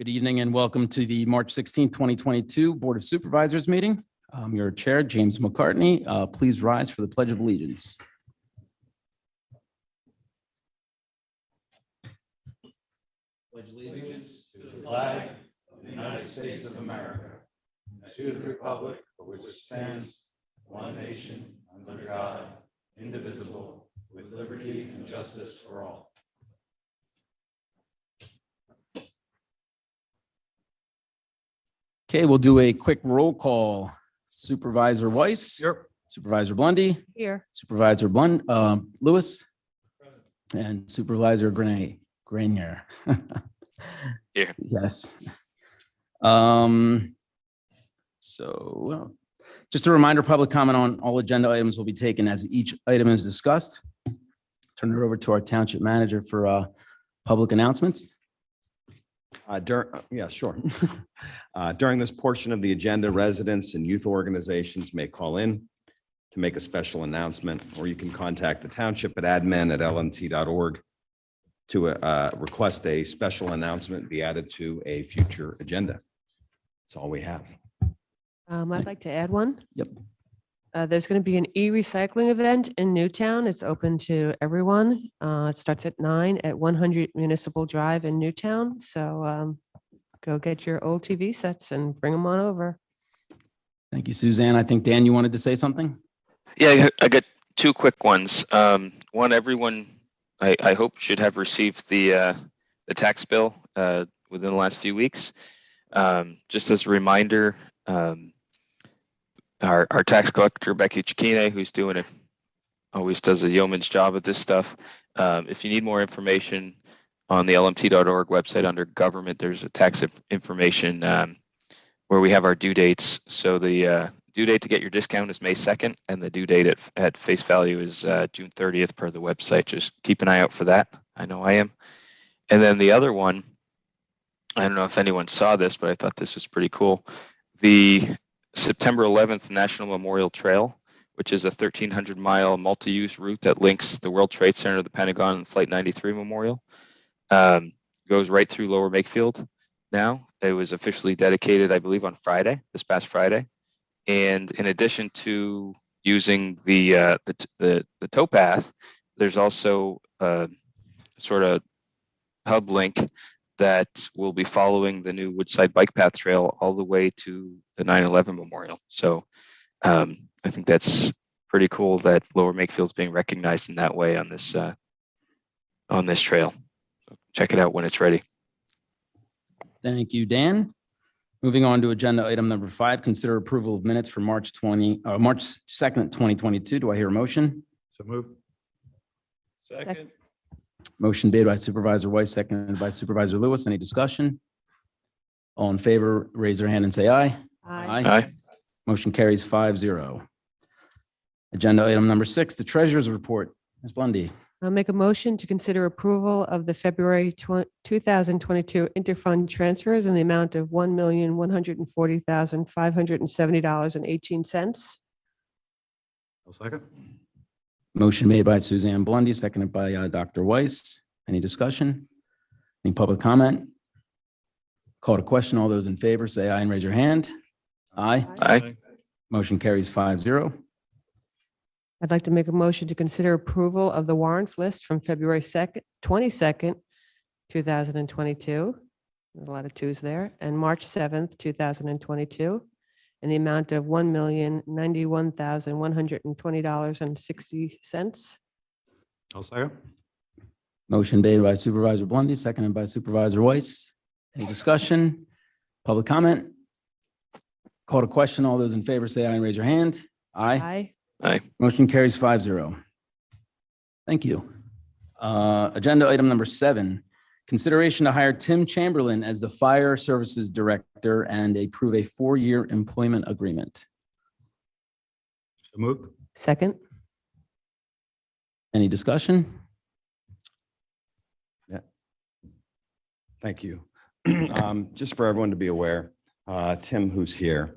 Good evening and welcome to the March 16th, 2022 Board of Supervisors meeting. Your chair, James McCartney. Please rise for the Pledge of Allegiance. Pledge allegiance to the flag of the United States of America, and to the republic for which it stands, one nation, under God, indivisible, with liberty and justice for all. Okay, we'll do a quick roll call. Supervisor Weiss. Here. Supervisor Blundy. Here. Supervisor Lewis. And Supervisor Grenier. Here. Yes. Just a reminder, public comment on all agenda items will be taken as each item is discussed. Turn it over to our township manager for public announcements. Yeah, sure. During this portion of the agenda, residents and youth organizations may call in to make a special announcement, or you can contact the township at admin@lmt.org to request a special announcement be added to a future agenda. That's all we have. I'd like to add one. Yep. There's going to be an e-recycling event in Newtown. It's open to everyone. It starts at 9 at 100 Municipal Drive in Newtown. So go get your old TV sets and bring them on over. Thank you, Suzanne. I think, Dan, you wanted to say something? Yeah, I got two quick ones. One, everyone, I hope should have received the tax bill within the last few weeks. Just as a reminder, our tax collector, Becky Chikine, who's doing it, always does a yeoman's job at this stuff. If you need more information on the lmt.org website under government, there's a tax information where we have our due dates. So the due date to get your discount is May 2nd, and the due date at face value is June 30th per the website. Just keep an eye out for that. I know I am. And then the other one, I don't know if anyone saw this, but I thought this was pretty cool. The September 11th National Memorial Trail, which is a 1,300-mile multi-use route that links the World Trade Center to the Pentagon and Flight 93 Memorial, goes right through Lower Makefield now. It was officially dedicated, I believe, on Friday, this past Friday. And in addition to using the towpath, there's also a sort of hub link that will be following the new Woodside Bike Path Trail all the way to the 9/11 Memorial. So I think that's pretty cool that Lower Makefield's being recognized in that way on this trail. So check it out when it's ready. Thank you, Dan. Moving on to agenda item number 5, consider approval of minutes for March 2nd, 2022. Do I hear a motion? So moved. Second. Motion made by Supervisor Weiss, seconded by Supervisor Lewis. Any discussion? All in favor, raise their hand and say aye. Aye. Motion carries 5-0. Agenda item number 6, the treasurer's report. Ms. Blundy. I'll make a motion to consider approval of the February 2022 interfund transfers in the amount of $1,140,570.18. I'll second. Motion made by Suzanne Blundy, seconded by Dr. Weiss. Any discussion? Any public comment? Call to question. All those in favor say aye and raise your hand. Aye. Aye. Motion carries 5-0. I'd like to make a motion to consider approval of the warrants list from February 22nd, 2022. There's a lot of twos there. And March 7th, 2022, in the amount of $1,091,120.60. I'll second. Motion made by Supervisor Blundy, seconded by Supervisor Weiss. Any discussion? Public comment? Call to question. All those in favor say aye and raise your hand. Aye. Aye. Aye. Motion carries 5-0. Thank you. Agenda item number 7, consideration to hire Tim Chamberlain as the Fire Services Director and approve a 4-year employment agreement. So moved. Second. Any discussion? Thank you. Just for everyone to be aware, Tim, who's here,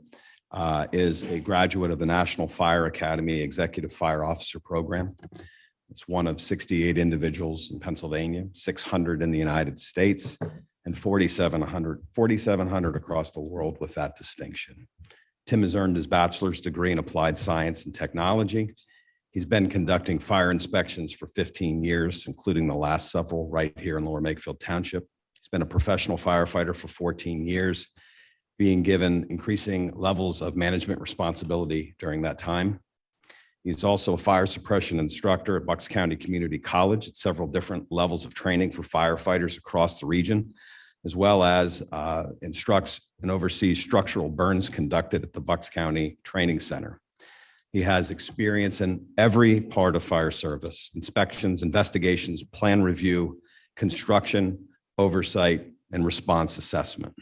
is a graduate of the National Fire Academy Executive Fire Officer Program. It's one of 68 individuals in Pennsylvania, 600 in the United States, and and 4,700 across the world with that distinction. Tim has earned his bachelor's degree in applied science and technology. He's been conducting fire inspections for 15 years, including the last several right here in Lower Makefield Township. He's been a professional firefighter for 14 years, being given increasing levels of management responsibility during that time. He's also a fire suppression instructor at Bucks County Community College at several different levels of training for firefighters across the region, as well as instructs and oversees structural burns conducted at the Bucks County Training Center. He has experience in every part of fire service: inspections, investigations, plan review, construction, oversight, and response assessment.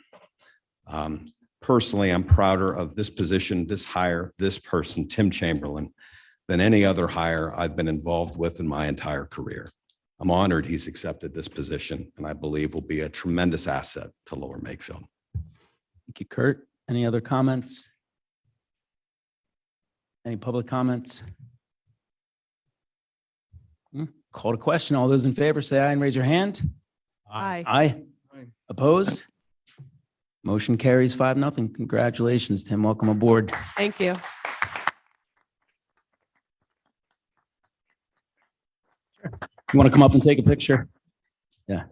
Personally, I'm prouder of this position, this hire, this person, Tim Chamberlain, than any other hire I've been involved with in my entire career. I'm honored he's accepted this position, and I believe will be a tremendous asset to Lower Makefield. Thank you, Kurt. Any other comments? Any public comments? Call to question. All those in favor, say aye and raise your hand. Aye. Aye. Opposed? Motion carries 5-0. Congratulations, Tim. Welcome aboard. Thank you. You want to come up and take a picture? Yeah.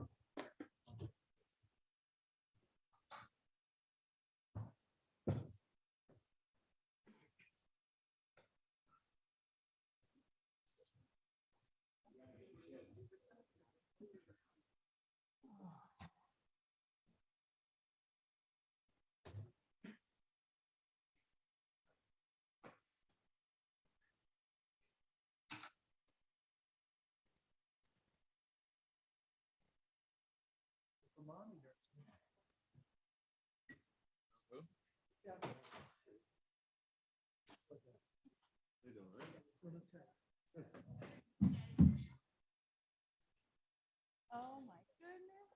Oh my goodness.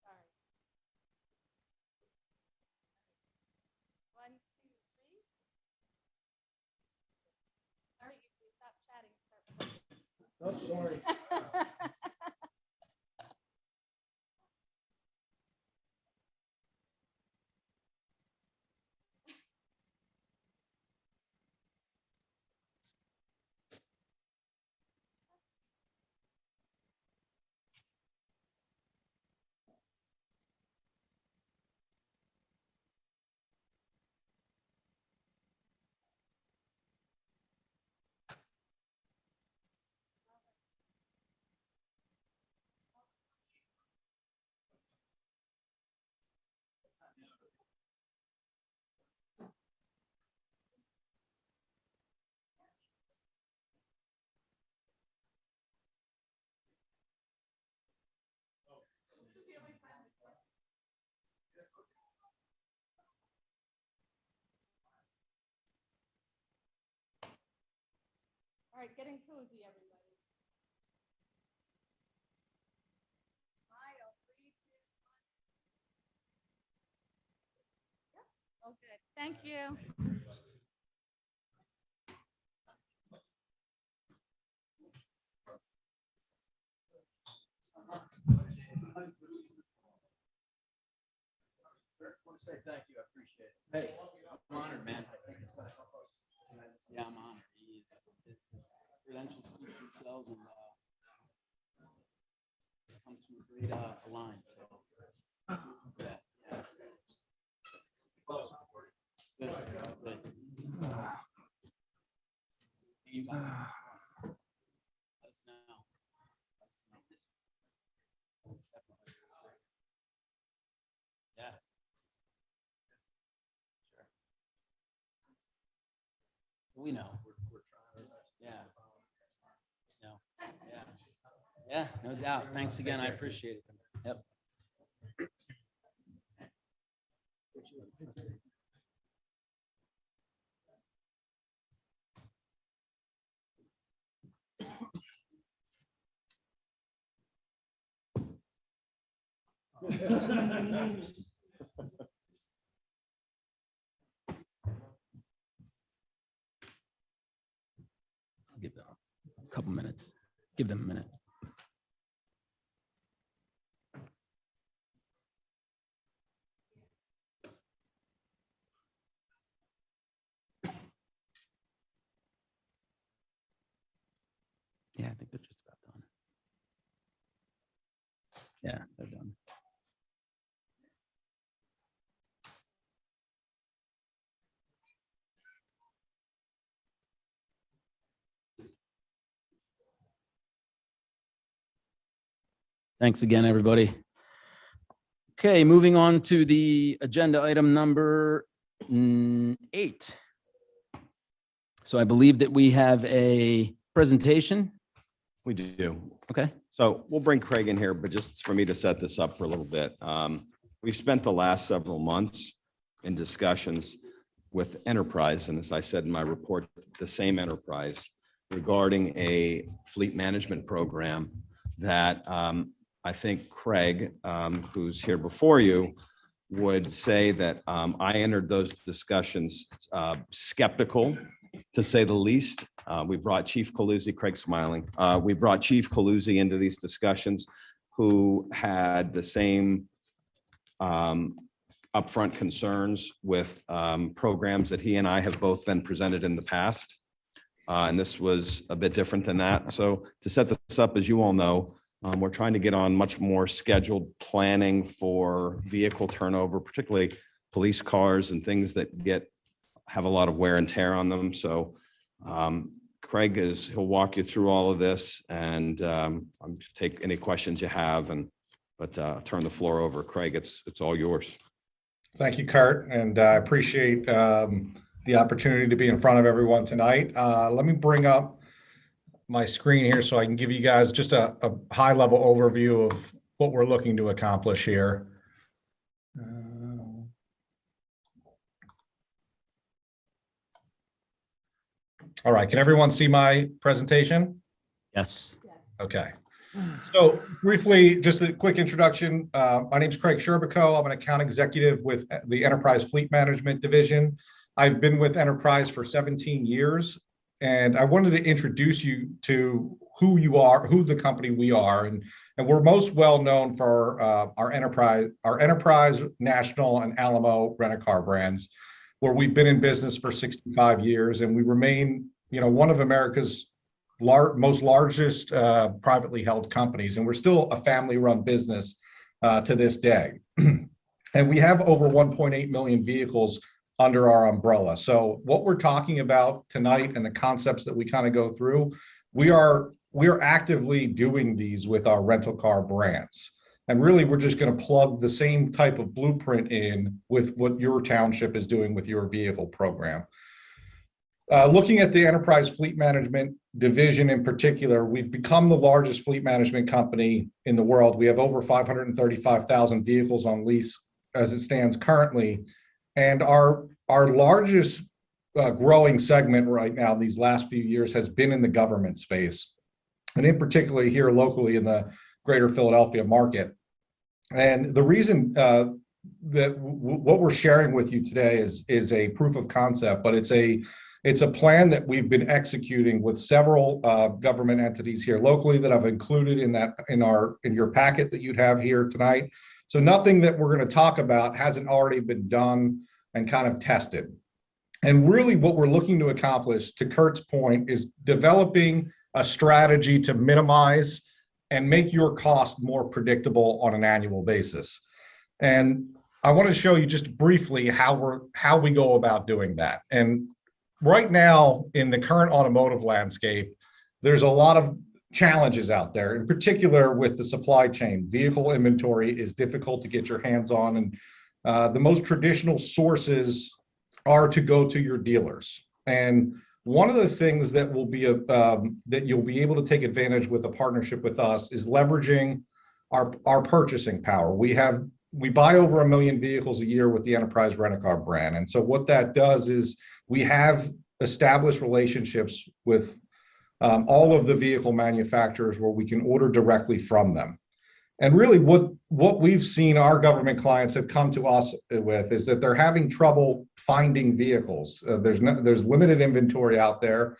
Sorry. 1, 2, 3. All right, you two stop chatting. Oh, sorry. All right, getting cozy, everybody. Smile, 3, 2, 1. Yep. Oh, good. Thank you. Thank you. I appreciate it. Hey, I'm honored, man. Yeah, I'm honored. His credentials speak for themselves, and comes from a great line. So, yeah. Good. Good. You guys, let us know. Definitely. Yeah. Sure. We know. We're trying our best. Yeah. No. Yeah. Yeah, no doubt. Thanks again. I appreciate it. Yep. couple minutes. Give them a minute. Yeah, I think they're just about done. Yeah, they're done. Thanks again, everybody. Okay, moving on to the agenda item number 8. So I believe that we have a presentation. We do. Okay. So we'll bring Craig in here, but just for me to set this up for a little bit. We've spent the last several months in discussions with Enterprise, and as I said in my report, the same Enterprise, regarding a fleet management program that I think Craig, who's here before you, would say that I entered those discussions skeptical, to say the least. We brought Chief Coluzzi, Craig's smiling. We brought Chief Coluzzi into these discussions, who had the same upfront concerns with programs that he and I have both been presented in the past. And this was a bit different than that. So to set this up, as you all know, we're trying to get on much more scheduled planning for vehicle turnover, particularly police cars and things that have a lot of wear and tear on them. So Craig he'll walk you through all of this, and take any questions you have, but turn the floor over. Craig, it's all yours. Thank you, Kurt, and I appreciate the opportunity to be in front of everyone tonight. Let me bring up my screen here so I can give you guys just a high-level overview of what we're looking to accomplish here. All right, can everyone see my presentation? Yes. Okay. So briefly, just a quick introduction. My name is Craig Sherbico. I'm an account executive with the Enterprise Fleet Management Division. I've been with Enterprise for 17 years, and I wanted to introduce you to who you are, who the company we are, and we're most well known for our Enterprise, National, and Alamo rent-a-car brands, where we've been in business for 65 years, and we remain, one of America's most largest privately held companies, and we're still a family-run business to this day. And we have over 1.8 million vehicles under our umbrella. So what we're talking about tonight and the concepts that we kind of go through, we are actively doing these with our rental car brands. And really, we're just going to plug the same type of blueprint in with what your township is doing with your vehicle program. Looking at the Enterprise Fleet Management Division in particular, we've become the largest fleet management company in the world. We have over 535,000 vehicles on lease as it stands currently. And our largest growing segment right now, these last few years, has been in the government space, and in particular here locally in the greater Philadelphia market. And the reason that what we're sharing with you today is a proof of concept, but it's a plan that we've been executing with several government entities here locally that I've included in your packet that you'd have here tonight. So nothing that we're going to talk about hasn't already been done and kind of tested. And really what we're looking to accomplish, to Kurt's point, is developing a strategy to minimize and make your cost more predictable on an annual basis. And I want to show you just briefly how we go about doing that. And right now in the current automotive landscape, there's a lot of challenges out there, in particular with the supply chain. Vehicle inventory is difficult to get your hands on, and the most traditional sources are to go to your dealers. And one of the things that will be that you'll be able to take advantage with a partnership with us is leveraging our purchasing power. We buy over 1 million vehicles a year with the Enterprise Rent-A-Car brand, and so what that does is we have established relationships with all of the vehicle manufacturers where we can order directly from them. And really what we've seen our government clients have come to us with is that they're having trouble finding vehicles. There's limited inventory out there,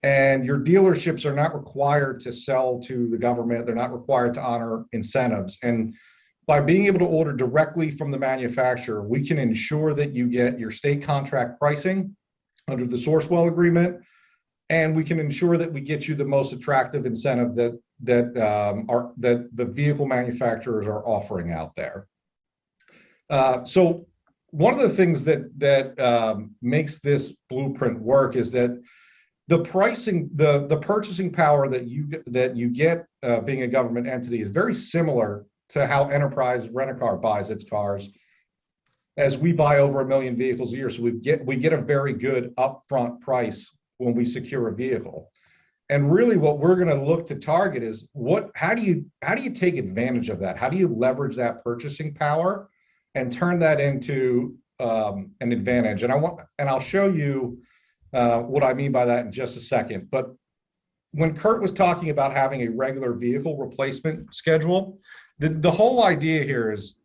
And your dealerships are not required to sell to the government. They're not required to honor incentives. And by being able to order directly from the manufacturer, we can ensure that you get your state contract pricing under the Sourcewell agreement, and we can ensure that we get you the most attractive incentive that the vehicle manufacturers are offering out there. So one of the things that makes this blueprint work is that the pricing, the purchasing power that you get being a government entity is very similar to how Enterprise Rent-A-Car buys its cars, as we buy over 1 million vehicles a year. So we get a very good upfront price when we secure a vehicle. And really what we're going to look to target is how do you take advantage of that? How do you leverage that purchasing power and turn that into an advantage? And I'll show you what I mean by that in just a second. But when Kurt was talking about having a regular vehicle replacement schedule, the whole idea here is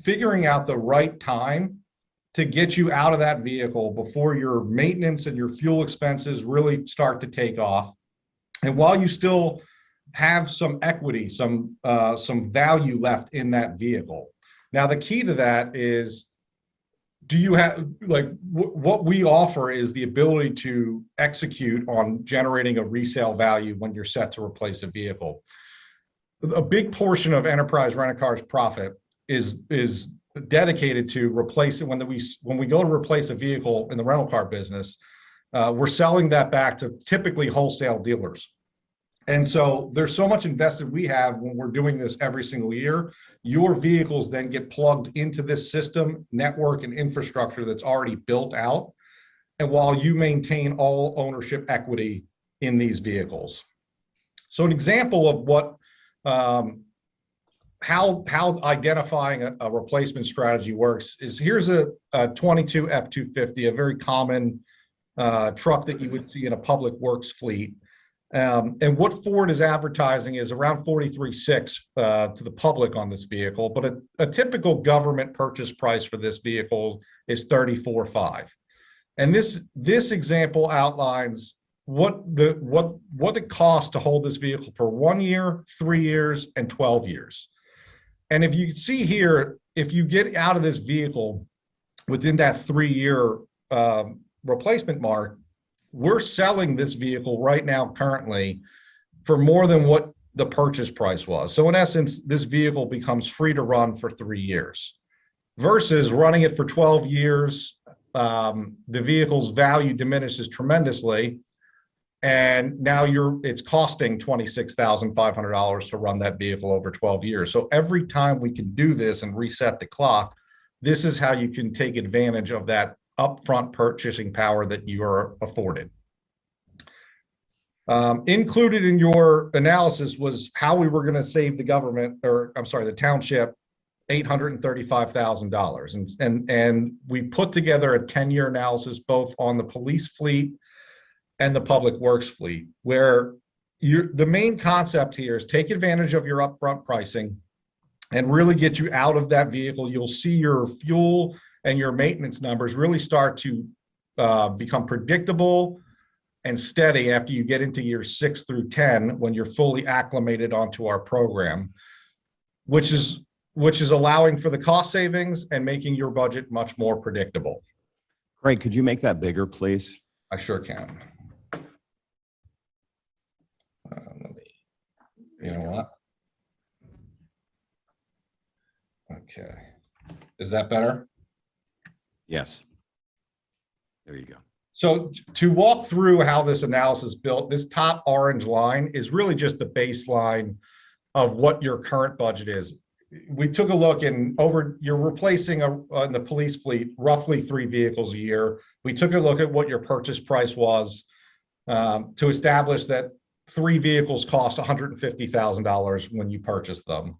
figuring out the right time to get you out of that vehicle before your maintenance and your fuel expenses really start to take off. And while you still have some equity, some value left in that vehicle. Now, the key to that is, do you have, what we offer is the ability to execute on generating a resale value when you're set to replace a vehicle. A big portion of Enterprise Rent-A-Car's profit is dedicated to replacing, when we go to replace a vehicle in the rental car business, we're selling that back to typically wholesale dealers. And so there's so much invested we have when we're doing this every single year. Your vehicles then get plugged into this system, network, and infrastructure that's already built out, and while you maintain all ownership equity in these vehicles. So an example of what how identifying a replacement strategy works is, here's a 22 F-250, a very common truck that you would see in a public works fleet. And what Ford is advertising is around $43,600 to the public on this vehicle, but a typical government purchase price for this vehicle is $34,500. And this example outlines what it costs to hold this vehicle for 1 year, 3 years, and 12 years. And if you see here, if you get out of this vehicle within that 3-year replacement mark, we're selling this vehicle right now currently for more than what the purchase price was. So in essence, this vehicle becomes free to run for 3 years versus running it for 12 years. The vehicle's value diminishes tremendously. And now it's costing $26,500 to run that vehicle over 12 years. So every time we can do this and reset the clock, this is how you can take advantage of that upfront purchasing power that you are afforded. Included in your analysis was how we were going to save the government, or I'm sorry, the township, $835,000. And we put together a 10-year analysis both on the police fleet and the public works fleet, where the main concept here is take advantage of your upfront pricing and really get you out of that vehicle. You'll see your fuel and your maintenance numbers really start to become predictable and steady after you get into years 6 through 10, when you're fully acclimated onto our program, which is allowing for the cost savings and making your budget much more predictable. Craig, could you make that bigger, please? I sure can. You know what? Okay. Is that better? Yes. There you go. So to walk through how this analysis built, this top orange line is really just the baseline of what your current budget is. We took a look, and you're replacing in the police fleet roughly 3 vehicles a year. We took a look at what your purchase price was to establish that 3 vehicles cost $150,000 when you purchase them.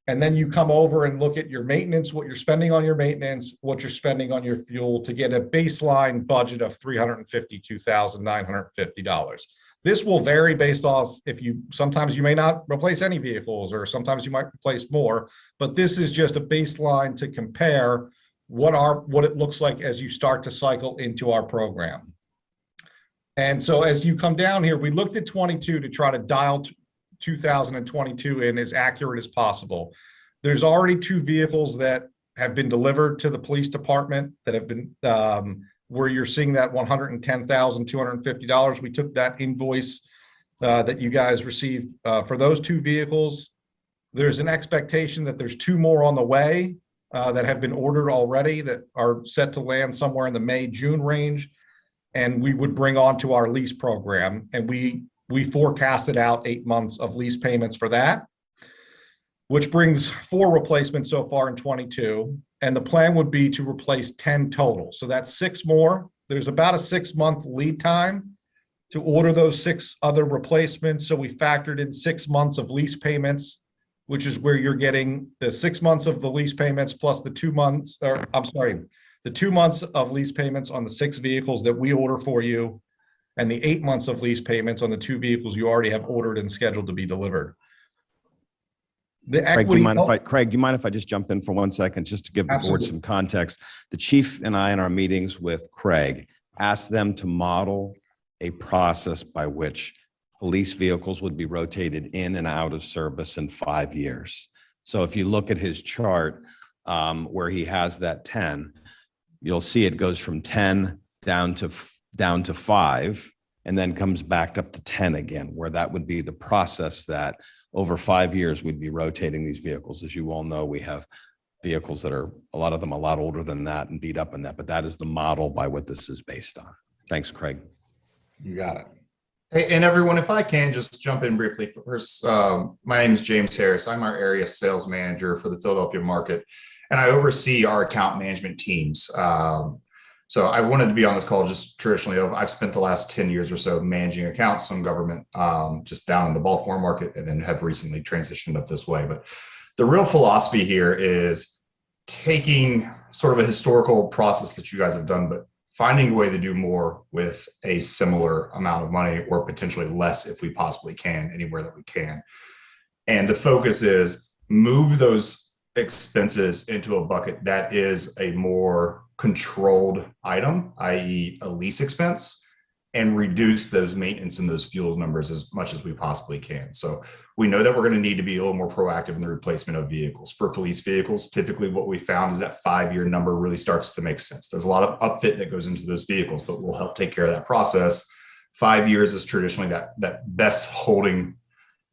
And then you come over and look at your maintenance, what you're spending on your maintenance, what you're spending on your fuel, to get a baseline budget of $352,950. This will vary based off sometimes you may not replace any vehicles, or sometimes you might replace more, but this is just a baseline to compare what it looks like as you start to cycle into our program. And so as you come down here, we looked at 22 to try to dial 2022 in as accurate as possible. There's already 2 vehicles that have been delivered to the police department that have been where you're seeing that $110,250. We took that invoice that you guys received for those 2 vehicles. There's an expectation that there's 2 more on the way that have been ordered already that are set to land somewhere in the May, June range. And we would bring on to our lease program. And we forecasted out 8 months of lease payments for that, which brings 4 replacements so far in 22. And the plan would be to replace 10 total. So that's 6 more. There's about a 6-month lead time to order those 6 other replacements. So we factored in 6 months of lease payments, which is where you're getting the 6 months of the lease payments plus the 2 months, or I'm sorry, the 2 months of lease payments on the 6 vehicles that we order for you, and the 8 months of lease payments on the 2 vehicles you already have ordered and scheduled to be delivered. The Craig, do equity. you mind if I just jump in for 1 second, just to give the board Absolutely. some context? The chief and I, in our meetings with Craig, asked them to model a process by which police vehicles would be rotated in and out of service in 5 years. So if you look at his chart where he has that 10, you'll see it goes from 10 down to 5 and then comes back up to 10 again, where that would be the process that over 5 years we'd be rotating these vehicles. As you all know, we have vehicles that are, a lot of them a lot older than that and beat up in that, but that is the model by what this is based on. Thanks, Craig. You got it. Hey, and everyone, if I can just jump in briefly. First, my name is James Harris. I'm our area sales manager for the Philadelphia market, and I oversee our account management teams. So I wanted to be on this call just traditionally. I've spent the last 10 years or so managing accounts, some government, just down in the Baltimore market, and then have recently transitioned up this way. But the real philosophy here is taking sort of a historical process that you guys have done, but finding a way to do more with a similar amount of money, or potentially less if we possibly can, anywhere that we can. And the focus is move those expenses into a bucket that is a more controlled item, i.e. a lease expense, and reduce those maintenance and those fuel numbers as much as we possibly can. So we know that we're going to need to be a little more proactive in the replacement of vehicles. For police vehicles, typically what we found is that 5-year number really starts to make sense. There's a lot of upfit that goes into those vehicles, but we'll help take care of that process. 5 years is traditionally that best holding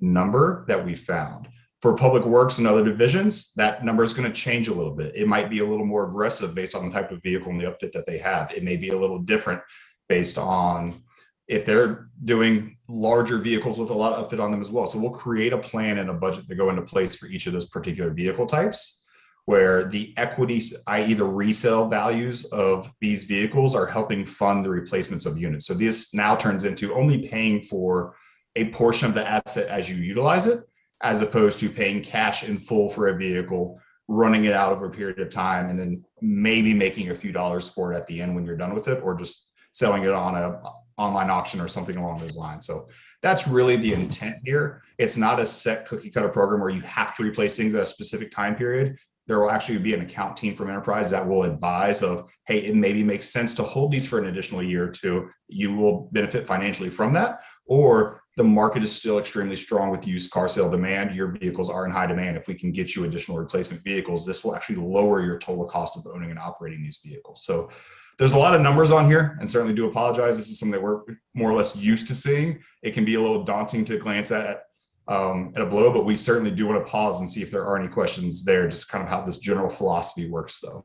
number that we found. For public works and other divisions, that number is going to change a little bit. It might be a little more aggressive based on the type of vehicle and the upfit that they have. It may be a little different based on if they're doing larger vehicles with a lot of upfit on them as well. So we'll create a plan and a budget to go into place for each of those particular vehicle types, where the equities, i.e. the resale values of these vehicles, are helping fund the replacements of units. So this now turns into only paying for a portion of the asset as you utilize it, as opposed to paying cash in full for a vehicle, running it out over a period of time, and then maybe making a few dollars for it at the end when you're done with it, or just selling it on a online auction or something along those lines. So that's really the intent here. It's not a set cookie cutter program where you have to replace things at a specific time period. There will actually be an account team from Enterprise that will advise of, hey, it maybe makes sense to hold these for an additional year or two. You will benefit financially from that. Or the market is still extremely strong with used car sale demand. Your vehicles are in high demand. If we can get you additional replacement vehicles, this will actually lower your total cost of owning and operating these vehicles. So there's a lot of numbers on here, and certainly do apologize. This is something that we're more or less used to seeing. It can be a little daunting to glance at a blow, but we certainly do want to pause and see if there are any questions there, just kind of how this general philosophy works though.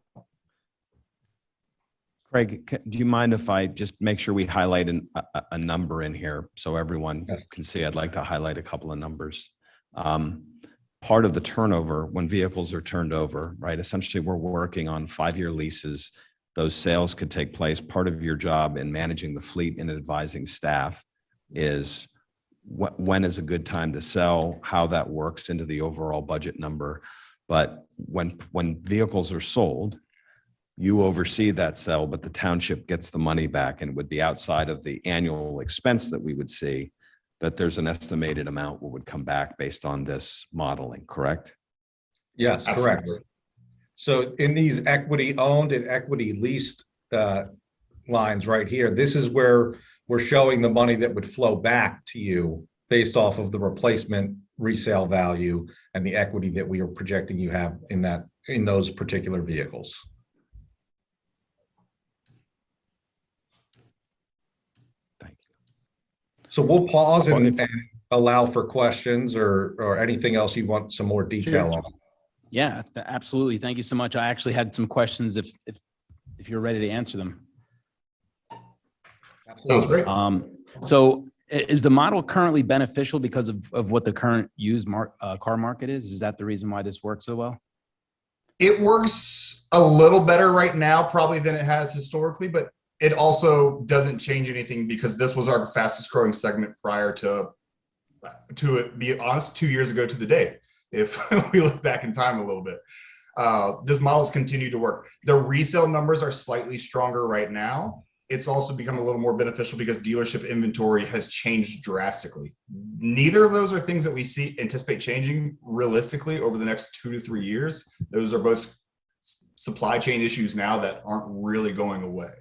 Craig, do you mind if I just make sure we highlight a number in here so everyone can see? I'd like to highlight a couple of numbers. Part of the turnover when vehicles are turned over, right? Essentially, we're working on 5-year leases. Those sales could take place. Part of your job in managing the fleet and advising staff is when is a good time to sell, how that works into the overall budget number. But when vehicles are sold, you oversee that sale, but the township gets the money back, and it would be outside of the annual expense that we would see, that there's an estimated amount what would come back based on this modeling, correct? Yes, correct. Absolutely. So in these equity owned and equity leased lines right here, this is where we're showing the money that would flow back to you based off of the replacement resale value and the equity that we are projecting you have in those particular vehicles. Thank you. So we'll pause and allow for questions or anything else you want some more detail on. Yeah, absolutely. Thank you so much. I actually had some questions if you're ready to answer them. Sounds great. So is the model currently beneficial because of what the current used car market is? Is that the reason why this works so well? It works a little better right now, probably than it has historically, but it also doesn't change anything because this was our fastest growing segment prior to it, be honest, 2 years ago to the day. If we look back in time a little bit, this model has continued to work. The resale numbers are slightly stronger right now. It's also become a little more beneficial because dealership inventory has changed drastically. Neither of those are things that we anticipate changing realistically over the next 2 to 3 years. Those are both supply chain issues now that aren't really going away.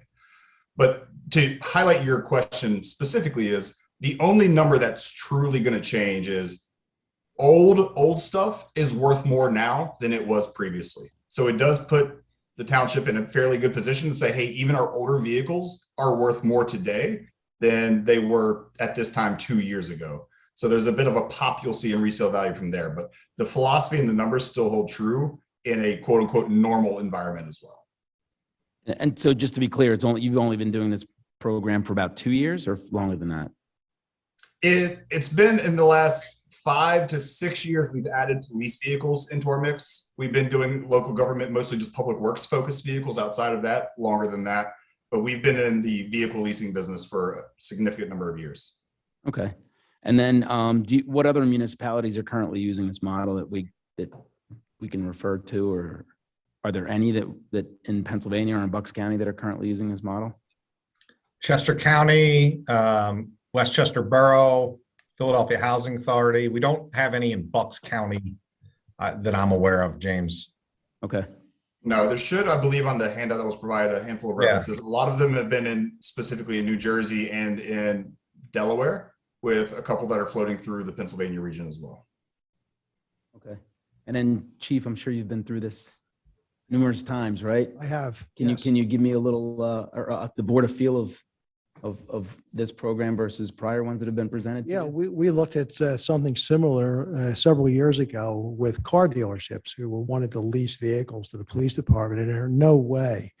But to highlight your question specifically is the only number that's truly going to change is old stuff is worth more now than it was previously. So it does put the township in a fairly good position to say, hey, even our older vehicles are worth more today than they were at this time 2 years ago. So there's a bit of a pop you'll see in resale value from there, but the philosophy and the numbers still hold true in a quote unquote normal environment as well. And so just to be clear, you've only been doing this program for about 2 years or longer than that? It's been in the last 5 to 6 years, we've added police vehicles into our mix. We've been doing local government, mostly just public works focused vehicles outside of that, longer than that. But we've been in the vehicle leasing business for a significant number of years. Okay. And then what other municipalities are currently using this model that we can refer to, or are there any that in Pennsylvania or in Bucks County that are currently using this model? Chester County, Westchester Borough, Philadelphia Housing Authority. We don't have any in Bucks County that I'm aware of, James. Okay. No, there should, I believe, on the handout that was provided, a handful of references. A lot of them have been specifically in New Jersey and in Delaware, with a couple that are floating through the Pennsylvania region as well. Okay. And then, Chief, I'm sure you've been through this numerous times, right? I have. Can yes. you give me a little the board a feel of this program versus prior ones that have been presented? Yeah, we looked at something similar several years ago with car dealerships who wanted to lease vehicles to the police department, and they're no way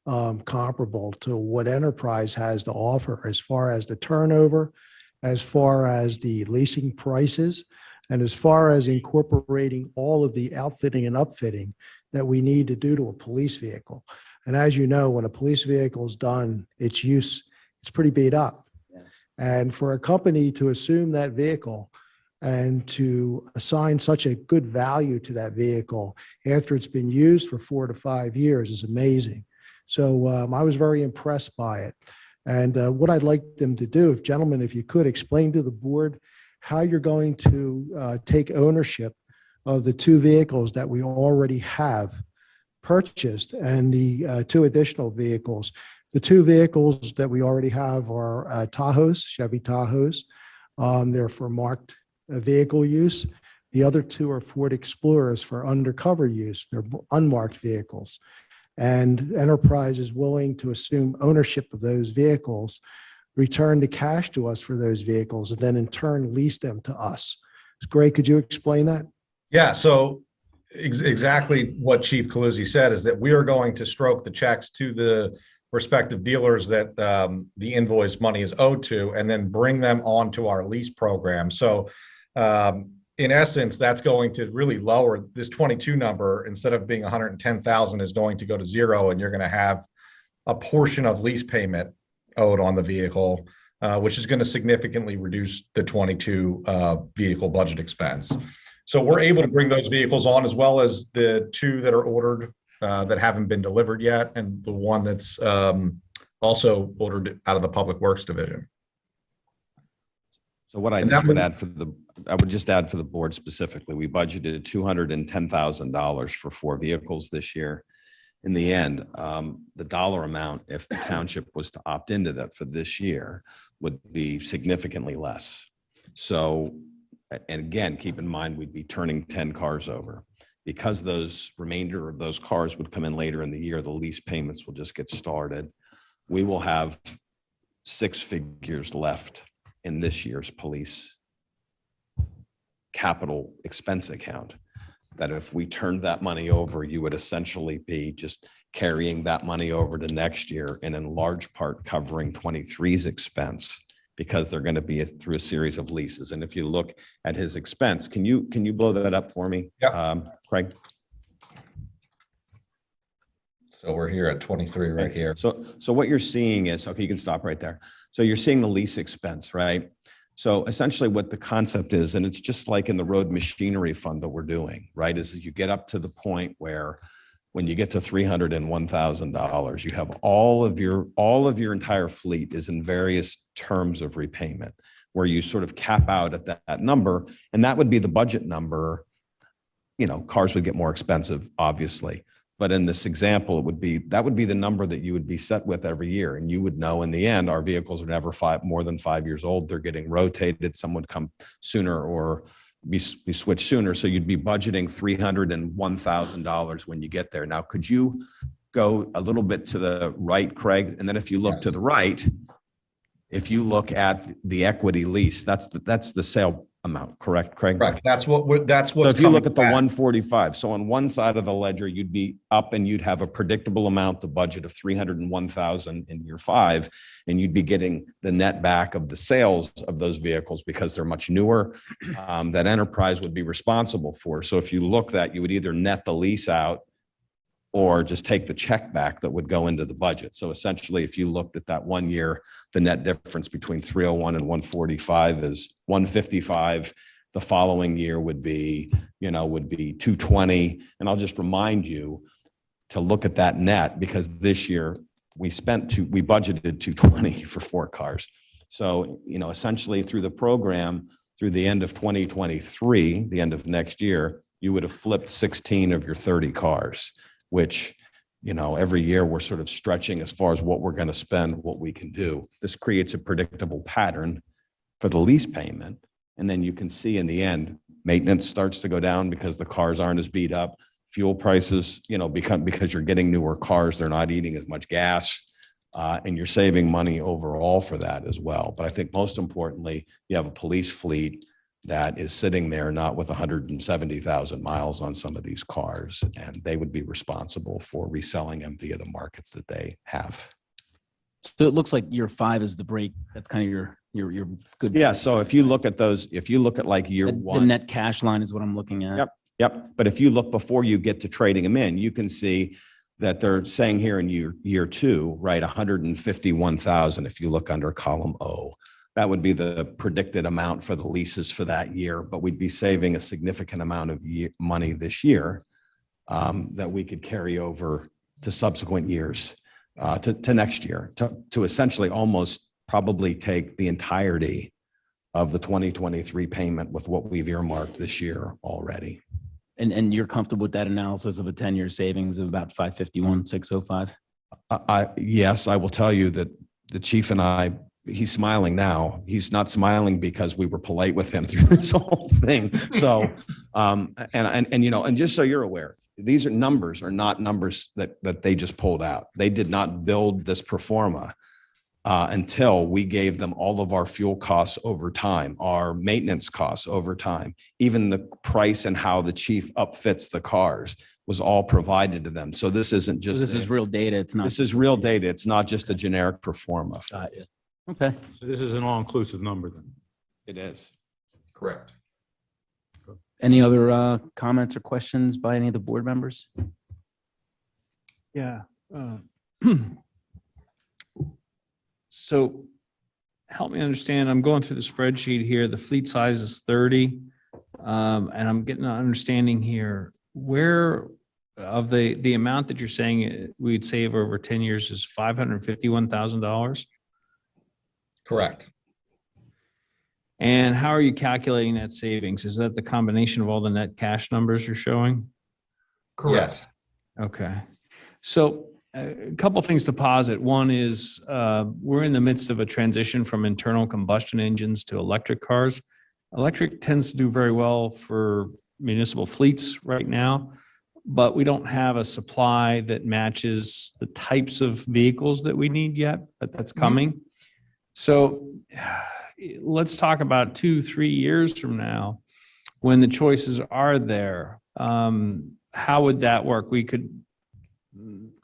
comparable to what Enterprise has to offer as far as the turnover, as far as the leasing prices, and as far as incorporating all of the outfitting and upfitting that we need to do to a police vehicle. And as you know, when a police vehicle is done, its use, it's pretty beat up. Yeah. And for a company to assume that vehicle and to assign such a good value to that vehicle after it's been used for 4 to 5 years is amazing. So I was very impressed by it. And what I'd like them to do, if you could explain to the board how you're going to take ownership of the 2 vehicles that we already have purchased and the 2 additional vehicles. The 2 vehicles that we already have are Tahoes, Chevy Tahoes. They're for marked vehicle use. The other 2 are Ford Explorers for undercover use. They're unmarked vehicles. And Enterprise is willing to assume ownership of those vehicles, return the cash to us for those vehicles, and then in turn lease them to us. Greg, could you explain that? Yeah, so exactly what Chief Coluzzi said is that we are going to stroke the checks to the respective dealers that the invoice money is owed to, and then bring them onto our lease program. So in essence, that's going to really lower this 22 number. Instead of being 110,000 is going to go to 0, and you're going to have a portion of lease payment owed on the vehicle, which is going to significantly reduce the 22 vehicle budget expense. So we're able to bring those vehicles on, as well as the 2 that are ordered that haven't been delivered yet, and the one that's also ordered out of the Public Works Division. So what I would just add for the board specifically, we budgeted $210,000 for 4 vehicles this year. in the end, the dollar amount, if the township was to opt into that for this year, would be significantly less. So, and again, keep in mind, we'd be turning 10 cars over. Because those remainder of those cars would come in later in the year, the lease payments will just get started. We will have 6 figures left in this year's police capital expense account. That if we turned that money over, you would essentially be just carrying that money over to next year and in large part covering 23's expense, because they're going to be through a series of leases. And if you look at his expense, can you blow that up for me? Yeah. Craig? So we're here at 23 right here. So what you're seeing is, okay, you can stop right there. So you're seeing the lease expense, right? So essentially what the concept is, and it's just like in the road machinery fund that we're doing, right? Is that you get up to the point where when you get to $301,000, you have all of your entire fleet is in various terms of repayment, where you sort of cap out at that number. And that would be the budget number. You know, cars would get more expensive, obviously. But in this example, that would be the number that you would be set with every year. And you would know in the end, our vehicles are never more than 5 years old. They're getting rotated. Some would come sooner or be switched sooner. So you'd be budgeting $301,000 when you get there. Now, could you go a little bit to the right, Craig? And then if you look to the right, if you look at the equity lease, that's the sale amount, correct, Craig? Correct. That's what. So if you look at the 145, so on one side of the ledger, you'd be up and you'd have a predictable amount, the budget of 301,000 in year 5, and you'd be getting the net back of the sales of those vehicles because they're much newer, that enterprise would be responsible for. So if you look that, you would either net the lease out or just take the check back that would go into the budget. So essentially, if you looked at that 1 year, the net difference between 301 and 145 is 155. The following year would be 220. And I'll just remind you to look at that net, because this year we budgeted 220 for 4 cars. So, essentially through the program, through the end of 2023, the end of next year, you would have flipped 16 of your 30 cars. Which, every year we're sort of stretching as far as what we're going to spend, what we can do. This creates a predictable pattern for the lease payment. And then you can see in the end, maintenance starts to go down because the cars aren't as beat up. Fuel prices, because you're getting newer cars, they're not eating as much gas. And you're saving money overall for that as well. But I think most importantly, you have a police fleet that is sitting there not with 170,000 miles on some of these cars, and they would be responsible for reselling them via the markets that they have. So it looks like year 5 is the break. That's kind of your good. Yeah. So if you look at like year the 1, net cash line is what I'm looking at. Yep. But if you look before you get to trading them in, you can see that they're saying here in year 2, right, 151,000. If you look under column O. That would be the predicted amount for the leases for that year, but we'd be saving a significant amount of money this year that we could carry over to subsequent years, to next year, to essentially almost probably take the entirety of the 2023 payment with what we've earmarked this year already. And you're comfortable with that analysis of a 10-year savings of about 551,605? Yes, I will tell you that the chief and I, he's smiling now. He's not smiling because we were polite with him through this whole thing. So, and just so you're aware, these are not numbers that they just pulled out. They did not build this pro forma until we gave them all of our fuel costs over time, our maintenance costs over time, even the price and how the chief upfits the cars was all provided to them. So this isn't just. This is real data. It's not. This is real data. It's not just a generic pro forma. Okay. So this is an all-inclusive number then? It is. Correct. Any other comments or questions by any of the board members? Yeah. So help me understand, I'm going through the spreadsheet here. The fleet size is 30. And I'm getting an understanding here. Where of the amount that you're saying we'd save over 10 years is $551,000? Correct. And how are you calculating that savings? Is that the combination of all the net cash numbers you're showing? Correct. Okay. So a couple things to posit. One is we're in the midst of a transition from internal combustion engines to electric cars. Electric tends to do very well for municipal fleets right now, but we don't have a supply that matches the types of vehicles that we need yet, but that's coming. So let's talk about 2-3 years from now when the choices are there. How would that work?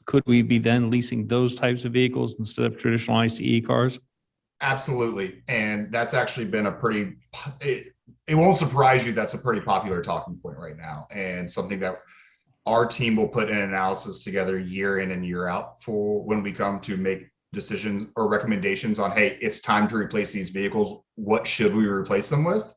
Could we be then leasing those types of vehicles instead of traditional ICE cars? Absolutely. And that's actually been it won't surprise you, that's a pretty popular talking point right now, and something that our team will put an analysis together year in and year out for when we come to make decisions or recommendations on, hey, it's time to replace these vehicles. What should we replace them with?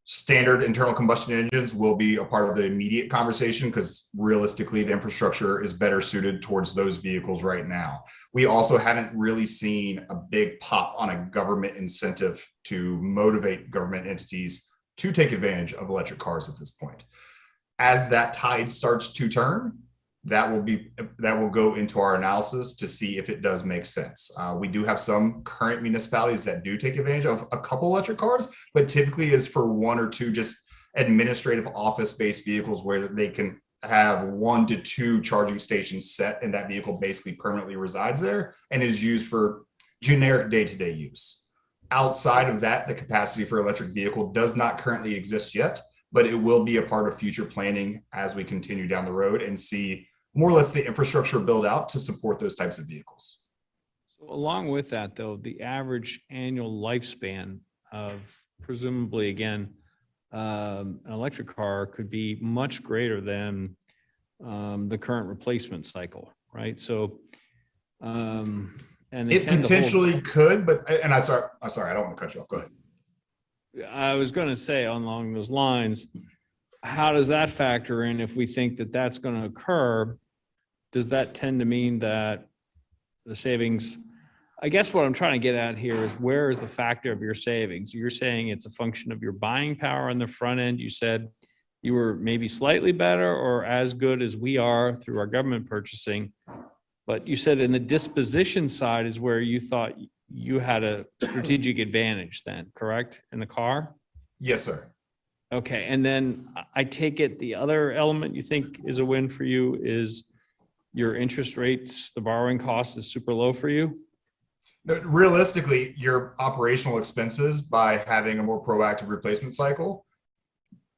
Standard internal combustion engines will be a part of the immediate conversation because realistically, the infrastructure is better suited towards those vehicles right now. We also haven't really seen a big pop on a government incentive to motivate government entities to take advantage of electric cars at this point. As that tide starts to turn, that will go into our analysis to see if it does make sense. We do have some current municipalities that do take advantage of a couple electric cars, but typically is for 1 or 2 just administrative office-based vehicles where they can have 1 to 2 charging stations set, and that vehicle basically permanently resides there and is used for generic day-to-day use. Outside of that, the capacity for electric vehicle does not currently exist yet, but it will be a part of future planning as we continue down the road and see more or less the infrastructure build out to support those types of vehicles. So along with that, though, the average annual lifespan of presumably, again, an electric car could be much greater than the current replacement cycle, right? So, and they It tend to hold- potentially could, but, and I'm sorry, I don't want to cut you off. Go ahead. I was going to say along those lines, how does that factor in if we think that that's going to occur? Does that tend to mean that the savings, I guess what I'm trying to get at here is where is the factor of your savings? You're saying it's a function of your buying power on the front end. You said you were maybe slightly better or as good as we are through our government purchasing. But you said in the disposition side is where you thought you had a strategic advantage then, correct? In the car? Yes, sir. Okay. And then I take it the other element you think is a win for you is your interest rates, the borrowing cost is super low for you? No, realistically, your operational expenses by having a more proactive replacement cycle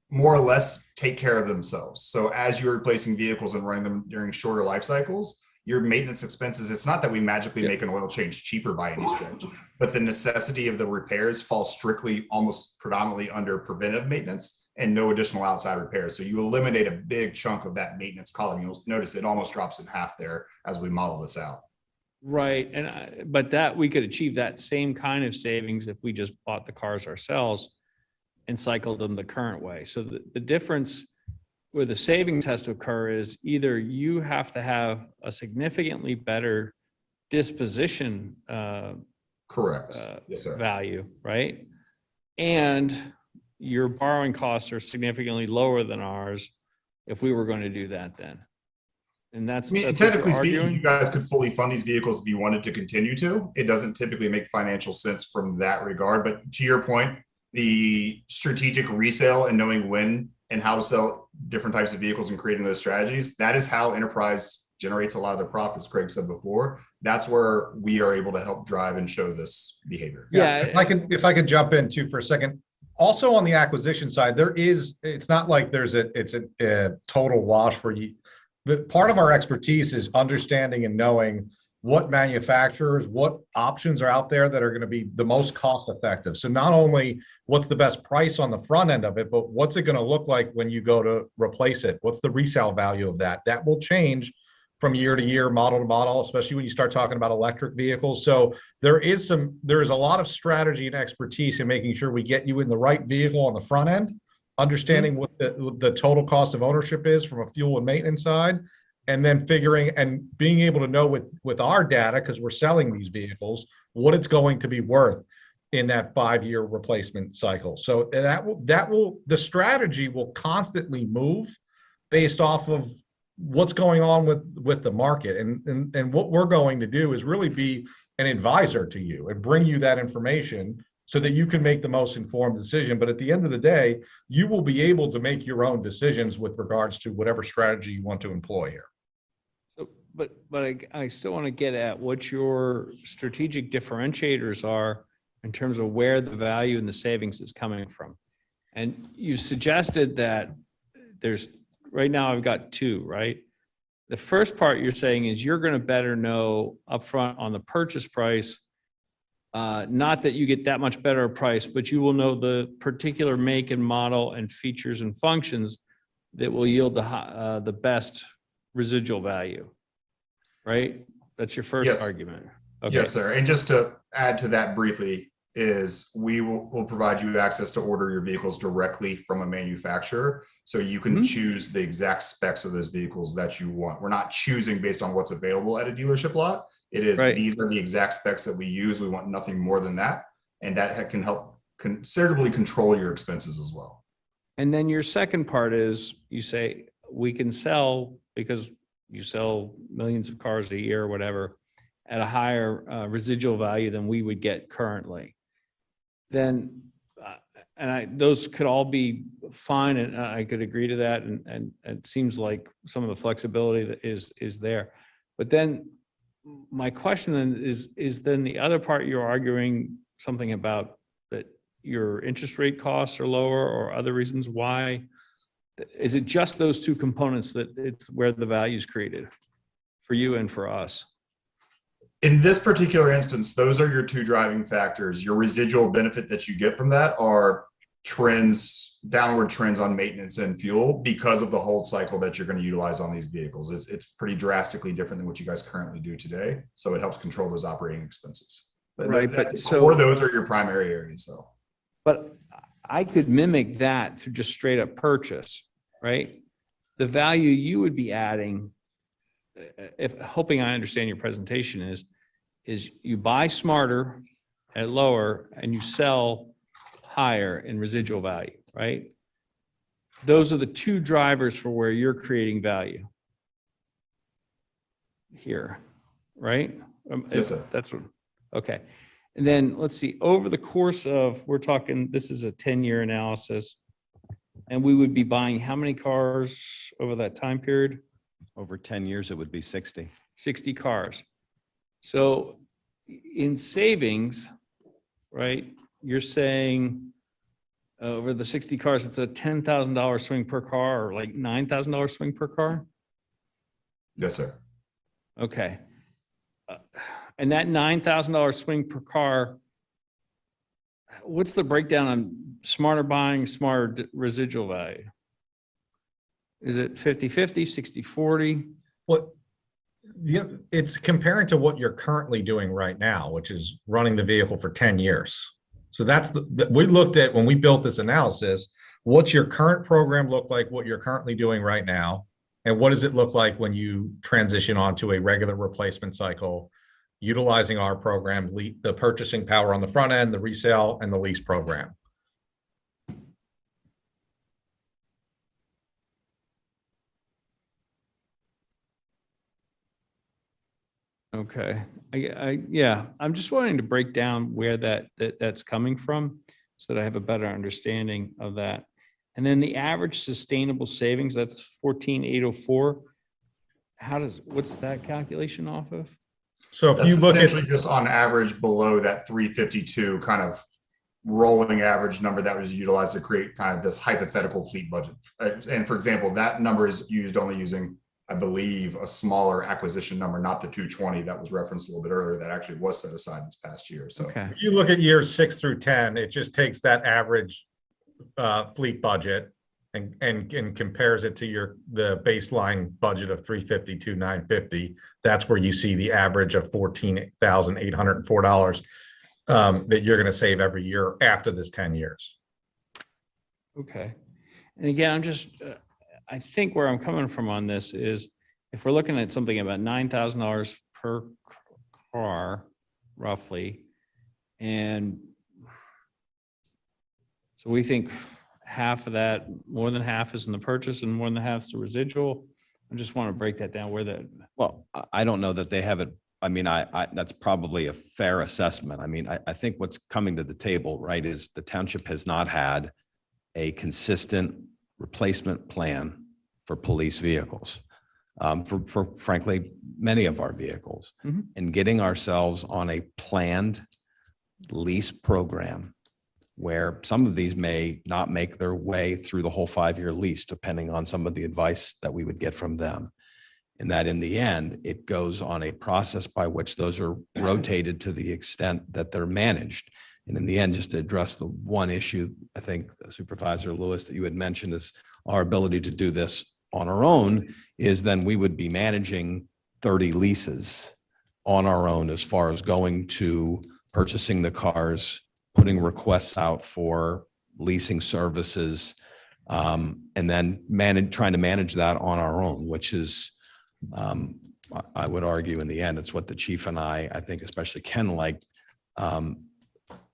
more or less take care of themselves. So as you're replacing vehicles and running them during shorter life cycles, your maintenance expenses, it's not that we magically make an oil change cheaper by any stretch, but the necessity of the repairs falls strictly almost predominantly under preventive maintenance and no additional outside repairs. So you eliminate a big chunk of that maintenance column. You'll notice it almost drops in half there as we model this out. Right. And but that we could achieve that same kind of savings if we just bought the cars ourselves and cycled them the current way. So the difference where the savings has to occur is either you have to have a significantly better disposition Correct. Yes, sir. value, right? And your borrowing costs are significantly lower than ours if we were going to do that then. And that's, I mean, that's what technically you're speaking, arguing? you guys could fully fund these vehicles if you wanted to continue to. It doesn't typically make financial sense from that regard. But to your point, the strategic resale and knowing when and how to sell different types of vehicles and creating those strategies, that is how enterprise generates a lot of their profits. Craig said before, that's where we are able to help drive and show this behavior. Yeah. If I could jump in too for a second. Also on the acquisition side, it's not like it's a total wash for you. The part of our expertise is understanding and knowing what manufacturers, what options are out there that are going to be the most cost effective. So not only what's the best price on the front end of it, but what's it going to look like when you go to replace it? What's the resale value of that? That will change from year to year, model to model, especially when you start talking about electric vehicles. So there is a lot of strategy and expertise in making sure we get you in the right vehicle on the front end, understanding what the total cost of ownership is from a fuel and maintenance side, and then figuring and being able to know with our data, because we're selling these vehicles, what it's going to be worth in that 5-year replacement cycle. So the strategy will constantly move based off of what's going on with the market. And what we're going to do is really be an advisor to you and bring you that information so that you can make the most informed decision. But at the end of the day, you will be able to make your own decisions with regards to whatever strategy you want to employ here. So, but I still want to get at what your strategic differentiators are in terms of where the value and the savings is coming from. And you suggested that there's, right now I've got two, right? The first part you're saying is you're going to better know upfront on the purchase price, not that you get that much better price, but you will know the particular make and model and features and functions that will yield the best residual value, right? That's your first Yes. argument. Okay. Yes, sir. And just to add to that briefly, is we will provide you access to order your vehicles directly from a manufacturer. So you can choose the exact specs of those vehicles that you want. We're not choosing based on what's available at a dealership lot. It is, Right. These are the exact specs that we use. We want nothing more than that. And that can help considerably control your expenses as well. And then your second part is you say we can sell, because you sell millions of cars a year or whatever, at a higher residual value than we would get currently. Then, those could all be fine, and I could agree to that. And it seems like some of the flexibility that is there. But then my question then is then the other part you're arguing something about that your interest rate costs are lower or other reasons why? Is it just those two components that it's where the value is created for you and for us? In this particular instance, those are your two driving factors. Your residual benefit that you get from that are downward trends on maintenance and fuel because of the hold cycle that you're going to utilize on these vehicles. It's pretty drastically different than what you guys currently do today. So it helps control those operating expenses. Right, but so- or those are your primary areas though. But I could mimic that through just straight up purchase, right? The value you would be adding, if hoping I understand your presentation is you buy smarter at lower and you sell higher in residual value, right? Those are the two drivers for where you're creating value here, right? Yes, sir. That's what, okay. And then let's see, over the course of, we're talking, this is a 10-year analysis, and we would be buying how many cars over that time period? Over 10 years, it would be 60. 60 cars. So in savings, right, you're saying over the 60 cars, it's a $10,000 swing per car or like $9,000 swing per car? Yes, sir. Okay. And that $9,000 swing per car, what's the breakdown on smarter buying, smarter residual value? Is it 50-50, 60-40? It's comparing to what you're currently doing right now, which is running the vehicle for 10 years. So that's we looked at when we built this analysis, what's your current program look like, what you're currently doing right now, and what does it look like when you transition onto a regular replacement cycle, utilizing our program, the purchasing power on the front end, the resale, and the lease program. Okay, yeah, I'm just wanting to break down where that's coming from so that I have a better understanding of that. And then the average sustainable savings, that's 14,804. What's that calculation off of? So if That's you look essentially at just on average below that 352 kind of rolling average number that was utilized to create kind of this hypothetical fleet budget. And for example, that number is used only using, I believe, a smaller acquisition number, not the 220 that was referenced a little bit earlier that actually was set aside this past year. So Okay. if you look at years 6 through 10, it just takes that average fleet budget and compares it to the baseline budget of 352,950. That's where you see the average of $14,804 that you're going to save every year after this 10 years. Okay. And again, I'm just, I think where I'm coming from on this is if we're looking at something about $9,000 per car, roughly, and so we think half of that, more than half is in the purchase and more than half is the residual. I just want to break that down where the, Well, I don't know that they have it. I mean, that's probably a fair assessment. I mean, I think what's coming to the table, right, is the township has not had a consistent replacement plan for police vehicles. For frankly, many of our vehicles, Mhm. and getting ourselves on a planned lease program where some of these may not make their way through the whole 5-year lease, depending on some of the advice that we would get from them. And that in the end, it goes on a process by which those are rotated to the extent that they're managed. And in the end, just to address the one issue, I think Supervisor Lewis, that you had mentioned, is our ability to do this on our own, is then we would be managing 30 leases on our own as far as going to purchasing the cars, putting requests out for leasing services, and then trying to manage that on our own, which is, I would argue in the end, it's what the chief and I think especially Ken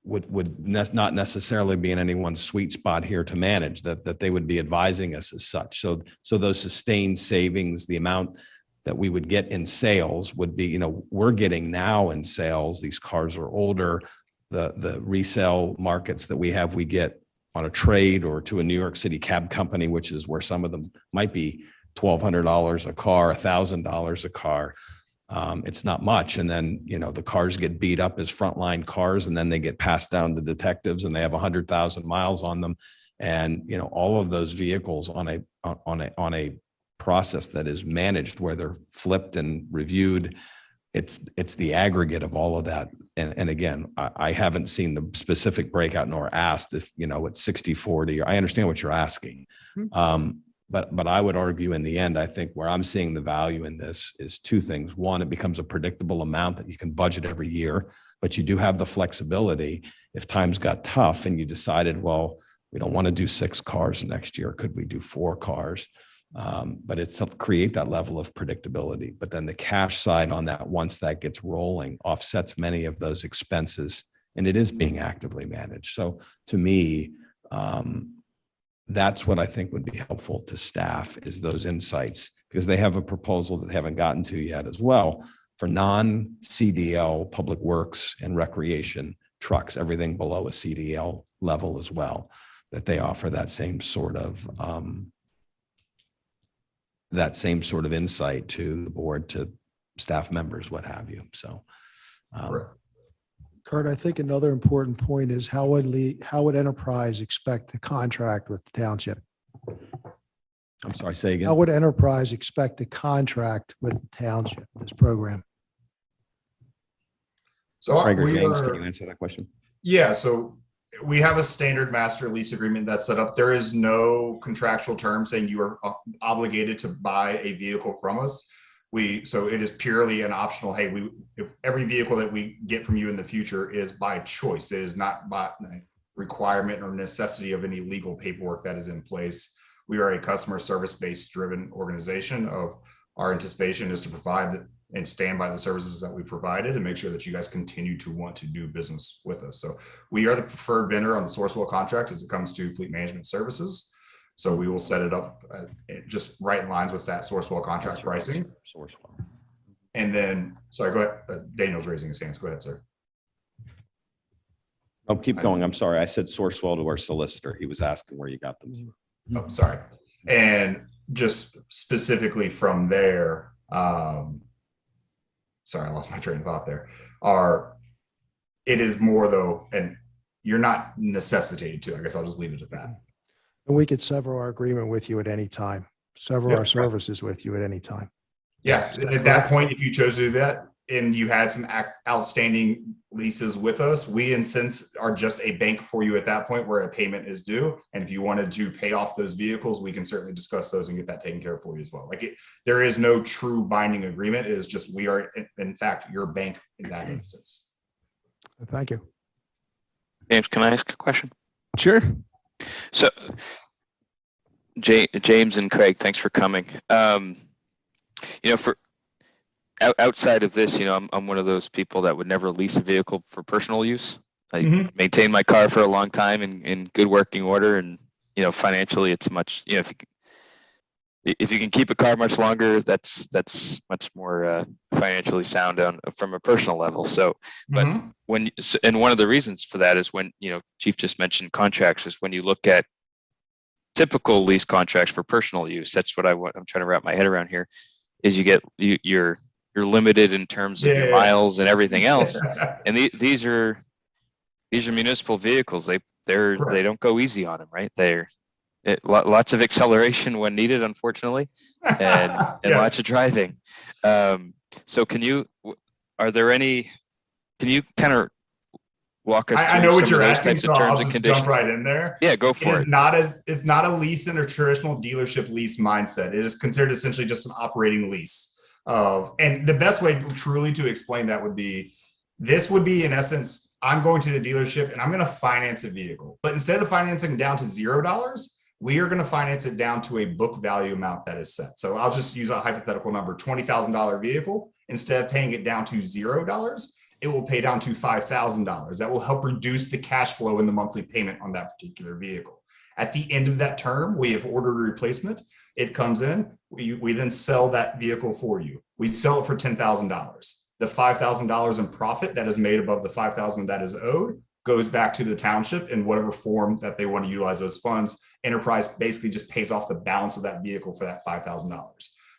would not necessarily be in anyone's sweet spot here to manage, that they would be advising us as such. So those sustained savings, the amount that we would get in sales would be, we're getting now in sales, these cars are older, the resale markets that we have, we get on a trade or to a New York City cab company, which is where some of them might be $1,200 a car, $1,000 a car. It's not much. And then, the cars get beat up as frontline cars, and then they get passed down to detectives and they have 100,000 miles on them. And, all of those vehicles on a process that is managed where they're flipped and reviewed, it's the aggregate of all of that. And again, I haven't seen the specific breakout nor asked if, it's 60-40. I understand what you're asking. But I would argue in the end, I think where I'm seeing the value in this is two things. One, it becomes a predictable amount that you can budget every year, but you do have the flexibility. If times got tough and you decided, well, we don't want to do 6 cars next year, could we do 4 cars? But it's to create that level of predictability. But then the cash side on that, once that gets rolling, offsets many of those expenses, and it is being actively managed. So to me, that's what I think would be helpful to staff, is those insights, because they have a proposal that they haven't gotten to yet as well for non-CDL public works and recreation trucks, everything below a CDL level as well, that they offer that same sort of insight to the board, to staff members, what have you. So, Kurt, I think another important point is how would Enterprise expect to contract with the township? I'm sorry, say again. How would Enterprise expect to contract with the township, this program? So Craig or James, can you answer that question? Yeah, so we have a standard master lease agreement that's set up. There is no contractual term saying you are obligated to buy a vehicle from us. So it is purely an optional, hey, if every vehicle that we get from you in the future is by choice, it is not by requirement or necessity of any legal paperwork that is in place. We are a customer service based driven organization. Our anticipation is to provide and stand by the services that we provided and make sure that you guys continue to want to do business with us. So we are the preferred vendor on the Sourcewell contract as it comes to fleet management services. So we will set it up just right in lines with that Sourcewell contract pricing. Sourcewell. And then, sorry, go ahead. Daniel's raising his hands. Go ahead, sir. Oh, keep going. I'm sorry. I said Sourcewell to our solicitor. He was asking where you got them. Oh, sorry. And just specifically from there, sorry, I lost my train of thought there. It is more though, and you're not necessitated to, I guess I'll just leave it at that. And we could sever our agreement with you at any time, sever our services with you at any time. Yeah, at that point, if you chose to do that and you had some outstanding leases with us, we in sense are just a bank for you at that point where a payment is due. And if you wanted to pay off those vehicles, we can certainly discuss those and get that taken care of for you as well. There is no true binding agreement. It is just, we are in fact your bank in that instance. Thank you. James, can I ask a question? Sure. So, James and Craig, thanks for coming. For outside of this, I'm one of those people that would never lease a vehicle for personal use. I maintain my car for a long time in good working order, and financially, it's much. if you can keep a car much longer, that's much more financially sound from a personal level. So, but and one of the reasons for that is when, Chief just mentioned contracts, is when you look at typical lease contracts for personal use. That's what I'm trying to wrap my head around here. Is you're limited in terms of your miles and everything else. And these are municipal vehicles. They don't go easy on them, right? Lots of acceleration when needed, unfortunately, and lots of driving. So can you kind of walk us through I know what some you're of those asking, types so of terms I'll and just conditions? jump right in there. Yeah, go for it. It's not a lease in a traditional dealership lease mindset. It is considered essentially just an operating lease and the best way truly to explain that would be, this would be in essence, I'm going to the dealership and I'm going to finance a vehicle, but instead of financing down to $0, we are going to finance it down to a book value amount that is set. So I'll just use a hypothetical number, $20,000 vehicle. Instead of paying it down to $0, it will pay down to $5,000. That will help reduce the cash flow in the monthly payment on that particular vehicle. At the end of that term, we have ordered a replacement. It comes in, we then sell that vehicle for you. We sell it for $10,000. The $5,000 in profit that is made above the $5,000 that is owed goes back to the township in whatever form that they want to utilize those funds. Enterprise basically just pays off the balance of that vehicle for that $5,000.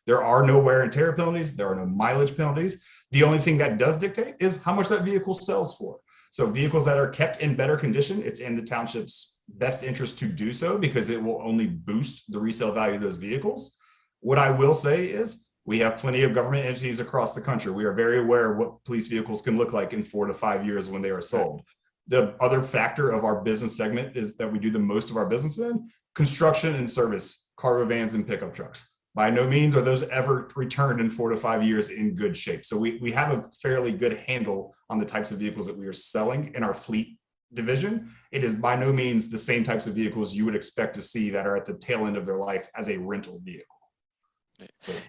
There are no wear and tear penalties. There are no mileage penalties. The only thing that does dictate is how much that vehicle sells for. So vehicles that are kept in better condition, it's in the township's best interest to do so because it will only boost the resale value of those vehicles. What I will say is we have plenty of government entities across the country. We are very aware of what police vehicles can look like in 4 to 5 years when they are sold. The other factor of our business segment is that we do the most of our business in construction and service, cargo vans and pickup trucks. By no means are those ever returned in 4 to 5 years in good shape. So we have a fairly good handle on the types of vehicles that we are selling in our fleet division. It is by no means the same types of vehicles you would expect to see that are at the tail end of their life as a rental vehicle.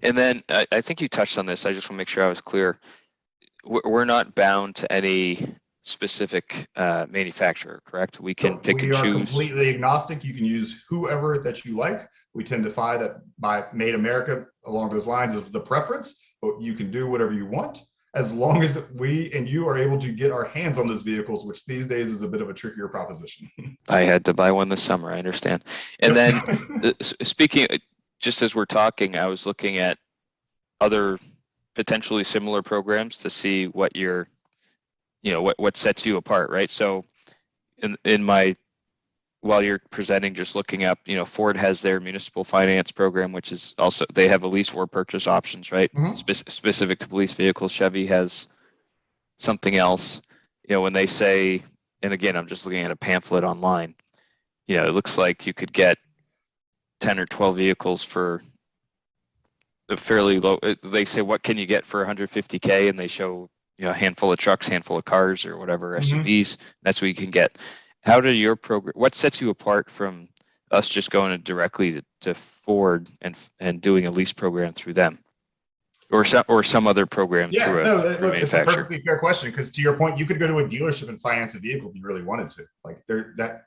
And then I think you touched on this. I just want to make sure I was clear. We're not bound to any specific manufacturer, correct? We can pick and choose. We are completely agnostic. You can use whoever that you like. We tend to find that by Made America along those lines is the preference, but you can do whatever you want as long as we and you are able to get our hands on those vehicles, which these days is a bit of a trickier proposition. I had to buy one this summer. I understand. And then speaking, just as we're talking, I was looking at other potentially similar programs to see what what sets you apart, right? So while you're presenting, just looking up, Ford has their municipal finance program, which is also, they have a lease or purchase options, right? Specific to police vehicles. Chevy has something else, when they say, and again, I'm just looking at a pamphlet online, it looks like you could get 10 or 12 vehicles for a fairly low, they say, what can you get for 150K? And they show, a handful of trucks, handful of cars or whatever, SUVs, that's what you can get. How do your program, what sets you apart from us just going directly to Ford and doing a lease program through them? Or some other program through a look, it's a manufacturer? perfectly fair question, because to your point, you could go to a dealership and finance a vehicle if you really wanted to. Like the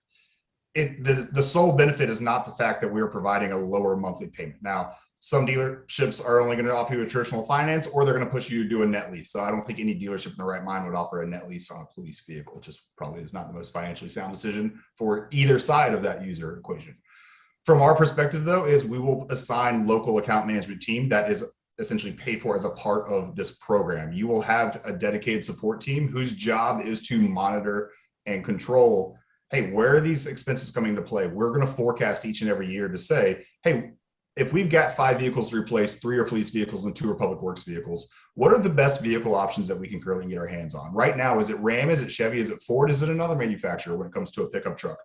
sole benefit is not the fact that we're providing a lower monthly payment. Now, some dealerships are only going to offer you a traditional finance, or they're going to push you to do a net lease. So I don't think any dealership in their right mind would offer a net lease on a police vehicle. Just probably is not the most financially sound decision for either side of that user equation. From our perspective, though, is we will assign local account management team that is essentially paid for as a part of this program. You will have a dedicated support team whose job is to monitor and control, hey, where are these expenses coming into play? We're going to forecast each and every year to say, hey, if we've got 5 vehicles to replace, 3 are police vehicles and 2 are public works vehicles, what are the best vehicle options that we can currently get our hands on? Right now, is it Ram? Is it Chevy? Is it Ford? Is it another manufacturer when it comes to a pickup truck?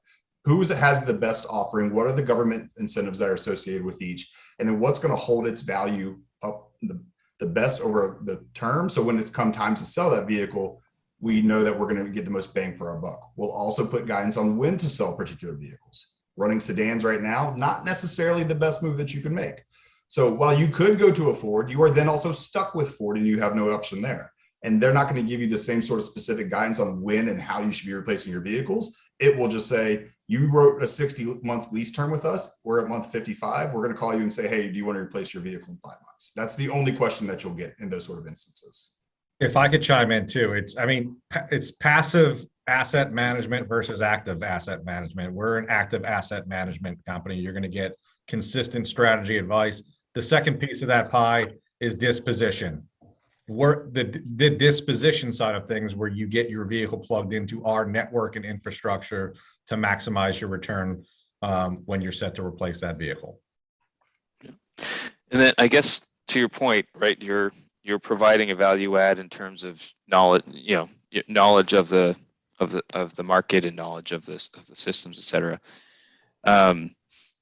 Who has the best offering? What are the government incentives that are associated with each? And then what's going to hold its value up the best over the term? So when it's come time to sell that vehicle, we know that we're going to get the most bang for our buck. We'll also put guidance on when to sell particular vehicles. Running sedans right now, not necessarily the best move that you can make. So while you could go to a Ford, you are then also stuck with Ford and you have no option there. And they're not going to give you the same sort of specific guidance on when and how you should be replacing your vehicles. it will just say, you wrote a 60-month lease term with us. We're at month 55. We're going to call you and say, hey, do you want to replace your vehicle in 5 months? That's the only question that you'll get in those sort of instances. If I could chime in too, it's passive asset management versus active asset management. We're an active asset management company. You're going to get consistent strategy advice. The second piece of that pie is disposition. The disposition side of things, where you get your vehicle plugged into our network and infrastructure to maximize your return when you're set to replace that vehicle. And then I guess to your point, right, you're providing a value add in terms of knowledge, knowledge of the market and knowledge of the systems, et cetera.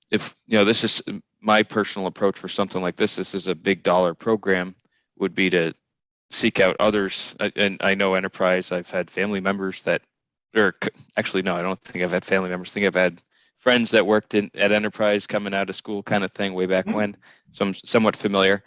If this is my personal approach for something like this is a big dollar program, would be to seek out others. And I know Enterprise, I've had family members that, or actually, no, I don't think I've had family members. I think I've had friends that worked at Enterprise coming out of school kind of thing way back when. So I'm somewhat familiar.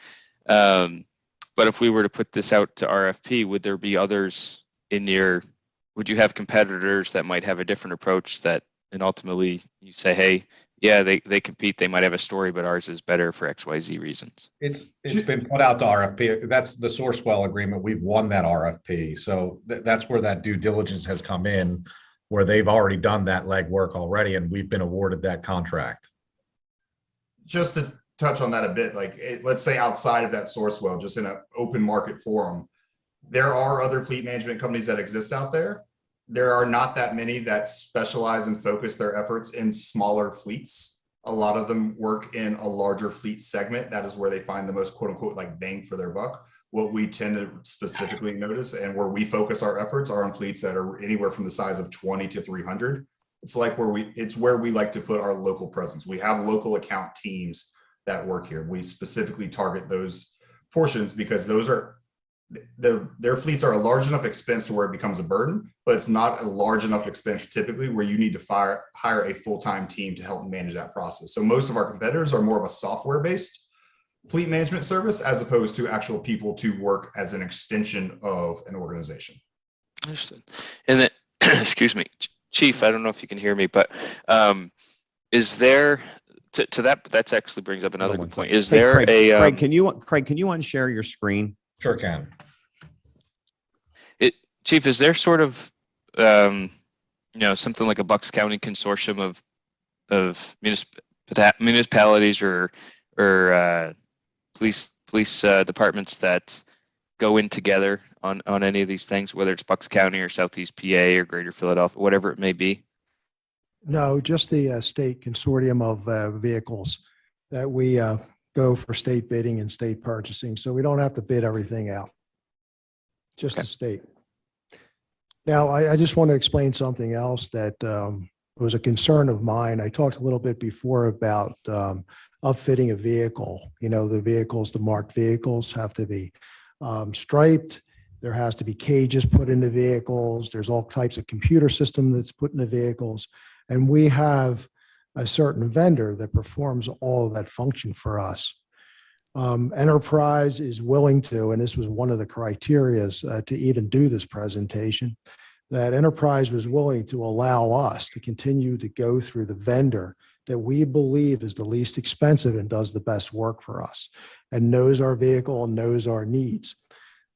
But if we were to put this out to RFP, would there be others would you have competitors that might have a different approach and ultimately you say, hey, yeah, they compete, they might have a story, but ours is better for XYZ reasons? It's been put out to RFP. That's the Sourcewell agreement. We've won that RFP. So that's where that due diligence has come in, where they've already done that legwork already, and we've been awarded that contract. Just to touch on that a bit, let's say outside of that Sourcewell, just in an open market forum, there are other fleet management companies that exist out there. There are not that many that specialize and focus their efforts in smaller fleets. A lot of them work in a larger fleet segment. That is where they find the most quote unquote bang for their buck. What we tend to specifically notice and where we focus our efforts are on fleets that are anywhere from the size of 20 to 300. It's where we like to put our local presence. We have local account teams that work here. We specifically target those portions because their fleets are a large enough expense to where it becomes a burden, but it's not a large enough expense typically where you need to hire a full-time team to help manage that process. So most of our competitors are more of a software-based fleet management service as opposed to actual people to work as an extension of an organization. Understood. And then, excuse me, Chief, I don't know if you can hear me, but is there to that actually brings up another good point. Is there Craig, can you unshare your screen? Sure can. Chief, is there sort of something like a Bucks County consortium of municipalities or police departments that go in together on any of these things, whether it's Bucks County or Southeast PA or Greater Philadelphia, whatever it may be? No, just the state consortium of vehicles that we go for state bidding and state purchasing. So we don't have to bid everything out. Just the state. Now, I just want to explain something else that was a concern of mine. I talked a little bit before about upfitting a vehicle. The marked vehicles have to be striped. There has to be cages put into vehicles. There's all types of computer system that's put in the vehicles. And we have a certain vendor that performs all of that function for us. Enterprise is willing to, and this was one of the criterias to even do this presentation, that Enterprise was willing to allow us to continue to go through the vendor that we believe is the least expensive and does the best work for us and knows our vehicle and knows our needs.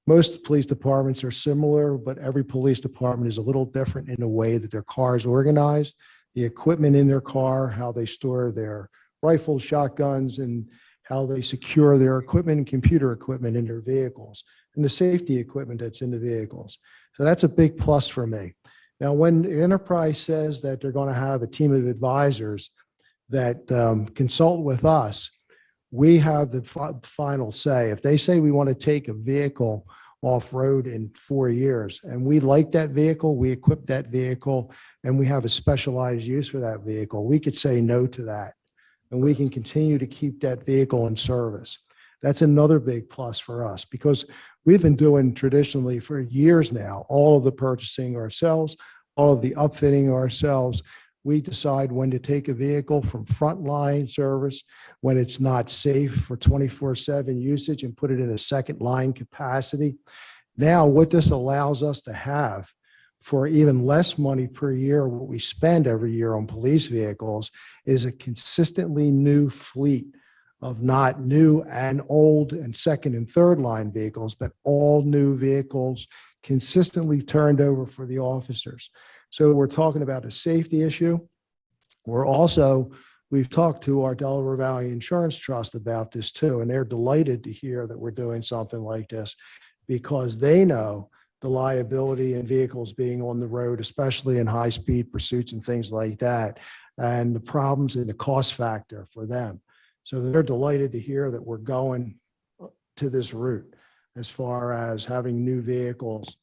Most police departments are similar, but every police department is a little different in the way that their car is organized, the equipment in their car, how they store their rifles, shotguns, and how they secure their equipment and computer equipment in their vehicles, and the safety equipment that's in the vehicles. So that's a big plus for me. Now, when Enterprise says that they're going to have a team of advisors that consult with us, we have the final say. If they say we want to take a vehicle off-road in 4 years and we like that vehicle, we equip that vehicle, and we have a specialized use for that vehicle, we could say no to that. And we can continue to keep that vehicle in service. That's another big plus for us because we've been doing traditionally for years now, all of the purchasing ourselves, all of the upfitting ourselves. We decide when to take a vehicle from frontline service, when it's not safe for 24/7 usage, and put it in a second line capacity. Now, what this allows us to have for even less money per year, what we spend every year on police vehicles is a consistently new fleet of not new and old and second and third line vehicles, but all new vehicles consistently turned over for the officers. So we're talking about a safety issue. We've talked to our Delaware Valley Insurance Trust about this too, and they're delighted to hear that we're doing something like this because they know the liability in vehicles being on the road, especially in high-speed pursuits and things like that, and the problems and the cost factor for them. So they're delighted to hear that we're going to this route as far as having new vehicles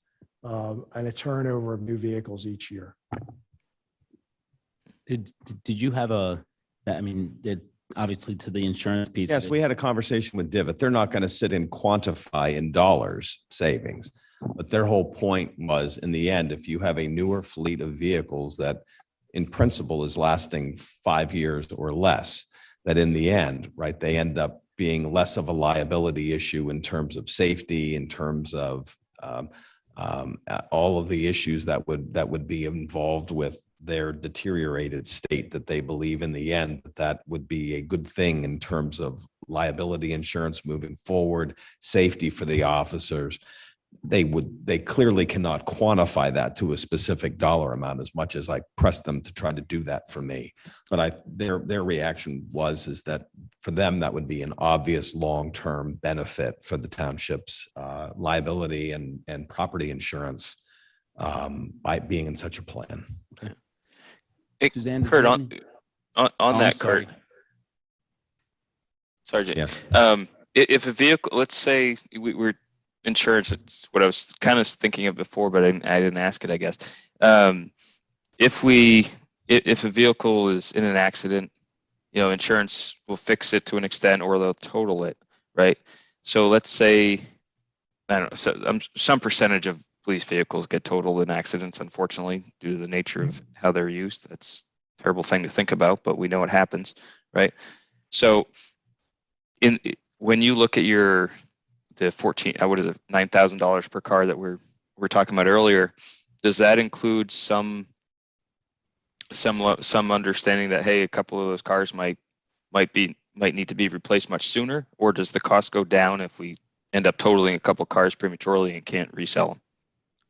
and a turnover of new vehicles each year. Did you have obviously to the insurance piece? Yes, of it, we had a conversation with Divot. They're not going to sit and quantify in dollars savings. But their whole point was, in the end, if you have a newer fleet of vehicles that in principle is lasting 5 years or less, that in the end, right, they end up being less of a liability issue in terms of safety, in terms of all of the issues that would be involved with their deteriorated state, that they believe in the end that would be a good thing in terms of liability insurance moving forward, safety for the officers. They clearly cannot quantify that to a specific dollar amount, as much as I pressed them to try to do that for me. But their reaction is that for them, that would be an obvious long-term benefit for the township's liability and property insurance by being in such a plan. Suzanne, Kurt, did you have on I'm that, sorry. Kurt. Sorry, Jay. Yes. If a vehicle, let's say we're insurance, it's what I was kind of thinking of before, but I didn't ask it, I guess. If a vehicle is in an accident, insurance will fix it to an extent, or they'll total it, right? So let's say, I don't know, some percentage of police vehicles get totaled in accidents, unfortunately, due to the nature of how they're used. That's a terrible thing to think about, but we know it happens, right? So when you look at the $9,000 per car that we're talking about earlier, does that include some understanding that, hey, a couple of those cars might need to be replaced much sooner, or does the cost go down if we end up totaling a couple cars prematurely and can't resell them?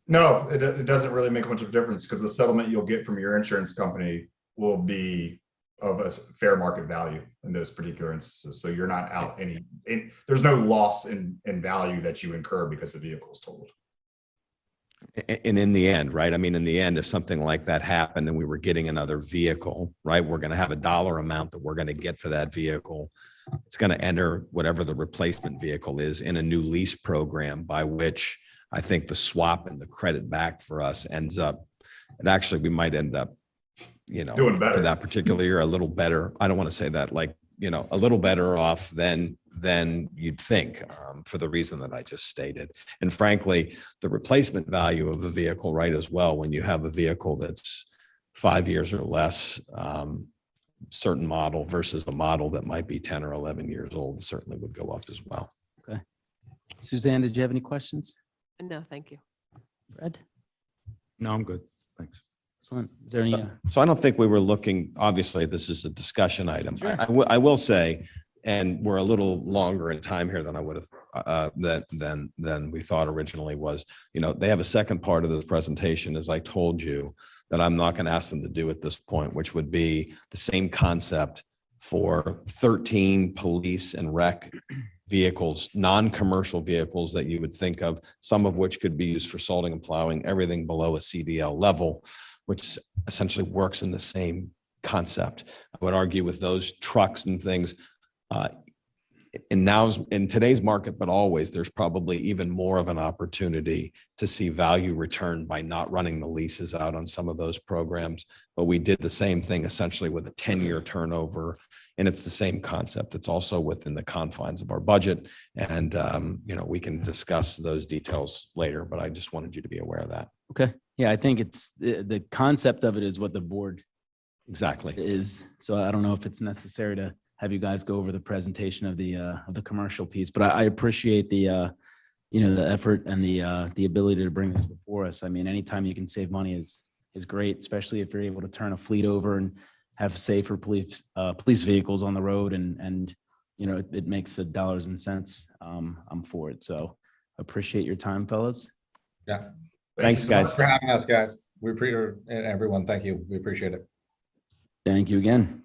No, it doesn't really make much of a difference because the settlement you'll get from your insurance company will be of a fair market value in those particular instances. So you're not out there's no loss in value that you incur because the vehicle is totaled. And in the end, right? I mean, in the end, if something like that happened and we were getting another vehicle, right, we're going to have a dollar amount that we're going to get for that vehicle. It's going to enter whatever the replacement vehicle is in a new lease program, by which I think the swap and the credit back for us ends up, and actually we might end up, doing better for that particular year, a little better. I don't want to say that, like, a little better off than you'd think, for the reason that I just stated. And frankly, the replacement value of the vehicle, right, as well, when you have a vehicle that's 5 years or less, certain model versus a model that might be 10 or 11 years old, certainly would go up as well. Okay. Suzanne, did you have any questions? No, thank you. Fred? No, I'm good. Thanks. Excellent. Is there any? So I don't think we were looking, obviously, this is a discussion item. Sure. I will say, and we're a little longer in time here than I would have, than we thought originally was, they have a second part of this presentation, as I told you, that I'm not going to ask them to do at this point, which would be the same concept for 13 police and rec vehicles, non-commercial vehicles that you would think of, some of which could be used for salting and plowing, everything below a CDL level, which essentially works in the same concept. I would argue with those trucks and things, in today's market, but always, there's probably even more of an opportunity to see value returned by not running the leases out on some of those programs. But we did the same thing essentially with a 10-year turnover, and it's the same concept. It's also within the confines of our budget, and we can discuss those details later, but I just wanted you to be aware of that. Okay. Yeah, I think it's the concept of it is what the board Exactly. is. So I don't know if it's necessary to have you guys go over the presentation of the commercial piece, but I appreciate the the effort and the ability to bring this before us. I mean, anytime you can save money is great, especially if you're able to turn a fleet over and have safer police vehicles on the road, and it makes the dollars and cents. I'm for it. So appreciate your time, fellas. Yeah. Thanks, you so much guys. For having us, guys. We appreciate everyone. Thank you. We appreciate it. Thank you again.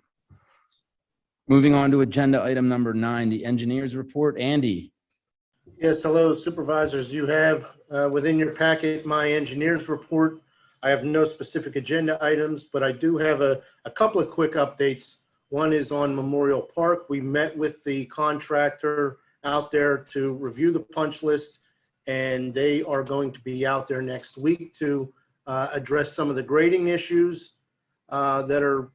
Moving on to agenda item number 9, the engineer's report. Andy. Yes, hello supervisors. You have within your packet my engineer's report. I have no specific agenda items, but I do have a couple of quick updates. One is on Memorial Park. We met with the contractor out there to review the punch list, and they are going to be out there next week to address some of the grading issues that are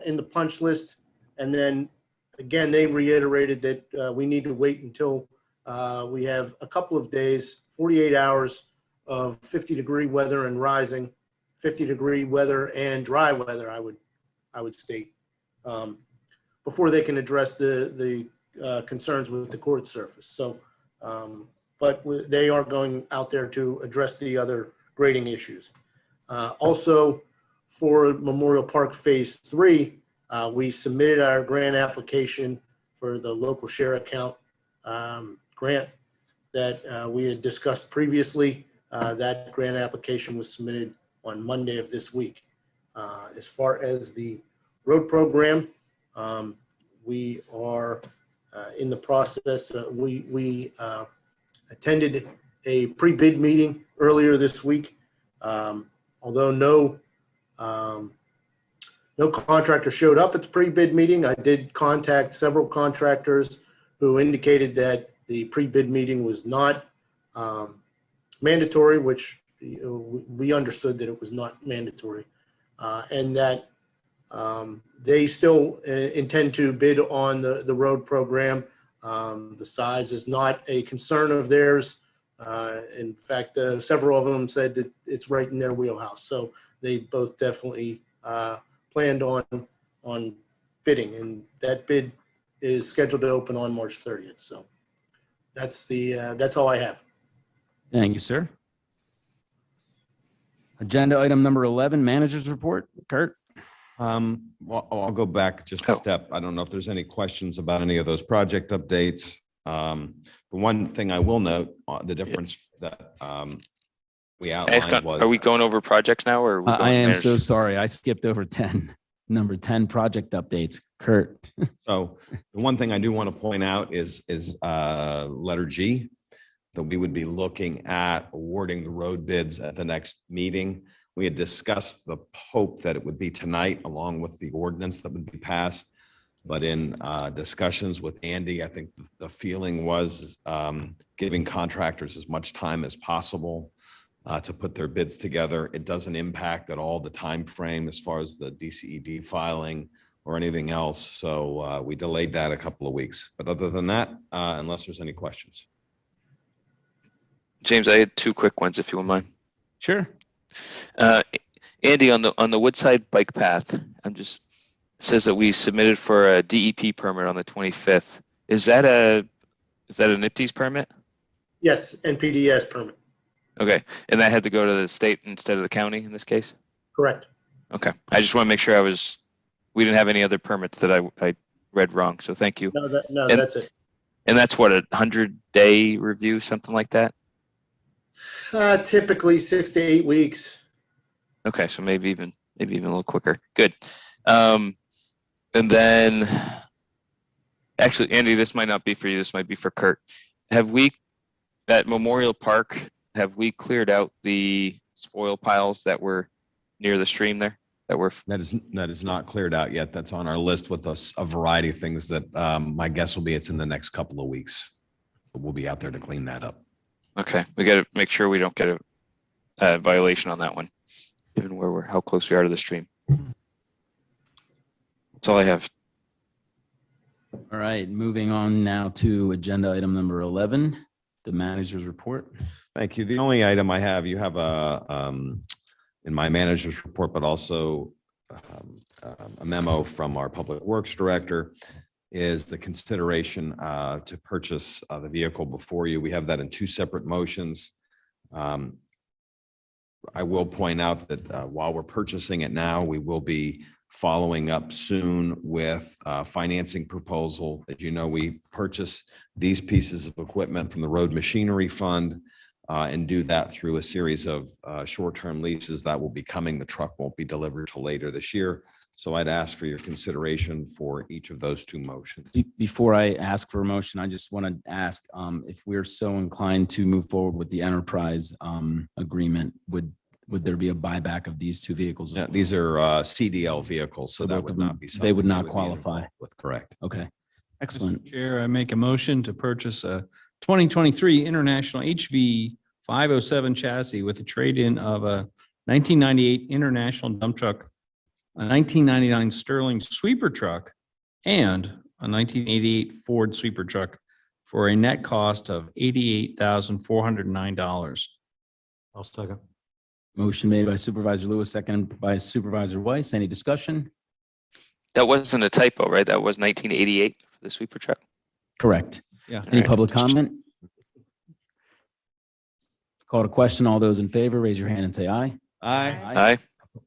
in the punch list. And then again, they reiterated that we need to wait until we have a couple of days, 48 hours of 50-degree weather and rising, 50-degree weather and dry weather, I would state, before they can address the concerns with the court surface. So, but they are going out there to address the other grading issues. Also, for Memorial Park Phase 3, we submitted our grant application for the local share account grant that we had discussed previously. That grant application was submitted on Monday of this week. As far as the road program, we are in the process. We attended a pre-bid meeting earlier this week. Although no contractor showed up at the pre-bid meeting, I did contact several contractors who indicated that the pre-bid meeting was not mandatory, which we understood that it was not mandatory, and that they still intend to bid on the road program. The size is not a concern of theirs. In fact, several of them said that it's right in their wheelhouse. So they both definitely planned on bidding, and that bid is scheduled to open on March 30th. So that's all I have. Thank you, sir. Agenda item number 11, manager's report. Kurt. Well, I'll go back just a step. I don't know if there's any questions about any of those project updates. The one thing I will note, the difference that we outlined was. Are we going over projects now, or are we going I am managers? so sorry. I skipped over 10. Number 10, project updates. Kurt. So the one thing I do want to point out is letter G, that we would be looking at awarding the road bids at the next meeting. We had discussed the hope that it would be tonight, along with the ordinance that would be passed. But in discussions with Andy, I think the feeling was giving contractors as much time as possible to put their bids together. It doesn't impact at all the time frame as far as the DCED filing or anything else. So we delayed that a couple of weeks. But other than that, unless there's any questions. James, I had 2 quick ones, if you wouldn't mind. Sure. Andy, on the Woodside bike path, it says that we submitted for a DEP permit on the 25th. Is that a NIPD's permit? Yes, NPDES permit. Okay, and that had to go to the state instead of the county in this case? Correct. Okay, I just want to make sure we didn't have any other permits that I read wrong, so thank you. No, And- that's it. And that's what, a 100-day review, something like that? Typically 6 to 8 weeks. Okay, so maybe even a little quicker. Good. And then, actually, Andy, this might not be for you. This might be for Kurt. At Memorial Park, have we cleared out the spoil piles that were near the stream there? That is not cleared out yet. That's on our list with a variety of things that my guess will be it's in the next couple of weeks. But we'll be out there to clean that up. Okay, we got to make sure we don't get a violation on that one, given how close we are to the stream. That's all I have. All right. Moving on now to agenda item number 11, the manager's report. Thank you. The only item I have, you have in my manager's report, but also a memo from our public works director. is the consideration to purchase the vehicle before you. We have that in two separate motions. I will point out that while we're purchasing it now, we will be following up soon with financing proposal. As you know, we purchase these pieces of equipment from the Road Machinery Fund and do that through a series of short-term leases that will be coming. The truck won't be delivered till later this year. So I'd ask for your consideration for each of those two motions. Before I ask for a motion, I just want to ask if we're so inclined to move forward with the enterprise agreement, would there be a buyback of these two vehicles? Yeah, these are CDL vehicles, so that would not be something. They would we not be qualify. involved with, correct. Okay, excellent. Mr. Chair, I make a motion to purchase a 2023 International HV 507 chassis with a trade-in of a 1998 International dump truck, a 1999 Sterling sweeper truck, and a 1988 Ford sweeper truck for a net cost of $88,409. I'll second. Motion made by Supervisor Lewis, seconded by Supervisor Weiss. Any discussion? That wasn't a typo, right? That was 1988 for the sweeper truck. Correct. Yeah. Any All right. public comment? Call to question. All those in favor, raise your hand and say aye. Aye. Aye.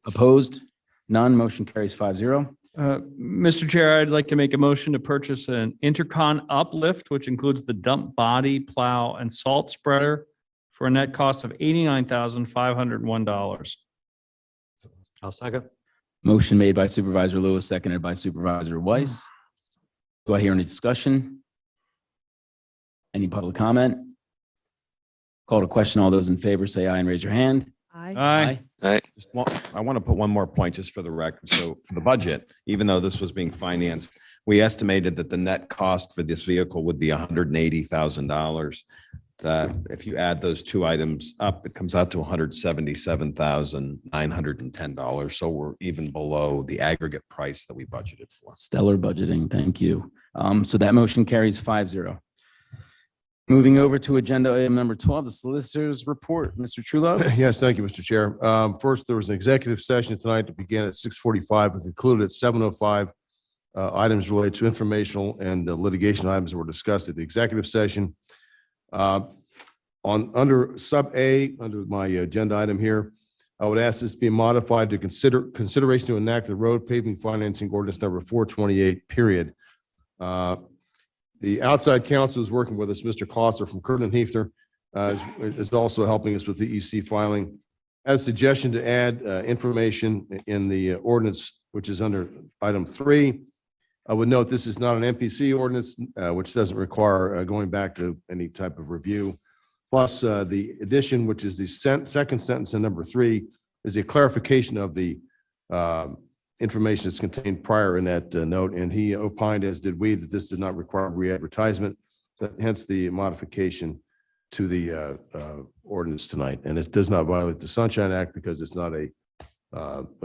Opposed? None. Motion carries 5-0. Mr. Chair, I'd like to make a motion to purchase an Intercon uplift, which includes the dump body, plow, and salt spreader for a net cost of $89,501. I'll second. Motion made by Supervisor Lewis, seconded by Supervisor Weiss. Do I hear any discussion? Any public comment? Call to question. All those in favor say aye and raise your hand. Aye. Aye. I want to put one more point just for the record. So for the budget, even though this was being financed, we estimated that the net cost for this vehicle would be $180,000. That if you add those two items up, it comes out to $177,910. So we're even below the aggregate price that we budgeted for. Stellar budgeting. Thank you. So that motion carries 5-0. Moving over to agenda item number 12, the solicitor's report. Mr. Trudeau. Yes, thank you, Mr. Chair. First, there was an executive session tonight that began at 6:45 and concluded at 7:05. Items related to informational and litigation items that were discussed at the executive session. Under sub A, under my agenda item here, I would ask this to be modified to consideration to enact the road paving financing ordinance number 428, period. The outside counsel is working with us, Mr. Klosser from Kirtland Hefter, is also helping us with the EC filing. As a suggestion to add information in the ordinance, which is under item 3. I would note this is not an MPC ordinance, which doesn't require going back to any type of review. Plus, the addition, which is the second sentence in number 3, is a clarification of the information that's contained prior in that note. And he opined, as did we, that this did not require re-advertisement. So hence the modification to the ordinance tonight. And it does not violate the Sunshine Act because it's not a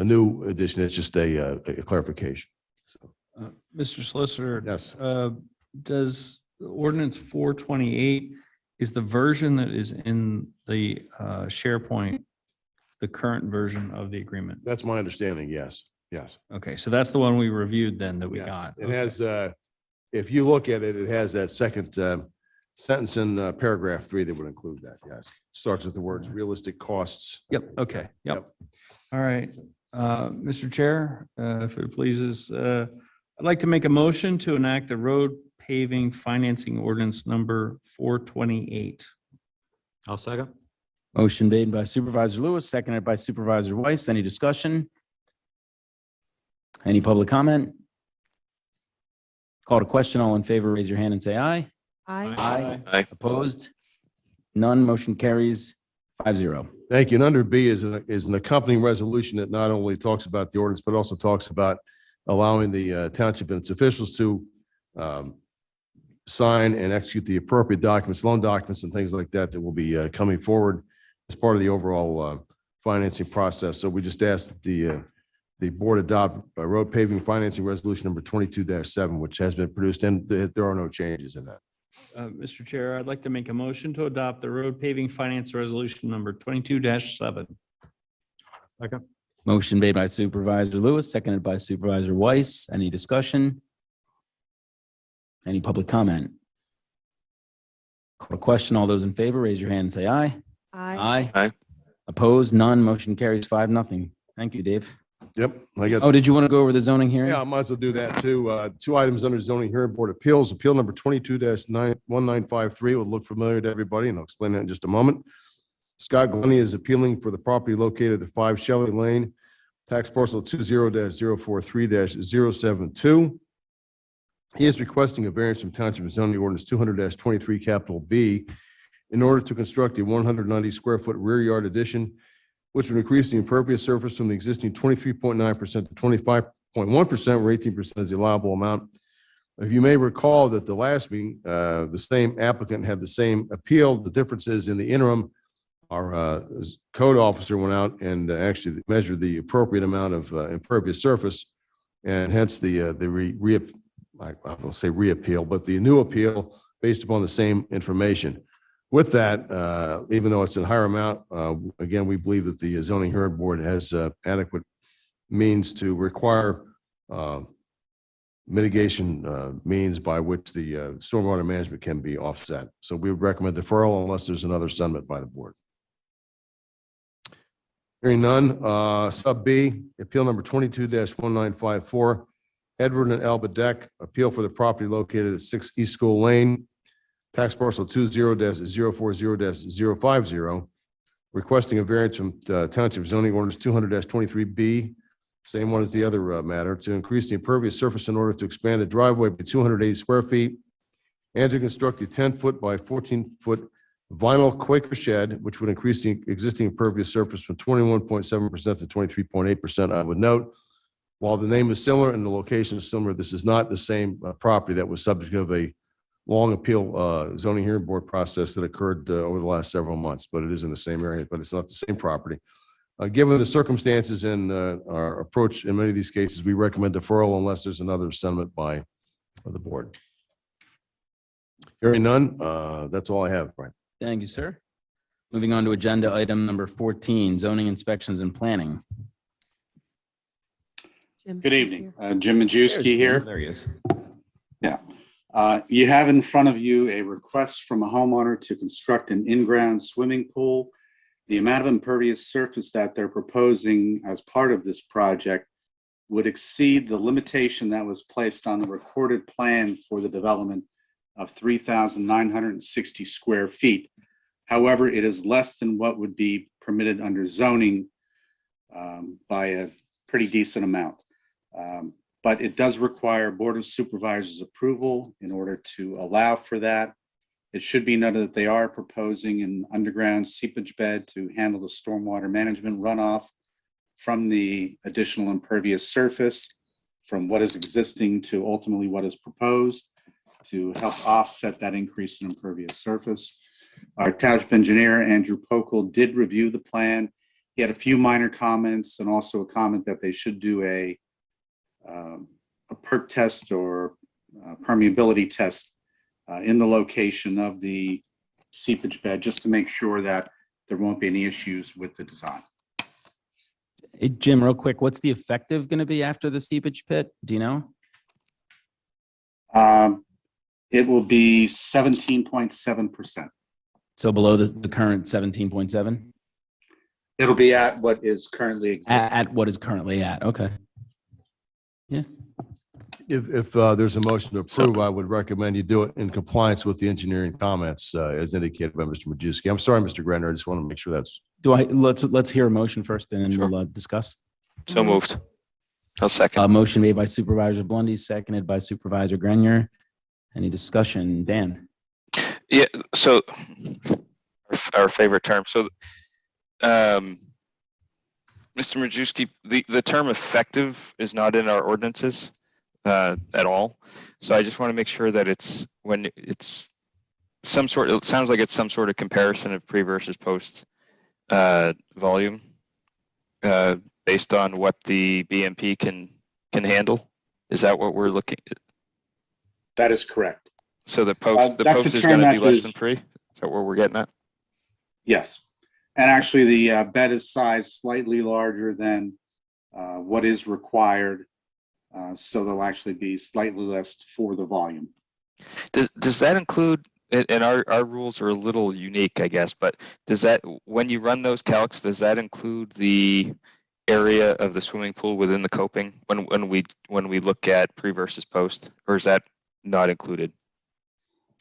new addition. It's just a clarification. So, Mr. Solicitor. yes. Does ordinance 428, is the version that is in the SharePoint the current version of the agreement? That's my understanding. Yes. Yes. Okay, so that's the one we reviewed then that we Yes. got. It has, if you look at it, it has that second sentence in paragraph 3 that would include that. Yes. Starts with the words realistic costs. Yep, okay, yep. All right. Mr. Chair, if it pleases, I'd like to make a motion to enact a road paving financing ordinance number 428. I'll second. Motion made by Supervisor Lewis, seconded by Supervisor Weiss. Any discussion? Any public comment? Call to question. All in favor, raise your hand and say aye. Aye. Aye. Opposed? None. Motion carries 5-0. Thank you. And under B is an accompanying resolution that not only talks about the ordinance, but also talks about allowing the township and its officials to sign and execute the appropriate documents, loan documents and things like that, that will be coming forward as part of the overall financing process. So we just ask that the board adopt a road paving financing resolution number 22-7, which has been produced, and there are no changes in that. Mr. Chair, I'd like to make a motion to adopt the road paving finance resolution number 22-7. Second. Motion made by Supervisor Lewis, seconded by Supervisor Weiss. Any discussion? Any public comment? Call a question. All those in favor, raise your hand and say aye. Aye. Aye. Opposed? None. Motion carries 5-0. Thank you, Dave. Yep. I got. Oh, did you want to go over the zoning hearing? Yeah, I might as well do that too. Two items under zoning hearing board appeals. Appeal number 22-1953 will look familiar to everybody, and I'll explain that in just a moment. Scott Glennie is appealing for the property located at 5 Shelley Lane, tax parcel 20-043-072. He is requesting a variance from Township Zoning Ordinance 200-23 capital B in order to construct a 190 square foot rear yard addition, which would increase the impervious surface from the existing 23.9% to 25.1%, where 18% is the allowable amount. If you may recall that the last meeting, the same applicant had the same appeal. The difference is in the interim, our code officer went out and actually measured the appropriate amount of impervious surface, and hence the I won't say reappeal, but the new appeal based upon the same information. With that, even though it's a higher amount, again, we believe that the zoning hearing board has adequate means to require mitigation means by which the stormwater management can be offset. So we would recommend deferral unless there's another submit by the board. Hearing none, sub B, appeal number 22-1954, Edward and Alba Deck, appeal for the property located at 6 East School Lane, tax parcel 20-040-050, requesting a variance from Township Zoning Ordinance 200-23B, same one as the other matter, to increase the impervious surface in order to expand the driveway by 280 square feet and to construct a 10-foot by 14-foot vinyl Quaker shed, which would increase the existing impervious surface from 21.7% to 23.8%. I would note, while the name is similar and the location is similar, this is not the same property that was subject of a long appeal zoning hearing board process that occurred over the last several months, but it is in the same area, but it's not the same property. Given the circumstances and our approach in many of these cases, we recommend deferral unless there's another settlement by the board. Hearing none, that's all I have, Brian. Thank you, sir. Moving on to agenda item number 14, zoning inspections and planning. Jim, Good he's evening. here. Jim Majewski here. There he is. Yeah. You have in front of you a request from a homeowner to construct an in-ground swimming pool. The amount of impervious surface that they're proposing as part of this project would exceed the limitation that was placed on the recorded plan for the development of 3,960 square feet. However, it is less than what would be permitted under zoning by a pretty decent amount. But it does require Board of Supervisors approval in order to allow for that. It should be noted that they are proposing an underground seepage bed to handle the stormwater management runoff from the additional impervious surface from what is existing to ultimately what is proposed to help offset that increase in impervious surface. Our township engineer, Andrew Pokel, did review the plan. He had a few minor comments and also a comment that they should do a perk test or permeability test in the location of the seepage bed, just to make sure that there won't be any issues with the design. Hey, Jim, real quick, what's the effective going to be after the seepage pit? Do you know? It will be 17.7%. So below the current 17.7? It'll be at what is currently existing. At what is currently at. Okay. Yeah. If there's a motion to approve, I would recommend you do it in compliance with the engineering comments as indicated by Mr. Majewski. I'm sorry, Mr. Grenner. I just want to make sure that's. Let's hear a motion first and then Sure. we'll discuss. So moved. I'll second. Motion made by Supervisor Blondie, seconded by Supervisor Grenier. Any discussion? Dan? Yeah, so our favorite term. So, Mr. Majewski, the term effective is not in our ordinances at all. So I just want to make sure that it's when it's some sort, it sounds like it's some sort of comparison of pre versus post volume based on what the BMP can handle. Is that what we're looking at? That is correct. So the post that's is the going to term be that less is- than pre? Is that what we're getting at? Yes. And actually the bed is sized slightly larger than what is required. So there'll actually be slightly less for the volume. Does that include, and our rules are a little unique, I guess, but does that, when you run those calcs, does that include the area of the swimming pool within the coping when we look at pre versus post, or is that not included?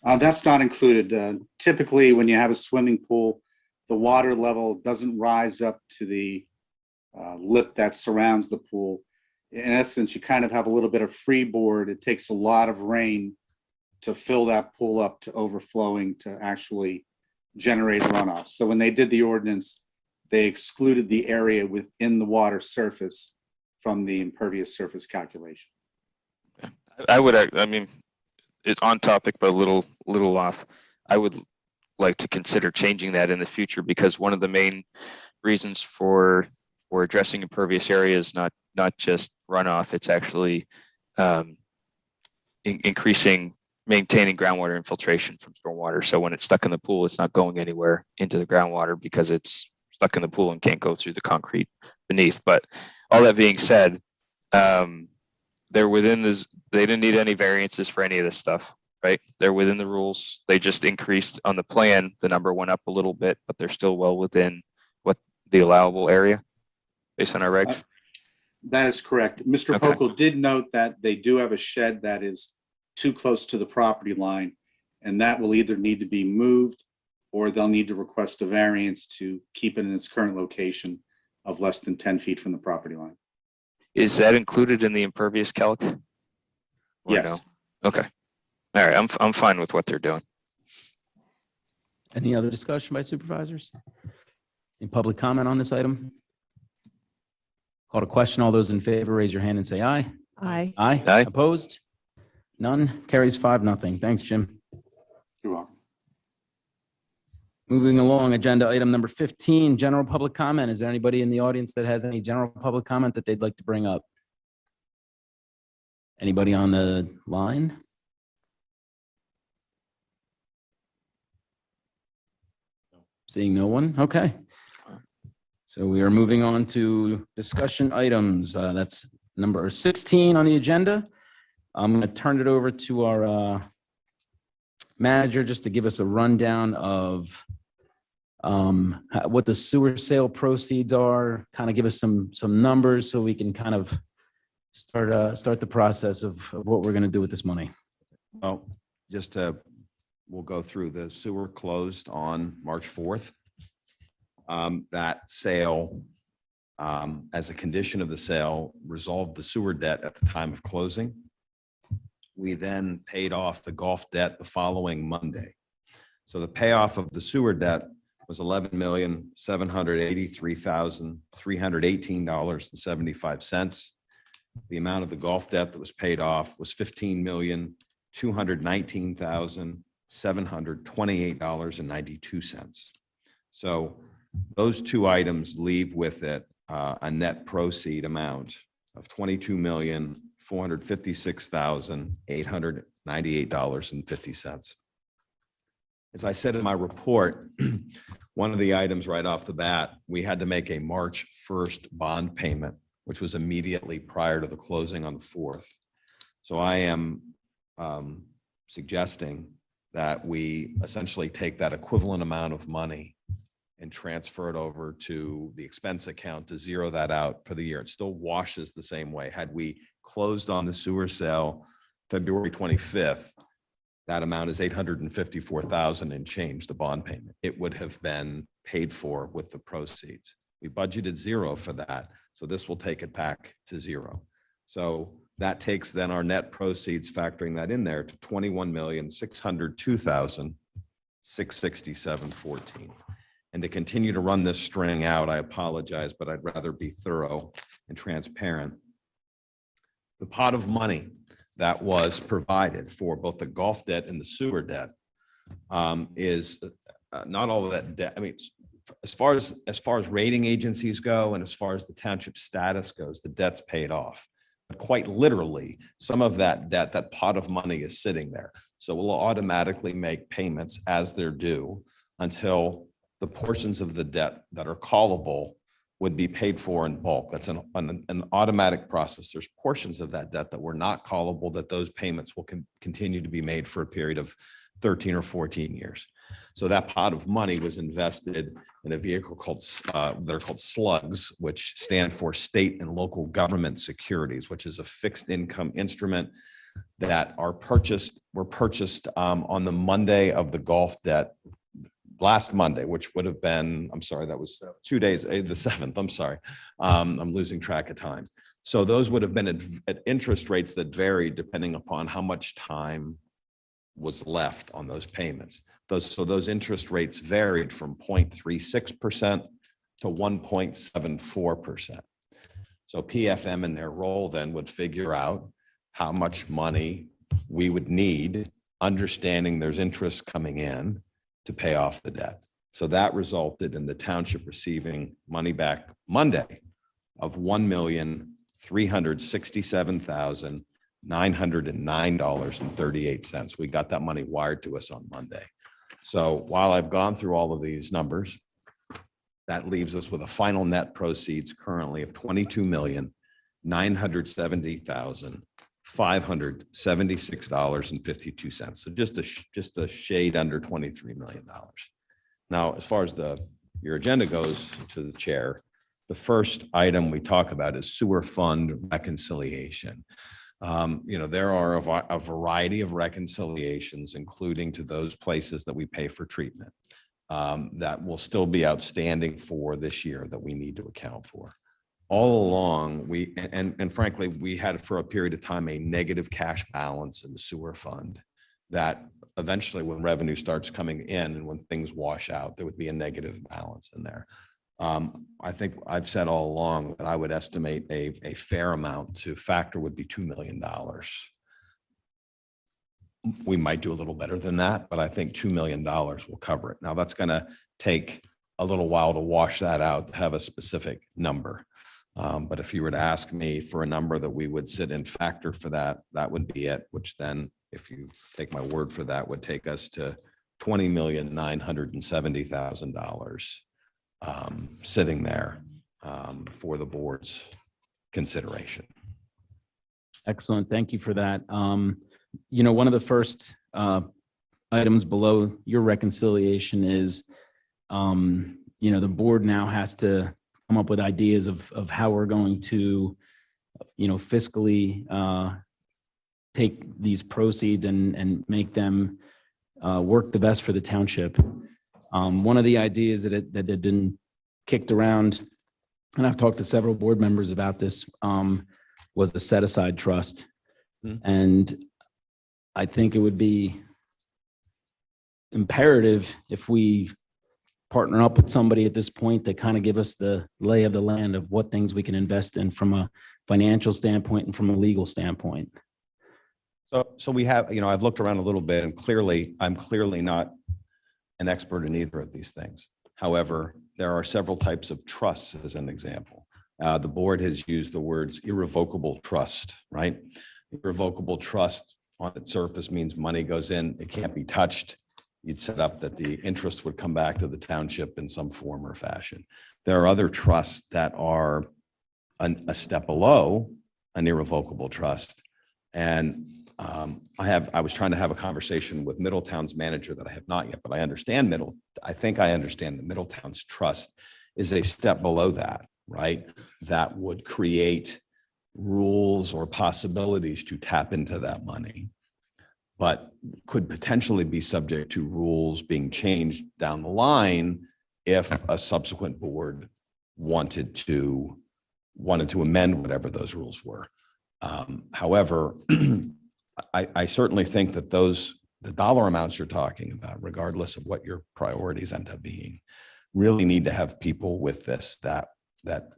That's not included. Typically, when you have a swimming pool, the water level doesn't rise up to the lip that surrounds the pool. In essence, you kind of have a little bit of freeboard. It takes a lot of rain to fill that pool up to overflowing to actually generate runoff. So when they did the ordinance, they excluded the area within the water surface from the impervious surface calculation. I mean, it's on topic, but a little off. I would like to consider changing that in the future, because one of the main reasons for addressing impervious areas, not just runoff, it's actually maintaining groundwater infiltration from stormwater. So when it's stuck in the pool, it's not going anywhere into the groundwater because it's stuck in the pool and can't go through the concrete beneath. But all that being said, they're within this. They didn't need any variances for any of this stuff, right? They're within the rules. They just increased on the plan. The number went up a little bit, but they're still well within what the allowable area based on our regs. That is correct. Mr. Okay. Pokel did note that they do have a shed that is too close to the property line, and that will either need to be moved or they'll need to request a variance to keep it in its current location of less than 10 feet from the property line. Is that included in the impervious calc? Or Yes. no? Okay. All right. I'm fine with what they're doing. Any other discussion by supervisors? Any public comment on this item? Call to question. All those in favor, raise your hand and say aye. Aye. Aye. Aye. Opposed? None. Carries 5-0. Thanks, Jim. You're welcome. Moving along, agenda item number 15, general public comment. Is there anybody in the audience that has any general public comment that they'd like to bring up? Anybody on the line? Seeing no one? Okay. So we are moving on to discussion items. That's number 16 on the agenda. I'm going to turn it over to our manager just to give us a rundown of what the sewer sale proceeds are, kind of give us some numbers so we can kind of start the process of what we're going to do with this money. Well, we'll go through. The sewer closed on March 4th. That sale, as a condition of the sale, resolved the sewer debt at the time of closing. We then paid off the golf debt the following Monday. So the payoff of the sewer debt was $11,783,318.75. The amount of the golf debt that was paid off was $15,219,728.92. So those two items leave with it a net proceed amount of $22,456,898.50. As I said in my report, one of the items right off the bat, we had to make a March 1st bond payment, which was immediately prior to the closing on the 4th. So I am suggesting that we essentially take that equivalent amount of money and transfer it over to the expense account to zero that out for the year. It still washes the same way. Had we closed on the sewer sale February 25th, that amount is $854,000 and change, the bond payment. It would have been paid for with the proceeds. We budgeted zero for that, so this will take it back to zero. So that takes then our net proceeds, factoring that in there, to $21,602,667.14. And to continue to run this string out, I apologize, but I'd rather be thorough and transparent. The pot of money that was provided for both the golf debt and the sewer debt is not all of that debt. I mean, as far as rating agencies go and as far as the township status goes, the debt's paid off. But quite literally, some of that debt, that pot of money is sitting there. So we'll automatically make payments as they're due until the portions of the debt that are callable would be paid for in bulk. That's an automatic process. There's portions of that debt that were not callable, that those payments will continue to be made for a period of 13 or 14 years. So that pot of money was invested in a vehicle called, they're called slugs, which stand for state and local government securities, which is a fixed income instrument that were purchased on the Monday of the Gulf debt, last Monday, which would have been, I'm sorry, that was 2 days, the 7th, I'm sorry. I'm losing track of time. So those would have been at interest rates that varied depending upon how much time was left on those payments. Those interest rates varied from 0.36% to 1.74%. So PFM in their role then would figure out how much money we would need, understanding there's interest coming in to pay off the debt. So that resulted in the township receiving money back Monday of $1,367,909.38. We got that money wired to us on Monday. So while I've gone through all of these numbers, that leaves us with a final net proceeds currently of $22,970,576.52. So just a shade under $23 million. Now, as far as your agenda goes to the chair, the first item we talk about is sewer fund reconciliation. There are a variety of reconciliations, including to those places that we pay for treatment, that will still be outstanding for this year that we need to account for. All along, and frankly, we had for a period of time a negative cash balance in the sewer fund that eventually, when revenue starts coming in and when things wash out, there would be a negative balance in there. I think I've said all along that I would estimate a fair amount to factor would be $2 million. We might do a little better than that, but I think $2 million will cover it. Now, that's going to take a little while to wash that out, to have a specific number. But if you were to ask me for a number that we would sit in factor for that, that would be it, which then, if you take my word for that, would take us to $20,970,000 sitting there for the board's consideration. Excellent. Thank you for that. One of the first items below your reconciliation is, the board now has to come up with ideas of how we're going to, fiscally take these proceeds and make them work the best for the township. One of the ideas that had been kicked around, and I've talked to several board members about this, was the set-aside trust. And I think it would be imperative if we partner up with somebody at this point to kind of give us the lay of the land of what things we can invest in from a financial standpoint and from a legal standpoint. So we have, I've looked around a little bit, and I'm clearly not an expert in either of these things. However, there are several types of trusts, as an example. The board has used the words irrevocable trust, right? Irrevocable trust on its surface means money goes in, it can't be touched. You'd set up that the interest would come back to the township in some form or fashion. There are other trusts that are a step below an irrevocable trust. And I was trying to have a conversation with Middletown's manager that I have not yet, but I understand I think I understand that Middletown's trust is a step below that, right? That would create rules or possibilities to tap into that money, but could potentially be subject to rules being changed down the line if a subsequent board wanted to amend whatever those rules were. However, I certainly think that the dollar amounts you're talking about, regardless of what your priorities end up being, really need to have people with this that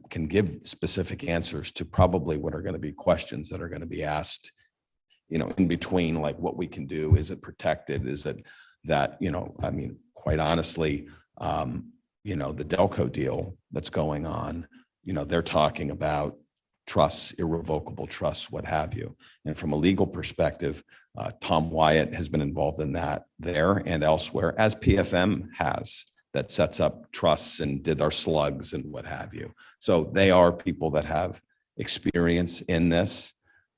can give specific answers to probably what are going to be questions that are going to be asked, in between, like what we can do. Is it protected? Is it that, quite honestly, the Delco deal that's going on, they're talking about trusts, irrevocable trusts, what have you. And from a legal perspective, Tom Wyatt has been involved in that there and elsewhere, as PFM has. that sets up trusts and did our slugs and what have you. So they are people that have experience in this.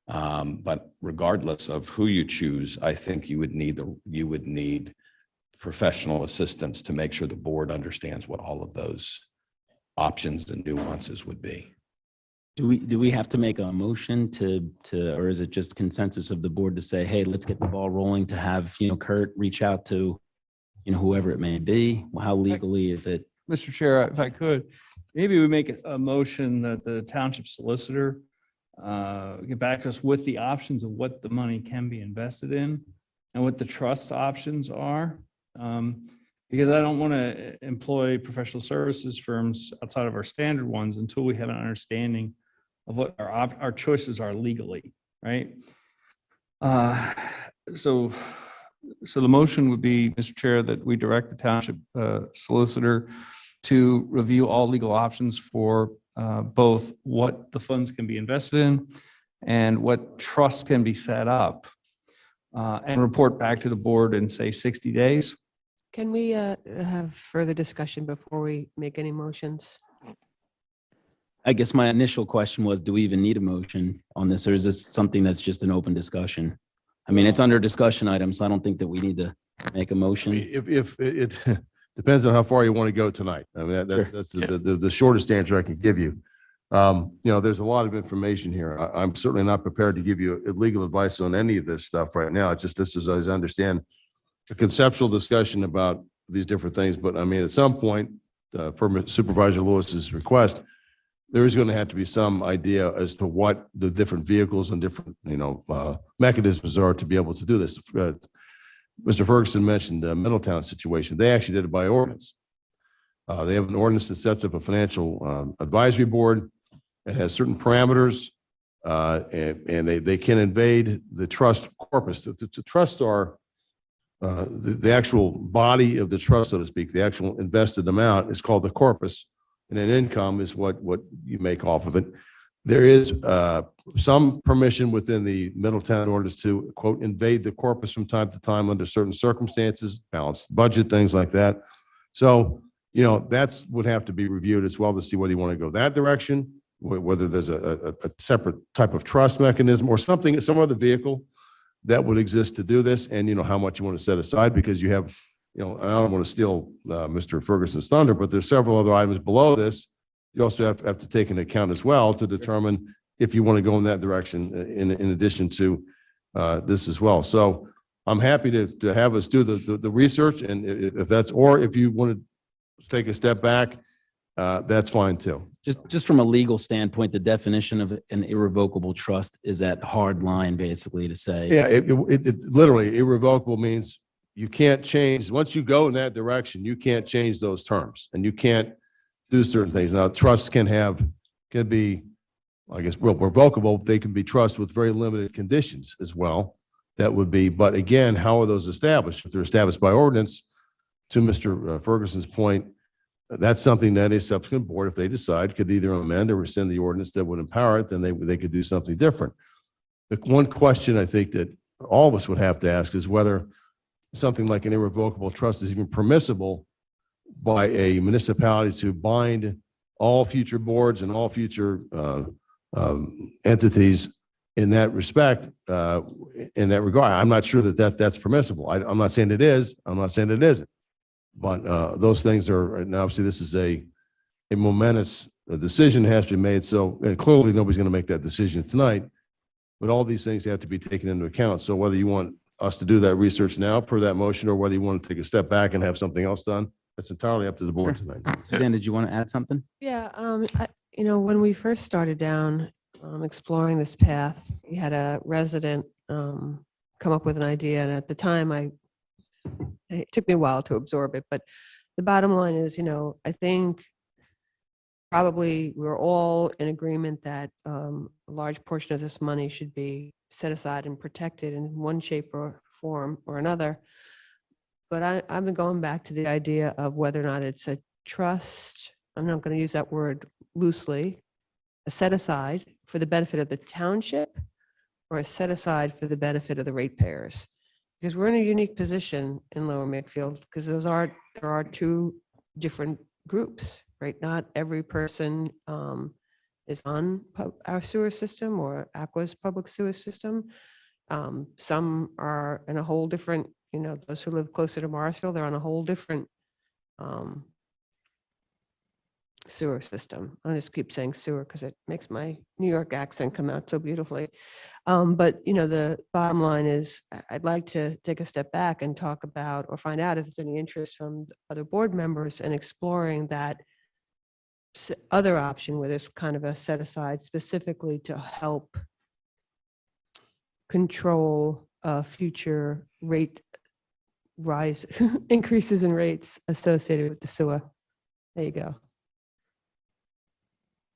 But regardless of who you choose, I think you would need professional assistance to make sure the board understands what all of those options and nuances would be. Do we have to make a motion to, or is it just consensus of the board to say, hey, let's get the ball rolling, to have, Kurt reach out to, whoever it may be? How legally is it? Mr. Chair, if I could, maybe we make a motion that the township solicitor get back to us with the options of what the money can be invested in and what the trust options are. Because I don't want to employ professional services firms outside of our standard ones until we have an understanding of what our choices are legally, right? So the motion would be, Mr. Chair, that we direct the township solicitor to review all legal options for both what the funds can be invested in and what trusts can be set up, and report back to the board in, say, 60 days. Can we have further discussion before we make any motions? I guess my initial question was, do we even need a motion on this, or is this something that's just an open discussion? I mean, it's under discussion item, so I don't think that we need to make a motion. If it depends on how far you want to go tonight. I mean, that's the shortest answer I can give you. There's a lot of information here. I'm certainly not prepared to give you legal advice on any of this stuff right now. It's just, this is, as I understand, a conceptual discussion about these different things. But I mean, at some point, per Supervisor Lewis's request, there is going to have to be some idea as to what the different vehicles and different, mechanisms are to be able to do this. Mr. Ferguson mentioned the Middletown situation. They actually did it by ordinance. They have an ordinance that sets up a financial advisory board. It has certain parameters, and they can invade the trust corpus. The trusts are the actual body of the trust, so to speak. The actual invested amount is called the corpus, and then income is what you make off of it. There is some permission within the Middletown ordinance to, quote, invade the corpus from time to time under certain circumstances, balanced budget, things like that. So, that's would have to be reviewed as well to see whether you want to go that direction, whether there's a separate type of trust mechanism or something, some other vehicle that would exist to do this, and how much you want to set aside, because you have, I don't want to steal Mr. Ferguson's thunder, but there's several other items below this. You also have to take into account as well to determine if you want to go in that direction in addition to this as well. So I'm happy to have us do the research, and if that's, or if you want to take a step back, that's fine too. Just from a legal standpoint, the definition of an irrevocable trust is that hard line, basically, to say. Yeah, it literally, irrevocable means you can't change. Once you go in that direction, you can't change those terms, and you can't do certain things. Now, trusts can be, I guess, revocable. They can be trusts with very limited conditions as well. That would be, but again, how are those established? If they're established by ordinance, to Mr. Ferguson's point, that's something that a subsequent board, if they decide, could either amend or rescind the ordinance that would empower it, then they could do something different. The one question I think that all of us would have to ask is whether something like an irrevocable trust is even permissible by a municipality to bind all future boards and all future entities in that respect, in that regard. I'm not sure that's permissible. I'm not saying it is. I'm not saying it isn't. But those things are, and obviously this is a momentous decision has to be made. So, and clearly nobody's going to make that decision tonight, but all these things have to be taken into account. So whether you want us to do that research now per that motion, or whether you want to take a step back and have something else done, that's entirely up to the board tonight. Suzanne, did you want to add something? Yeah, when we first started down exploring this path, we had a resident come up with an idea, and at the time it took me a while to absorb it, but the bottom line is, I think probably we're all in agreement that a large portion of this money should be set aside and protected in one shape or form or another. But I've been going back to the idea of whether or not it's a trust. I'm not going to use that word loosely, a set aside for the benefit of the township, or a set aside for the benefit of the ratepayers. Because we're in a unique position in Lower Makefield, because there are two different groups, right? Not every person is on our sewer system or Aqua's public sewer system. Some are in a whole different, those who live closer to Morrisville, they're on a whole different sewer system. I just keep saying sewer because it makes my New York accent come out so beautifully. But, the bottom line is I'd like to take a step back and talk about or find out if there's any interest from other board members in exploring that other option where there's kind of a set aside specifically to help control future rate rise, increases in rates associated with the sewer. There you go.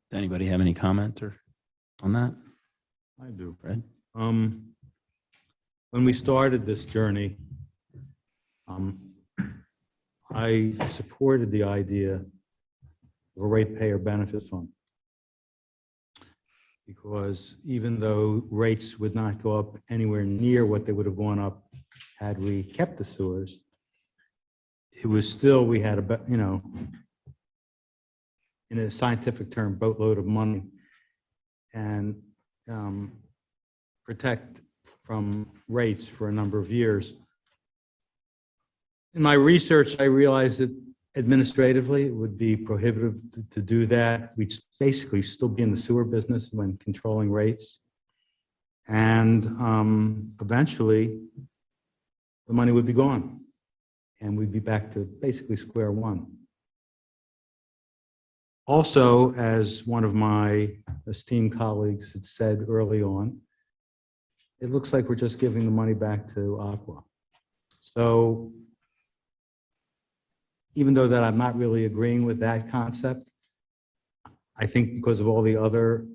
Does anybody have any comment or on that? I do. Fred? When we started this journey, I supported the idea of a ratepayer benefit fund. Because even though rates would not go up anywhere near what they would have gone up had we kept the sewers, it was still, we had in a scientific term, boatload of money and protect from rates for a number of years. In my research, I realized that administratively, it would be prohibitive to do that. We'd basically still be in the sewer business when controlling rates. And eventually, the money would be gone. And we'd be back to basically square one. Also, as one of my esteemed colleagues had said early on, it looks like we're just giving the money back to Aqua. So even though that I'm not really agreeing with that concept, I think because of all the other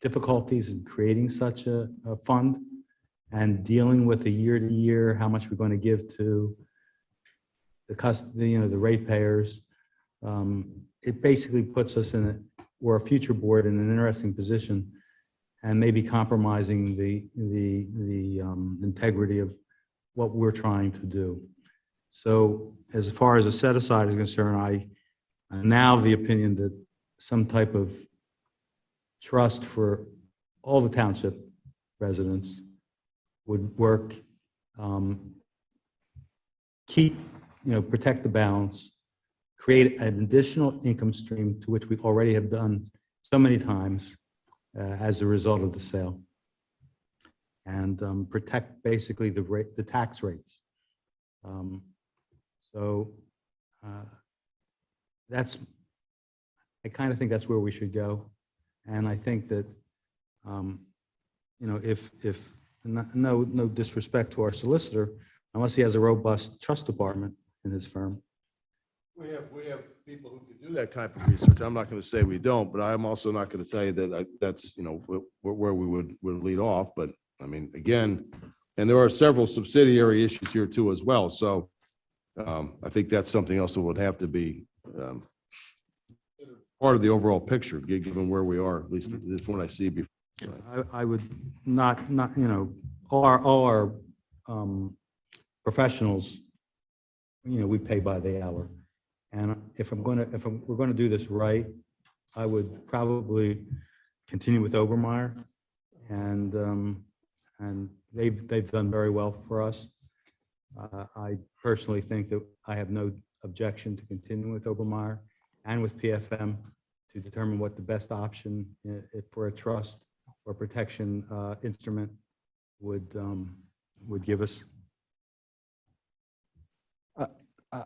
difficulties in creating such a fund and dealing with the year to year, how much we're going to give to the ratepayers, it basically puts us or a future board in an interesting position and maybe compromising the integrity of what we're trying to do. So as far as a set aside is concerned, I am now of the opinion that some type of trust for all the township residents would work, protect the balance, create an additional income stream to which we already have done so many times as a result of the sale, and protect basically the tax rates. I kind of think that's where we should go, and I think that if no disrespect to our solicitor, unless he has a robust trust department in his firm. We have people who can do that type of research. I'm not going to say we don't, but I'm also not going to tell you that that's, where we would lead off. But I mean, again, and there are several subsidiary issues here too as well. So I think that's something else that would have to be part of the overall picture, given where we are, at least this is what I see before. I would not, all our professionals, we pay by the hour. And if we're going to do this right, I would probably continue with Obermeyer, and they've done very well for us. I personally think that I have no objection to continuing with Obermeyer and with PFM to determine what the best option for a trust or protection instrument would give us.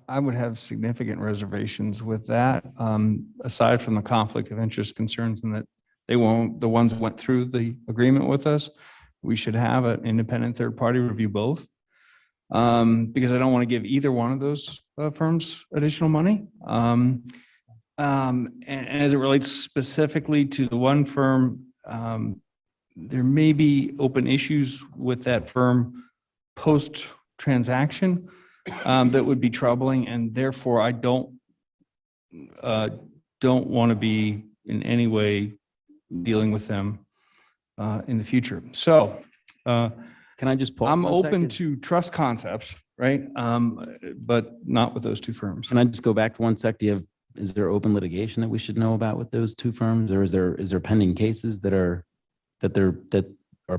I would have significant reservations with that, aside from the conflict of interest concerns and that the ones that went through the agreement with us, we should have an independent third party review both, because I don't want to give either one of those firms additional money. And as it relates specifically to the one firm, there may be open issues with that firm post-transaction that would be troubling, and therefore I don't want to be in any way dealing with them in the future. So can I just pause? I'm 1 open second? to trust concepts, right? But not with those two firms. Can I just go back 1 sec? Is there open litigation that we should know about with those two firms? Or is there pending cases that are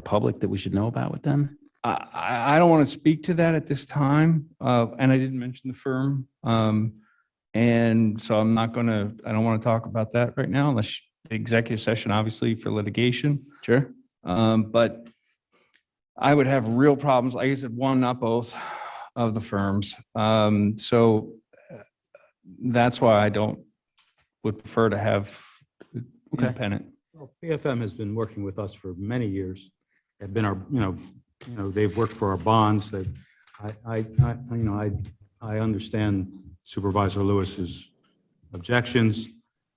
public that we should know about with them? I don't want to speak to that at this time, and I didn't mention the firm. And so I don't want to talk about that right now unless the executive session, obviously for litigation. Sure. But I would have real problems, like I said, one, not both of the firms. So that's why would prefer to have independent. Well, PFM has been working with us for many years. They've been they've worked for our bonds. I understand Supervisor Lewis's objections.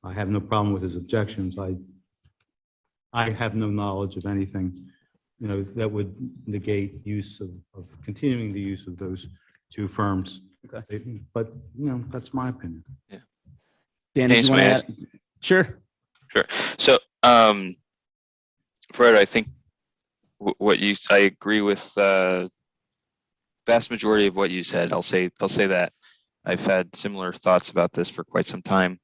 I have no problem with his objections. I have no knowledge of anything, that would negate use of continuing the use of those two firms. Okay. But, that's my opinion. Yeah. Dan, did James, you want may to I add? Sure. Sure. So, Fred, I think I agree with vast majority of what you said. I'll say that I've had similar thoughts about this for quite some time.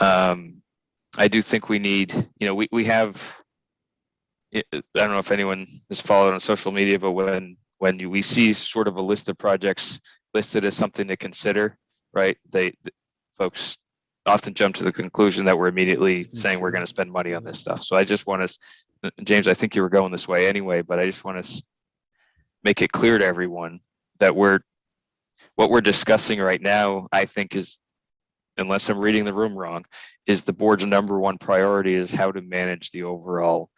I do think we need, we have, I don't know if anyone has followed on social media, but when we see sort of a list of projects listed as something to consider, right? Folks often jump to the conclusion that we're immediately saying we're going to spend money on this stuff. So I just want to, James, I think you were going this way anyway, but I just want to make it clear to everyone that what we're discussing right now, I think is, unless I'm reading the room wrong, is the board's number one priority is how to manage the overall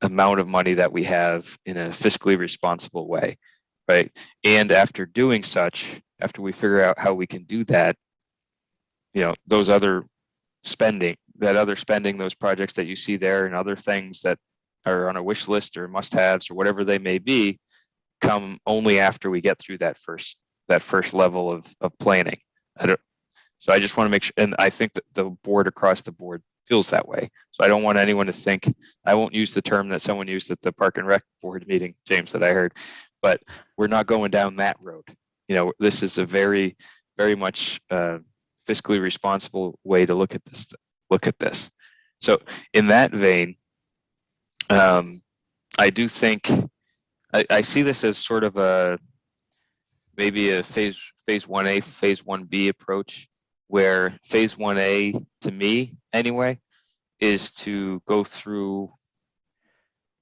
amount of money that we have in a fiscally responsible way, right? And after doing such, after we figure out how we can do that, those other spending, those projects that you see there and other things that are on a wish list or must-haves or whatever they may be, come only after we get through that first level of planning. So I just want to make sure, and I think that the board across the board feels that way. So I don't want anyone to think, I won't use the term that someone used at the Park and Rec board meeting, James, that I heard, but we're not going down that road. This is a very, very much fiscally responsible way to look at this. So in that vein, I do think, I see this as sort of maybe a phase 1A, phase 1B approach, where phase 1A, to me anyway, is to go through,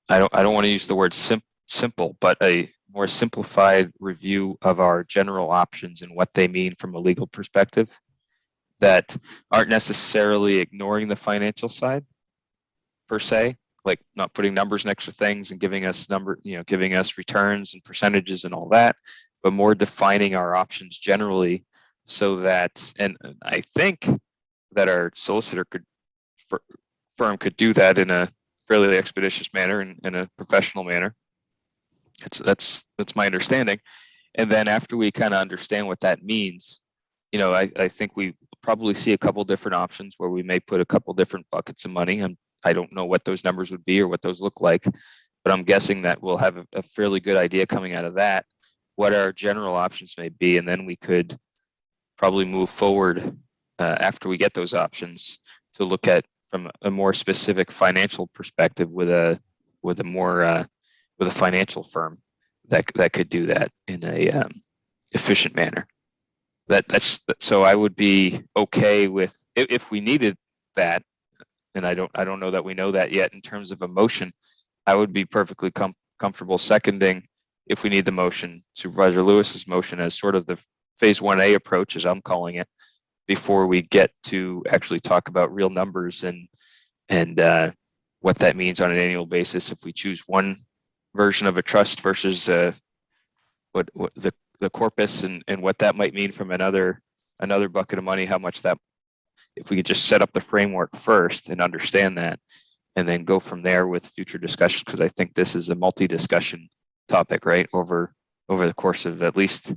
I don't want to use the word simple, but a more simplified review of our general options and what they mean from a legal perspective that aren't necessarily ignoring the financial side per se, like not putting numbers next to things and giving us returns and percentages and all that, but more defining our options generally so that, and I think that our solicitor firm could do that in a fairly expeditious manner and in a professional manner. That's my understanding. And then after we kind of understand what that means, I think we probably see a couple different options where we may put a couple different buckets of money. I don't know what those numbers would be or what those look like, but I'm guessing that we'll have a fairly good idea coming out of that, what our general options may be. And then we could probably move forward after we get those options to look at from a more specific financial perspective with a financial firm that could do that in a efficient manner. So I would be okay with if we needed that, and I don't know that we know that yet in terms of a motion. I would be perfectly comfortable seconding, if we need the motion, Supervisor Lewis's motion as sort of the phase 1A approach, as I'm calling it, before we get to actually talk about real numbers and what that means on an annual basis if we choose one version of a trust versus what the corpus and what that might mean from another bucket of money, how much that, if we could just set up the framework first and understand that, and then go from there with future discussions, because I think this is a multi-discussion topic, right, over the course of at least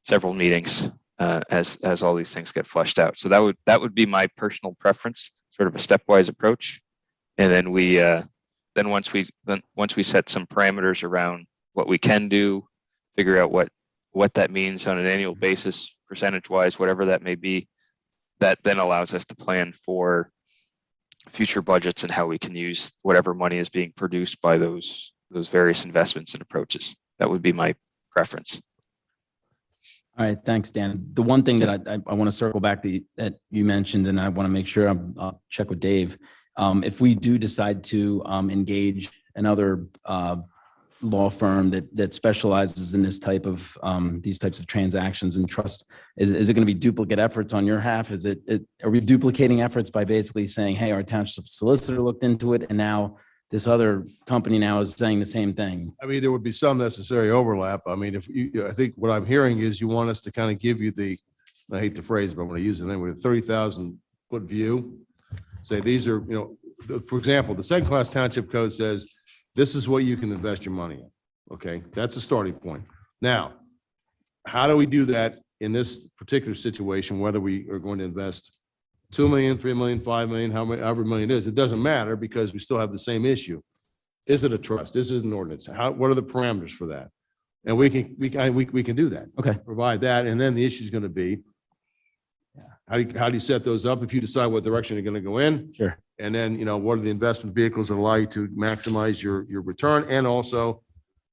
several meetings as all these things get fleshed out. So that would be my personal preference, sort of a stepwise approach, and then once we set some parameters around what we can do, figure out what what that means on an annual basis, percentage wise, whatever that may be, that then allows us to plan for future budgets and how we can use whatever money is being produced by those various investments and approaches. That would be my preference. All right, thanks, Dan. The one thing that I want to circle back that you mentioned, and I want to make sure I'll check with Dave. If we do decide to engage another law firm that specializes in this type of these types of transactions and trust, is it going to be duplicate efforts on your half? Are we duplicating efforts by basically saying, hey, our township solicitor looked into it, and now this other company now is saying the same thing? I mean, there would be some necessary overlap. I mean, I think what I'm hearing is you want us to kind of give you I hate the phrase, but I'm going to use it anyway, 30,000 foot view. Say these are, for example, the second class township code says, this is what you can invest your money in. Okay, that's a starting point. Now, how do we do that in this particular situation, whether we are going to invest 2 million, 3 million, 5 million, however million it is, it doesn't matter because we still have the same issue. Is it a trust? Is it an ordinance? What are the parameters for that? And we can do that. Okay. Provide that. And then the issue is going to be, how do you set those up if you decide what direction you're going to go in? Sure. And then, what are the investment vehicles that allow you to maximize your return? And also,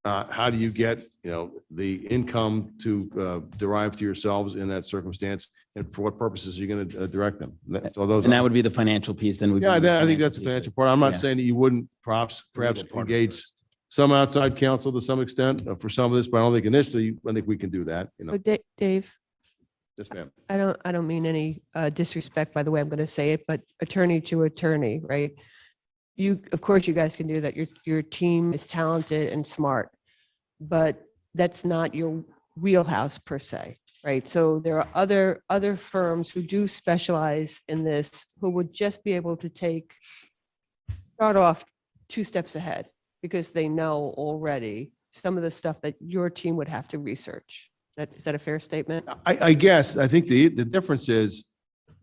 how do you get, the income to derive to yourselves in that circumstance? And for what purposes are you going to direct them? So those. And that would be the financial piece then. Yeah, I think that's the financial part. I'm not Yeah. saying that you wouldn't perhaps engage some outside counsel to some extent for some of this, but I don't think initially, I think we can do that, So Dave, Yes, ma'am. I don't mean any disrespect by the way I'm going to say it, but attorney to attorney, right? Of course you guys can do that. Your team is talented and smart, but that's not your wheelhouse per se, right? So there are other firms who do specialize in this who would just be able to start off 2 steps ahead because they know already some of the stuff that your team would have to research. Is that a fair statement? I guess, I think the difference is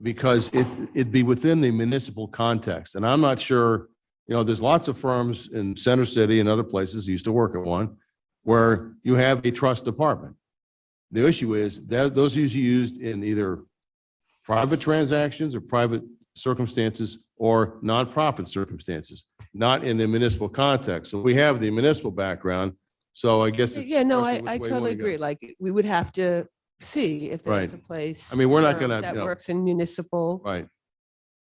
because it'd be within the municipal context. And I'm not sure, there's lots of firms in Center City and other places, I used to work at one, where you have a trust department. The issue is that those are usually used in either private transactions or private circumstances or nonprofit circumstances, not in the municipal context. So we have the municipal background. So I guess it's. Yeah, no, a question I which way you totally wanna go. agree. Like, we would have to see if there's a Right. place. I mean, we're not firm gonna, That you know- works in municipal. Right.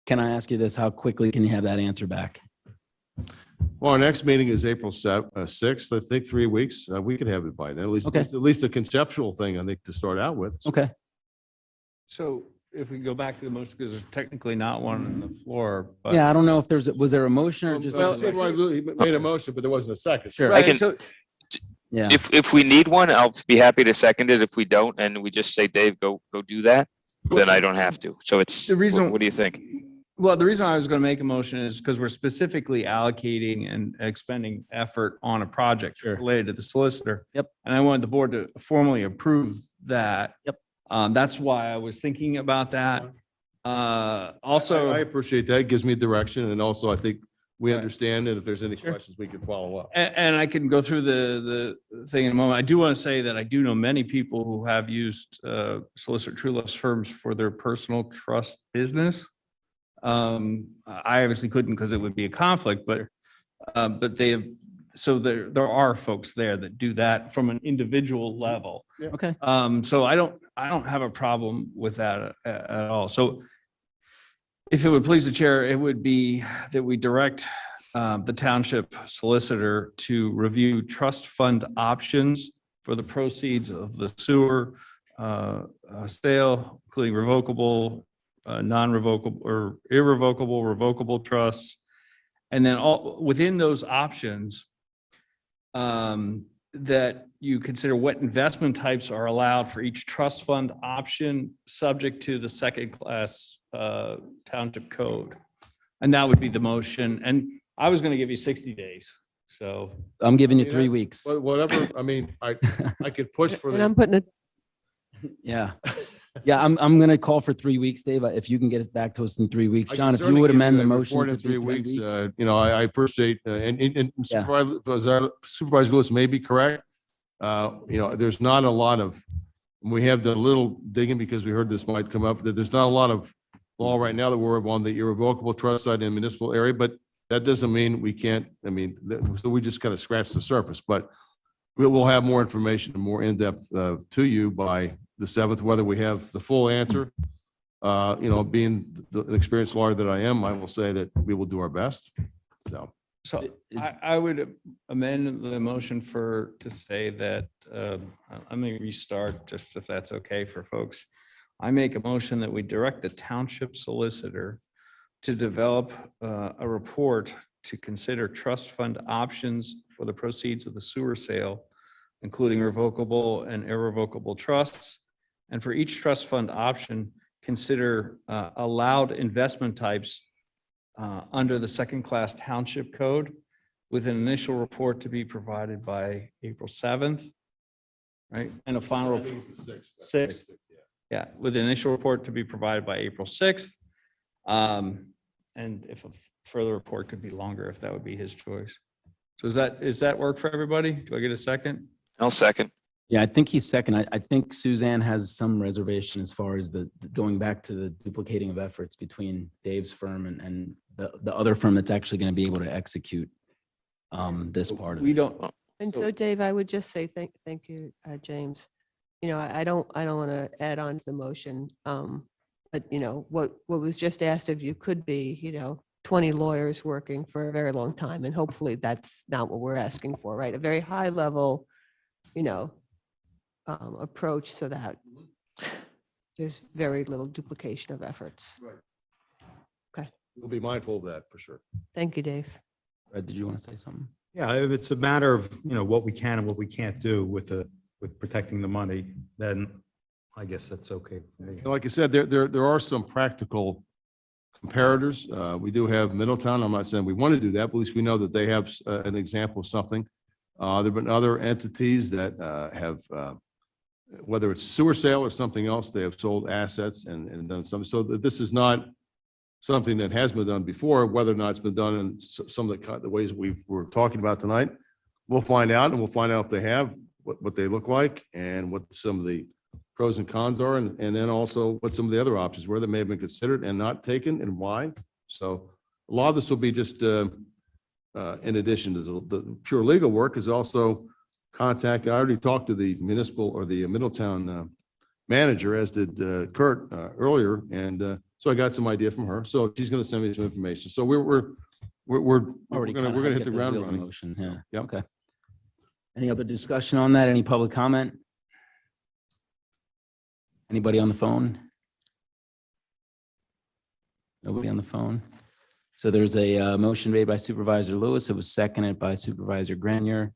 Can I ask you this? How quickly can you have that answer back? Well, our next meeting is April 6th, I think 3 weeks. We could have it by then, Okay. at least a conceptual thing, I think, to start out with. Okay. So if we go back to the motion, because there's technically not one on the floor, but. Yeah, I don't know if was there a motion or just? Well, Supervisor made a motion, but there wasn't a second. Sure. I can- So Yeah. If we need one, I'll be happy to second it. If we don't, and we just say, Dave, go do that, then I don't have to. So it's, The reason- what do you think? Well, the reason I was going to make a motion is because we're specifically allocating and expending effort on a project Sure. related to the solicitor. Yep. And I wanted the board to formally approve that. Yep. That's why I was thinking about that. I Also, appreciate that. It gives me direction. And also I think we Right. understand. And if there's any Sure. questions, we can follow up. and I can go through the thing in a moment. I do want to say that I do know many people who have used solicitor true love firms for their personal trust business. I obviously couldn't because it would be a conflict, but they have, so there are folks there that do that from an individual level. Okay. So I don't have a problem with that at all. So if it would please the chair, it would be that we direct the township solicitor to review trust fund options for the proceeds of the sewer sale, including revocable, non-revocable or irrevocable, revocable trusts. And then all within those options, that you consider what investment types are allowed for each trust fund option, subject to the second class township code. And that would be the motion. And I was going to give you 60 days. So I'm giving you Yeah. 3 weeks. Whatever, I mean, I could push for And I'm the, putting it, Yeah. Yeah, I'm going to call for 3 weeks, Dave. If you can get it back to us in 3 weeks. I John, can if you certainly would give amend the a motion report to in do 3 3 weeks. weeks. I appreciate, and Yeah. Supervisor Lewis may be correct. there's not a lot of, we have done a little digging because we heard this might come up, that there's not a lot of law right now that we're on the irrevocable trust side in the municipal area, but that doesn't mean we can't, so we just kind of scratched the surface, but we'll have more information and more in-depth to you by the 7th, whether we have the full answer. Being an experienced lawyer that I am, I will say that we will do our best. So I would amend the motion to say that, let me restart just if that's okay for folks. I make a motion that we direct the township solicitor to develop a report to consider trust fund options for the proceeds of the sewer sale, including revocable and irrevocable trusts. And for each trust fund option, consider allowed investment types under the second-class township code, with an initial report to be provided by April 7th, right? And a final. 6th. Yeah, with an initial report to be provided by April 6th. And if a further report could be longer, if that would be his choice. So does that work for everybody? Do I get a second? I'll second. Yeah, I think he's second. I think Suzanne has some reservation as far as the going back to the duplicating of efforts between Dave's firm and the other firm that's actually going to be able to execute this part of We it. don't. And so Dave, I would just say thank you, James. I don't want to add on to the motion. But what was just asked of you could be, 20 lawyers working for a very long time. And hopefully that's not what we're asking for, right? A very high level, approach so that there's very little duplication of efforts. we'll be mindful of that for sure. Thank you, Dave. Red, did you want to say something? Yeah, if it's a matter of, what we can and what we can't do with protecting the money, then I guess that's okay for me. Like I said, there are some practical comparators. We do have Middletown. I'm not saying we want to do that, but at least we know that they have an example of something. There've been other entities that have, whether it's sewer sale or something else, they have sold assets and done something. So this is not something that has been done before. Whether or not it's been done in some of the ways we're talking about tonight, we'll find out, and we'll find out if they have, what they look like, and what some of the pros and cons are, and then also what some of the other options were that may have been considered and not taken, and why. So a lot of this will be just in addition to the pure legal work, is also contact. I already talked to the municipal or the Middletown manager, as did Kurt earlier, and so I got some idea from her. So she's going to send me some information. So we're Already going to hit the ground wheels in running. motion. Yeah. Yep. Okay. Any other discussion on that? Any public comment? Anybody on the phone? Nobody on the phone. So there's a motion made by Supervisor Lewis. It was seconded by Supervisor Grenier.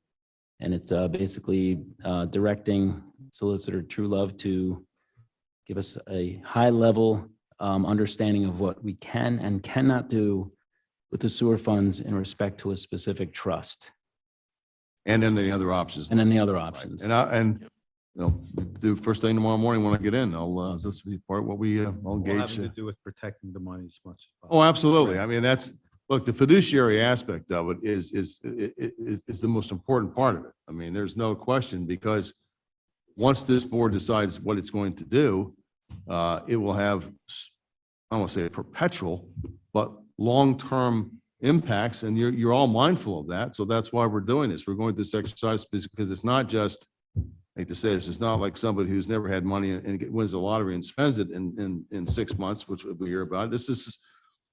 And it's basically directing Solicitor Truelove to give us a high-level understanding of what we can and cannot do with the sewer funds in respect to a specific trust. And then the other options. And then the other options. And the first thing tomorrow morning when I get in, this will be part of what I'll All engage. having to do with protecting the money as much as possible. Oh, absolutely. I mean, look, the fiduciary aspect of it is the most important part of it. I mean, there's no question, because once this board decides what it's going to do, it will have, I don't want to say perpetual, but long-term impacts, and you're all mindful of that. So that's why we're doing this. We're going through this exercise because it's not just, I hate to say this, it's not like somebody who's never had money and wins the lottery and spends it in 6 months, which we hear about. This is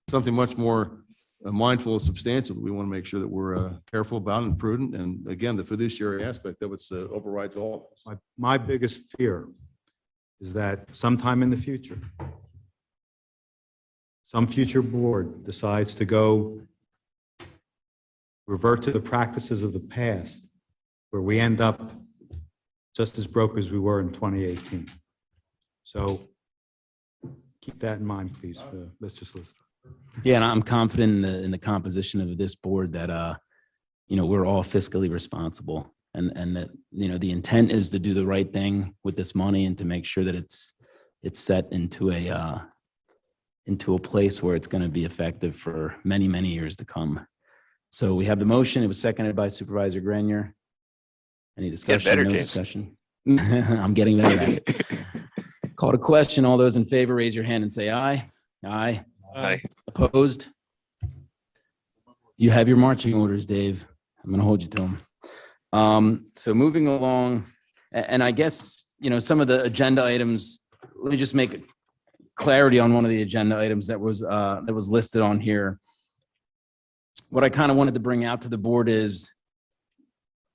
something much more mindful and substantial that we want to make sure that we're careful about and prudent. And again, the fiduciary aspect of it overrides all. My biggest fear is that sometime in the future, some future board decides to revert to the practices of the past, where we end up just as broke as we were in 2018. So keep that in mind, please, Mr. Solicitor. Yeah, and I'm confident in the composition of this board that we're all fiscally responsible, and that the intent is to do the right thing with this money and to make sure that it's set into a place where it's going to be effective for many, many years to come. So we have the motion. It was seconded by Supervisor Grenier. Any discussion? better, No James. discussion. I'm getting better at it. Call to question. All those in favor, raise your hand and say aye. Aye. Aye. Opposed? You have your marching orders, Dave. I'm going to hold you to them. So moving along, and I guess, some of the agenda items, let me just make clarity on one of the agenda items that was listed on here. What I kind of wanted to bring out to the board is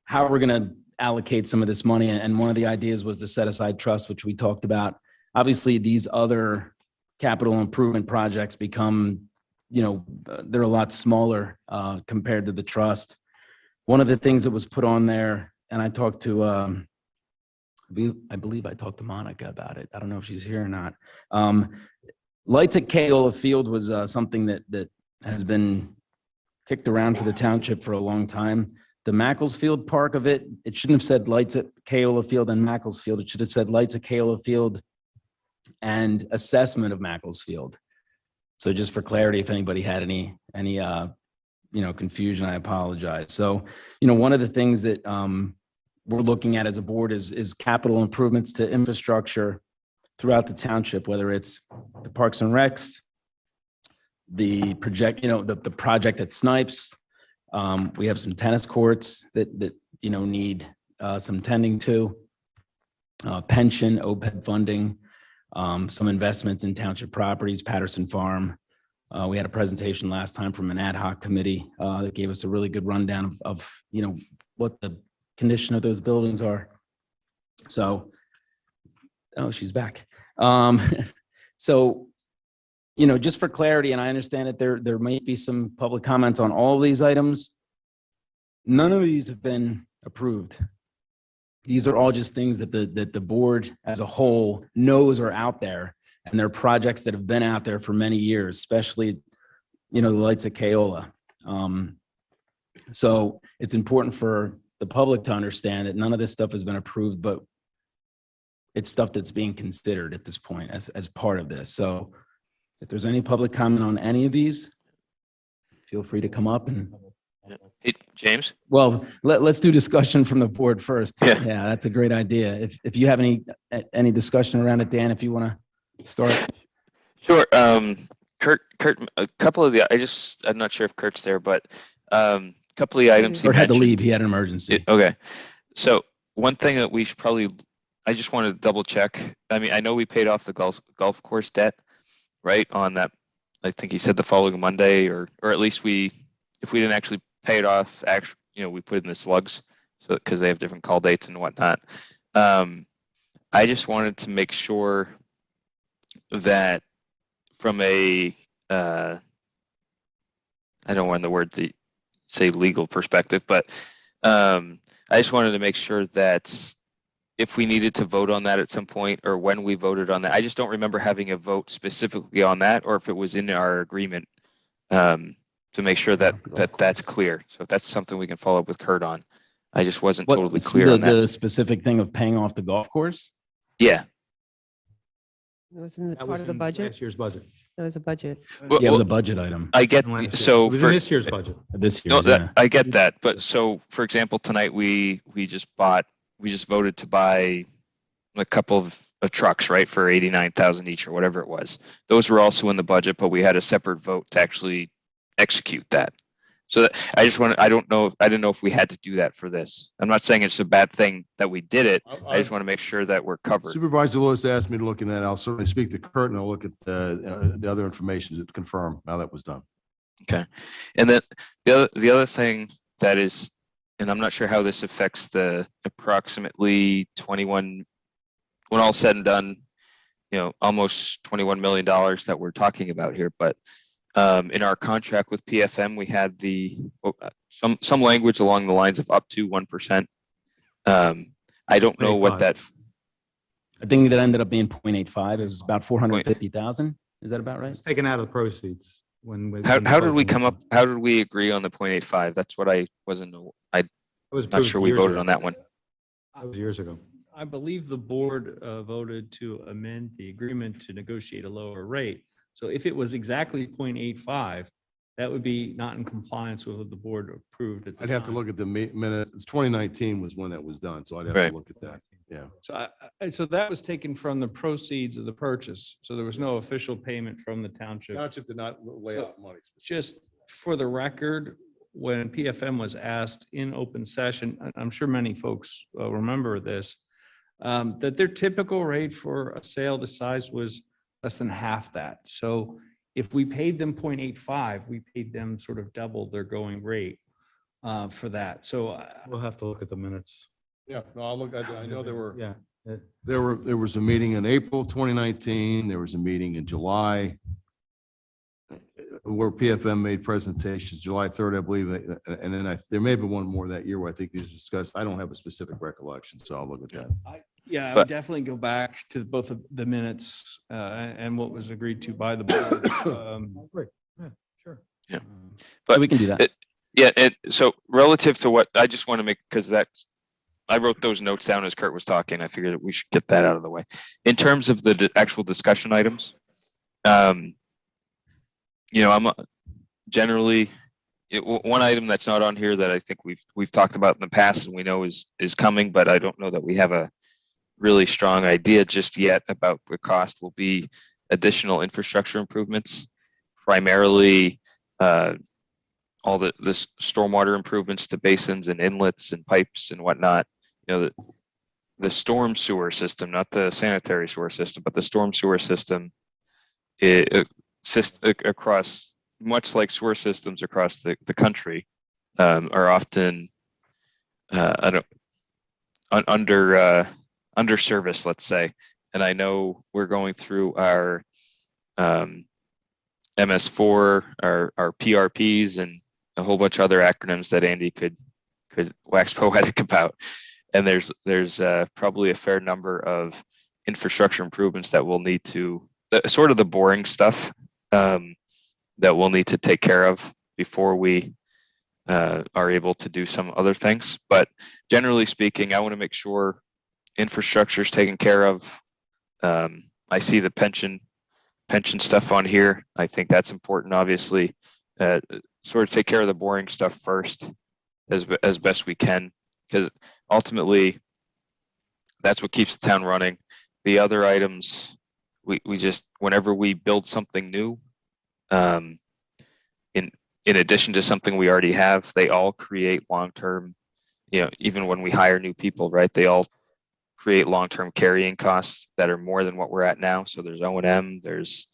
how we're going to allocate some of this money. And one of the ideas was to set aside trust, which we talked about. Obviously, these other capital improvement projects become, they're a lot smaller compared to the trust. One of the things that was put on there, and I talked to, I believe I talked to Monica about it. I don't know if she's here or not. Lights at Keola Field was something that has been kicked around for the township for a long time. The Makefield Park of it, it shouldn't have said lights at Keola Field and Makefield. It should have said lights at Keola Field and assessment of Makefield. So just for clarity, if anybody had any confusion, I apologize. So, one of the things that we're looking at as a board is capital improvements to infrastructure throughout the township, whether it's the Parks and Recs, the project, the project at Snipes. We have some tennis courts that need some tending to, pension, OPEB funding, some investments in township properties, Patterson Farm. We had a presentation last time from an ad hoc committee that gave us a really good rundown of what the condition of those buildings are. So, she's back. So, just for clarity, and I understand that there might be some public comments on all of these items. None of these have been approved. These are all just things that the board as a whole knows are out there, and they're projects that have been out there for many years, especially, the lights at Keola. So it's important for the public to understand that none of this stuff has been approved, but it's stuff that's being considered at this point as part of this. So if there's any public comment on any of these, feel free to come up and. Hey, James? Well, let's do discussion from the board first. Yeah. Yeah, that's a great idea. If you have any discussion around it, Dan, if you want to start. Sure. Kurt, a couple of I'm not sure if Kurt's there, but a couple of the items he Kurt had to mentioned. leave. He had an emergency. Okay. So one thing that we should I just want to double check. I mean, I know we paid off the golf course debt, right? On that, I think he said the following Monday, or at least if we didn't actually pay it off, we put it in the slugs, so because they have different call dates and whatnot. I just wanted to make sure that from I don't want the word to say legal perspective, but I just wanted to make sure that if we needed to vote on that at some point, or when we voted on that, I just don't remember having a vote specifically on that, or if it was in our agreement, to make sure that's clear. So if that's something we can follow up with Kurt on. I just wasn't totally clear on that. The specific thing of paying off the golf course? Yeah. It was in the part of the budget. Last year's budget. It was a budget. Yeah, it was a budget item. I get, so It was for in this year's budget. This no, year, yeah. I get that. But so for example, tonight we just voted to buy a couple of trucks, right? For 89,000 each or whatever it was. Those were also in the budget, but we had a separate vote to actually execute that. So I didn't know if we had to do that for this. I'm not saying it's a bad thing that we did it. I just want to make sure that we're covered. Supervisor Lewis asked me to look in that. I'll certainly speak to Kurt and I'll look at the other information to confirm how that was done. Okay. And then the other thing that is, and I'm not sure how this affects the approximately 21, when all said and done, almost $21 million that we're talking about here. But in our contract with PFM, we had some language along the lines of up to 1%. I don't know what that. I think that ended up being 0.85. It was about 450,000. Is that about right? It's taken out of the proceeds. How did we come up? How did we agree on the 0.85? That's what I wasn't. I'm not sure we voted on that one. That was years ago. I believe the board voted to amend the agreement to negotiate a lower rate. So if it was exactly 0.85, that would be not in compliance with what the board approved at the I'd have to time. look at the minutes. It's 2019 was when that was done, so I'd have Right. to look at that. Yeah. So that was taken from the proceeds of the purchase. So there was no official payment from the township. Township did not lay out money. Just for the record, when PFM was asked in open session, I'm sure many folks remember this, that their typical rate for a sale this size was less than half that. So if we paid them 0.85, we paid them sort of double their going rate for that. So We'll have to look at the minutes. Yeah, no, I'll look, I know there were, Yeah. there was a meeting in April 2019, there was a meeting in July where PFM made presentations, July 3rd, I believe, and then there may have been one more that year where I think these were discussed. I don't have a specific recollection, so I'll look at that. yeah, I But- would definitely go back to both of the minutes and what was agreed to by the board. Great. Yeah, sure. But We can do that. Yeah, and so relative to what I just want to make, because I wrote those notes down as Kurt was talking. I figured we should get that out of the way. In terms of the actual discussion items, I'm generally one item that's not on here that I think we've talked about in the past and we know is coming, but I don't know that we have a really strong idea just yet about the cost. Will be additional infrastructure improvements, primarily all the stormwater improvements to basins and inlets and pipes and whatnot. The storm sewer system, not the sanitary sewer system, but the storm sewer system across, much like sewer systems across the country, are often under service, let's say. And I know we're going through our MS4, our PRPs, and a whole bunch of other acronyms that Andy could wax poetic about. And there's probably a fair number of infrastructure improvements that we'll need to, sort of the boring stuff that we'll need to take care of before we are able to do some other things. But generally speaking, I want to make sure infrastructure is taken care of. I see the pension stuff on here. I think that's important, obviously. Sort of take care of the boring stuff first as best we can, because ultimately that's what keeps the town running. The other items, we just, whenever we build something new, in addition to something we already have, they all create long-term, even when we hire new people, right? They all create long-term carrying costs that are more than what we're at now. So there's O&M, there's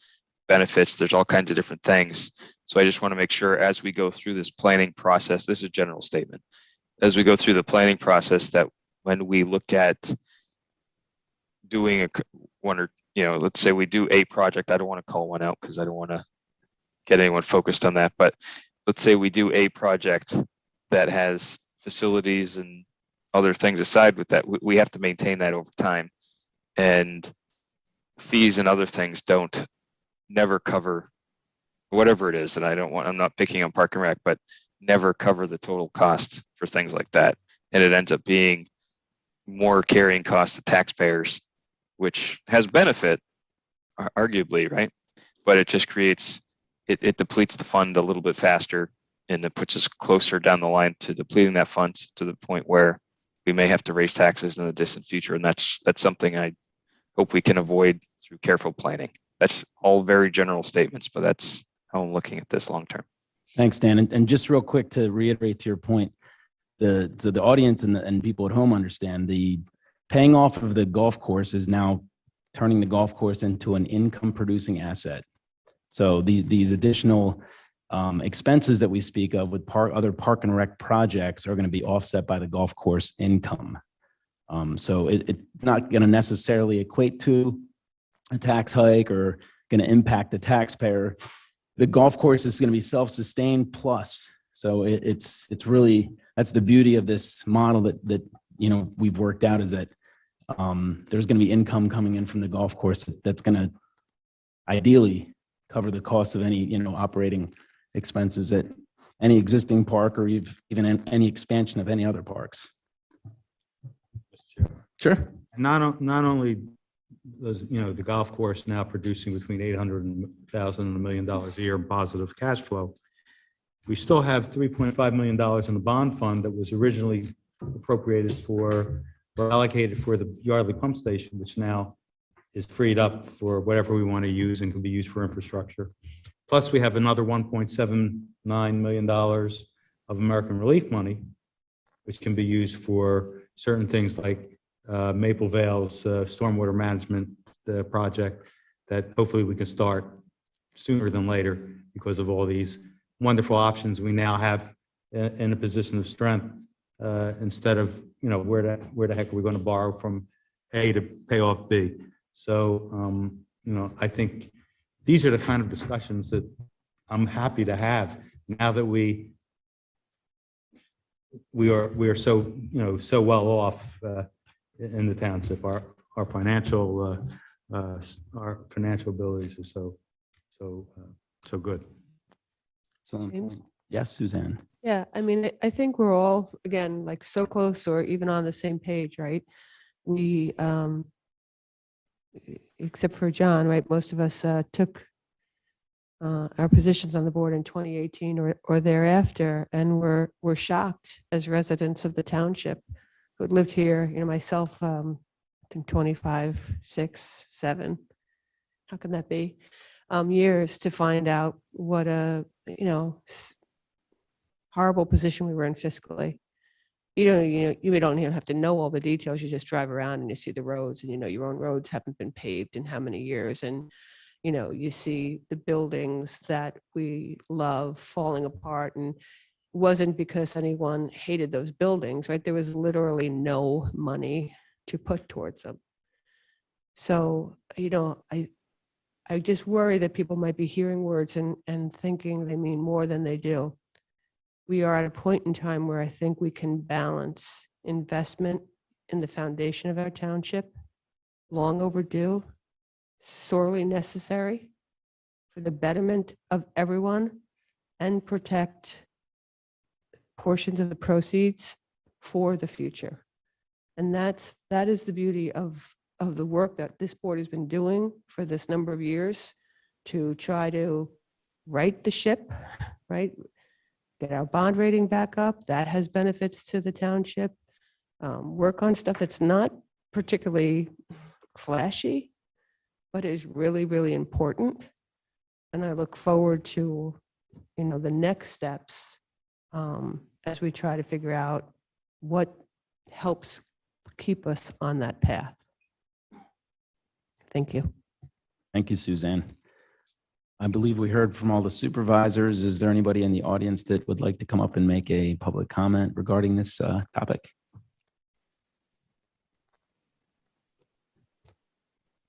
benefits, there's all kinds of different things. So I just want to make sure as we go through this planning process, this is a general statement, as we go through the planning process, that when we look at doing let's say we do a project, I don't want to call one out because I don't want to get anyone focused on that, but let's say we do a project that has facilities and other things aside with that, we have to maintain that over time, and fees and other things never cover whatever it is. And I'm not picking on Park and Rec, but never cover the total cost for things like that. And it ends up being more carrying cost to taxpayers, which has benefit, arguably, right? But it just creates, it depletes the fund a little bit faster, and it puts us closer down the line to depleting that fund to the point where we may have to raise taxes in the distant future. And that's something I hope we can avoid through careful planning. That's all very general statements, but that's how I'm looking at this long term. Thanks, Dan. And just real quick to reiterate to your point, so the audience and people at home understand the paying off of the golf course is now turning the golf course into an income producing asset. So these additional expenses that we speak of with other Park and Rec projects are going to be offset by the golf course income. So it's not going to necessarily equate to a tax hike or going to impact the taxpayer. The golf course is going to be self-sustained plus. So it's really, that's the beauty of this model that we've worked out, is that there's going to be income coming in from the golf course that's going to ideally cover the cost of any operating expenses at any existing park or even any expansion of any other parks. Sure. Not only does, the golf course now producing between $800,000 and $1 million a year in positive cash flow, We still have $3.5 million in the bond fund that was originally appropriated for, or allocated for the Yardley Pump Station, which now is freed up for whatever we want to use and can be used for infrastructure. Plus, we have another $1.79 million of American Relief money, which can be used for certain things like Maple Vale's stormwater management project that hopefully we can start sooner than later because of all these wonderful options we now have in a position of strength instead of, where the heck are we going to borrow from A to pay off B? So, I think these are the kind of discussions that I'm happy to have now that we are so, so well off in the township. Our financial abilities are so good. James? Yes, Suzanne. Yeah, I mean, I think we're all, again, like so close or even on the same page, right? We, except for John, right, most of us took our positions on the board in 2018 or thereafter, and we're shocked as residents of the township who had lived here, myself, I think 25, 6, 7, how can that be? Years to find out what a, horrible position we were in fiscally. You don't even have to know all the details. You just drive around and you see the roads, and your own roads haven't been paved in how many years, and you see the buildings that we love falling apart, and it wasn't because anyone hated those buildings, right? There was literally no money to put towards them. So, I just worry that people might be hearing words and thinking they mean more than they do. We are at a point in time where I think we can balance investment in the foundation of our township, long overdue, sorely necessary for the betterment of everyone, and protect portions of the proceeds for the future. And that is the beauty of the work that this board has been doing for this number of years to try to right the ship, right? Get our bond rating back up. That has benefits to the township. Work on stuff that's not particularly flashy, but is really, really important. And I look forward to, the next steps as we try to figure out what helps keep us on that path. Thank you. Thank you, Suzanne. I believe we heard from all the supervisors. Is there anybody in the audience that would like to come up and make a public comment regarding this topic?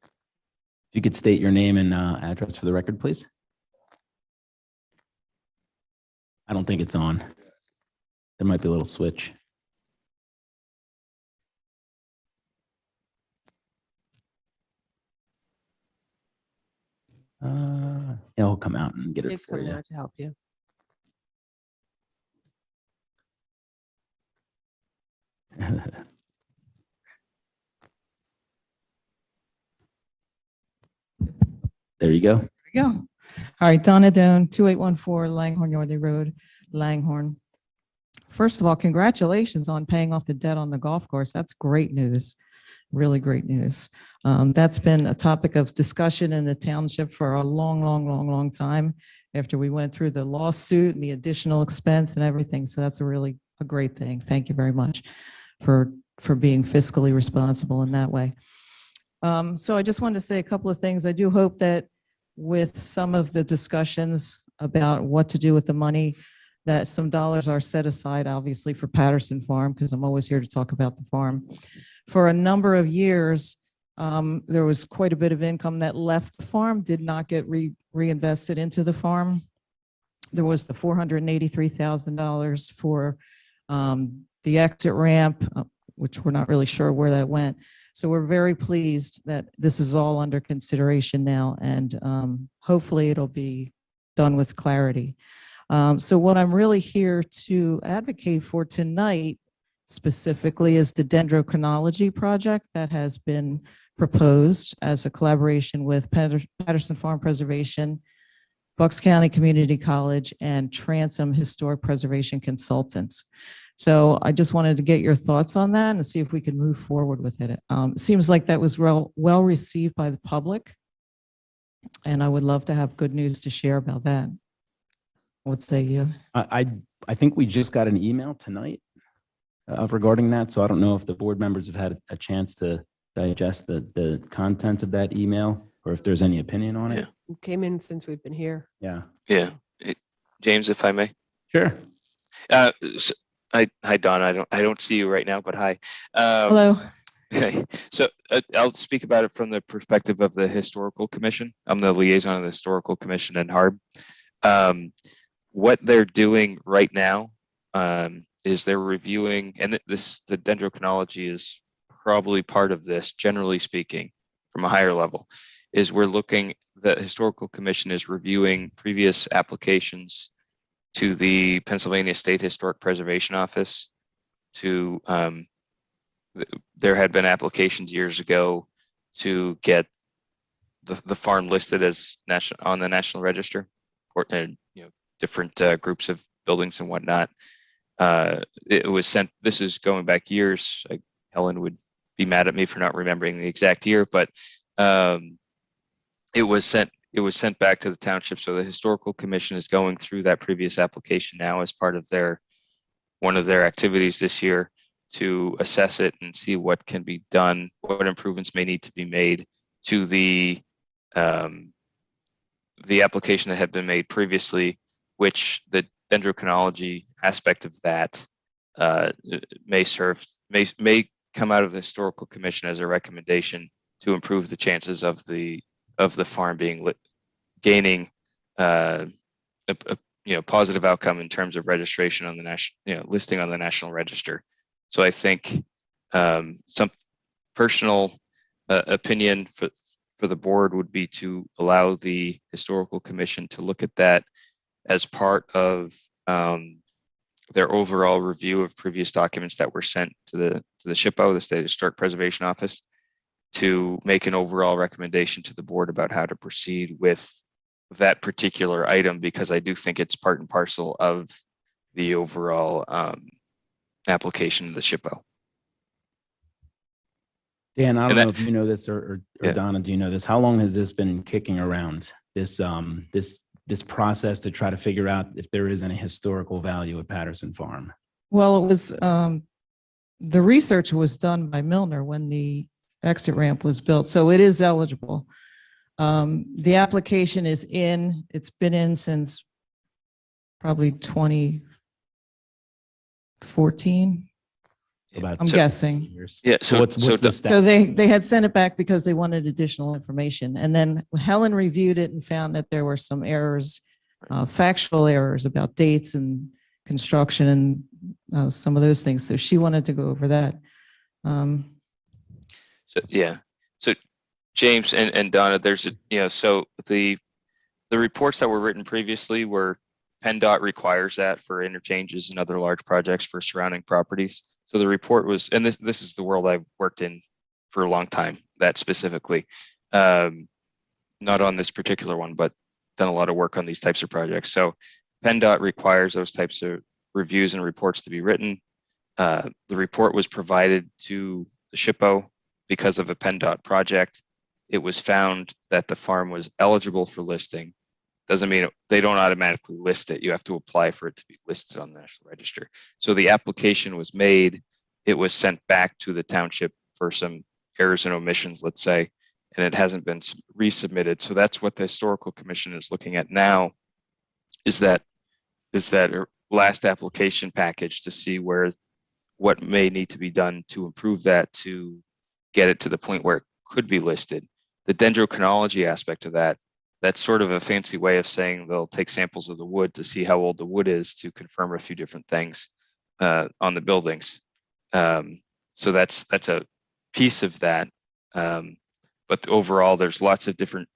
If you could state your name and address for the record, please. I don't think it's on. There might be a little switch. Yeah, he'll come out and get it Dave's for coming you. out to help you. There you go. There we go. All right, Donna Doan, 2814 Langhorne Yardley Road, Langhorne. First of all, congratulations on paying off the debt on the golf course. That's great news. Really great news. That's been a topic of discussion in the township for a long time after we went through the lawsuit and the additional expense and everything. So that's a great thing. Thank you very much for being fiscally responsible in that way. So I just wanted to say a couple of things. I do hope that with some of the discussions about what to do with the money, that some dollars are set aside, obviously, for Patterson Farm, because I'm always here to talk about the farm. For a number of years, there was quite a bit of income that left the farm, did not get reinvested into the farm. There was the $483,000 for the exit ramp, which we're not really sure where that went. So we're very pleased that this is all under consideration now, and hopefully it'll be done with clarity. So what I'm really here to advocate for tonight specifically is the dendrochronology project that has been proposed as a collaboration with Patterson Farm Preservation, Bucks County Community College, and Transom Historic Preservation Consultants. So I just wanted to get your thoughts on that and see if we could move forward with it. It seems like that was well received by the public, and I would love to have good news to share about that. What say you? I think we just got an email tonight regarding that, so I don't know if the board members have had a chance to digest the content of that email or if there's any opinion on it. It came in since we've been here. Yeah. Yeah. James, if I may. Sure. Hi, Don. I don't see you right now, but hi. Hello. Okay. So I'll speak about it from the perspective of the Historical Commission. I'm the liaison of the Historical Commission in HARB. What they're doing right now is they're reviewing, and the dendrochronology is probably part of this, generally speaking, from a higher level, is the Historical Commission is reviewing previous applications to the Pennsylvania State Historic Preservation Office to, there had been applications years ago to get the farm listed as on the National Register, or different groups of buildings and whatnot. It was sent. This is going back years. Helen would be mad at me for not remembering the exact year, but it was sent back to the township. So the Historical Commission is going through that previous application now as part of one of their activities this year to assess it and see what can be done, what improvements may need to be made to the application that had been made previously, which the dendrochronology aspect of that may come out of the Historical Commission as a recommendation to improve the chances of the farm gaining a positive outcome in terms of registration on the national, listing on the National Register. So I think some personal opinion for the board would be to allow the Historical Commission to look at that as part of their overall review of previous documents that were sent to the SHPO, the State Historic Preservation Office, to make an overall recommendation to the board about how to proceed with that particular item, because I do think it's part and parcel of the overall application of the SHPO. Dan, I don't know if you know this or Yeah. Donna, do you know this? How long has this been kicking around, this process to try to figure out if there is any historical value at Patterson Farm? Well, it was the research was done by Milner when the exit ramp was built, so it is eligible. The application is in. It's been in since probably 2014. I'm guessing. Years. Yeah. So what's the So status? they had sent it back because they wanted additional information, and then Helen reviewed it and found that there were some errors, factual errors about dates and construction and some of those things. So she wanted to go over that. So James and Donna, there's so the reports that were written previously were PennDOT requires that for interchanges and other large projects for surrounding properties. So the report was, and this is the world I've worked in for a long time, that specifically, not on this particular one, but done a lot of work on these types of projects. So PennDOT requires those types of reviews and reports to be written. The report was provided to the SHPO because of a PennDOT project. It was found that the farm was eligible for listing. Doesn't mean they don't automatically list it. You have to apply for it to be listed on the National Register. So the application was made. It was sent back to the township for some errors and omissions, let's say, and it hasn't been resubmitted. So that's what the Historical Commission is looking at now, is that last application package to see what may need to be done to improve that, to get it to the point where it could be listed. The dendrochronology aspect of that's sort of a fancy way of saying they'll take samples of the wood to see how old the wood is to confirm a few different things on the buildings. So that's a piece of that. But overall, there's lots of different,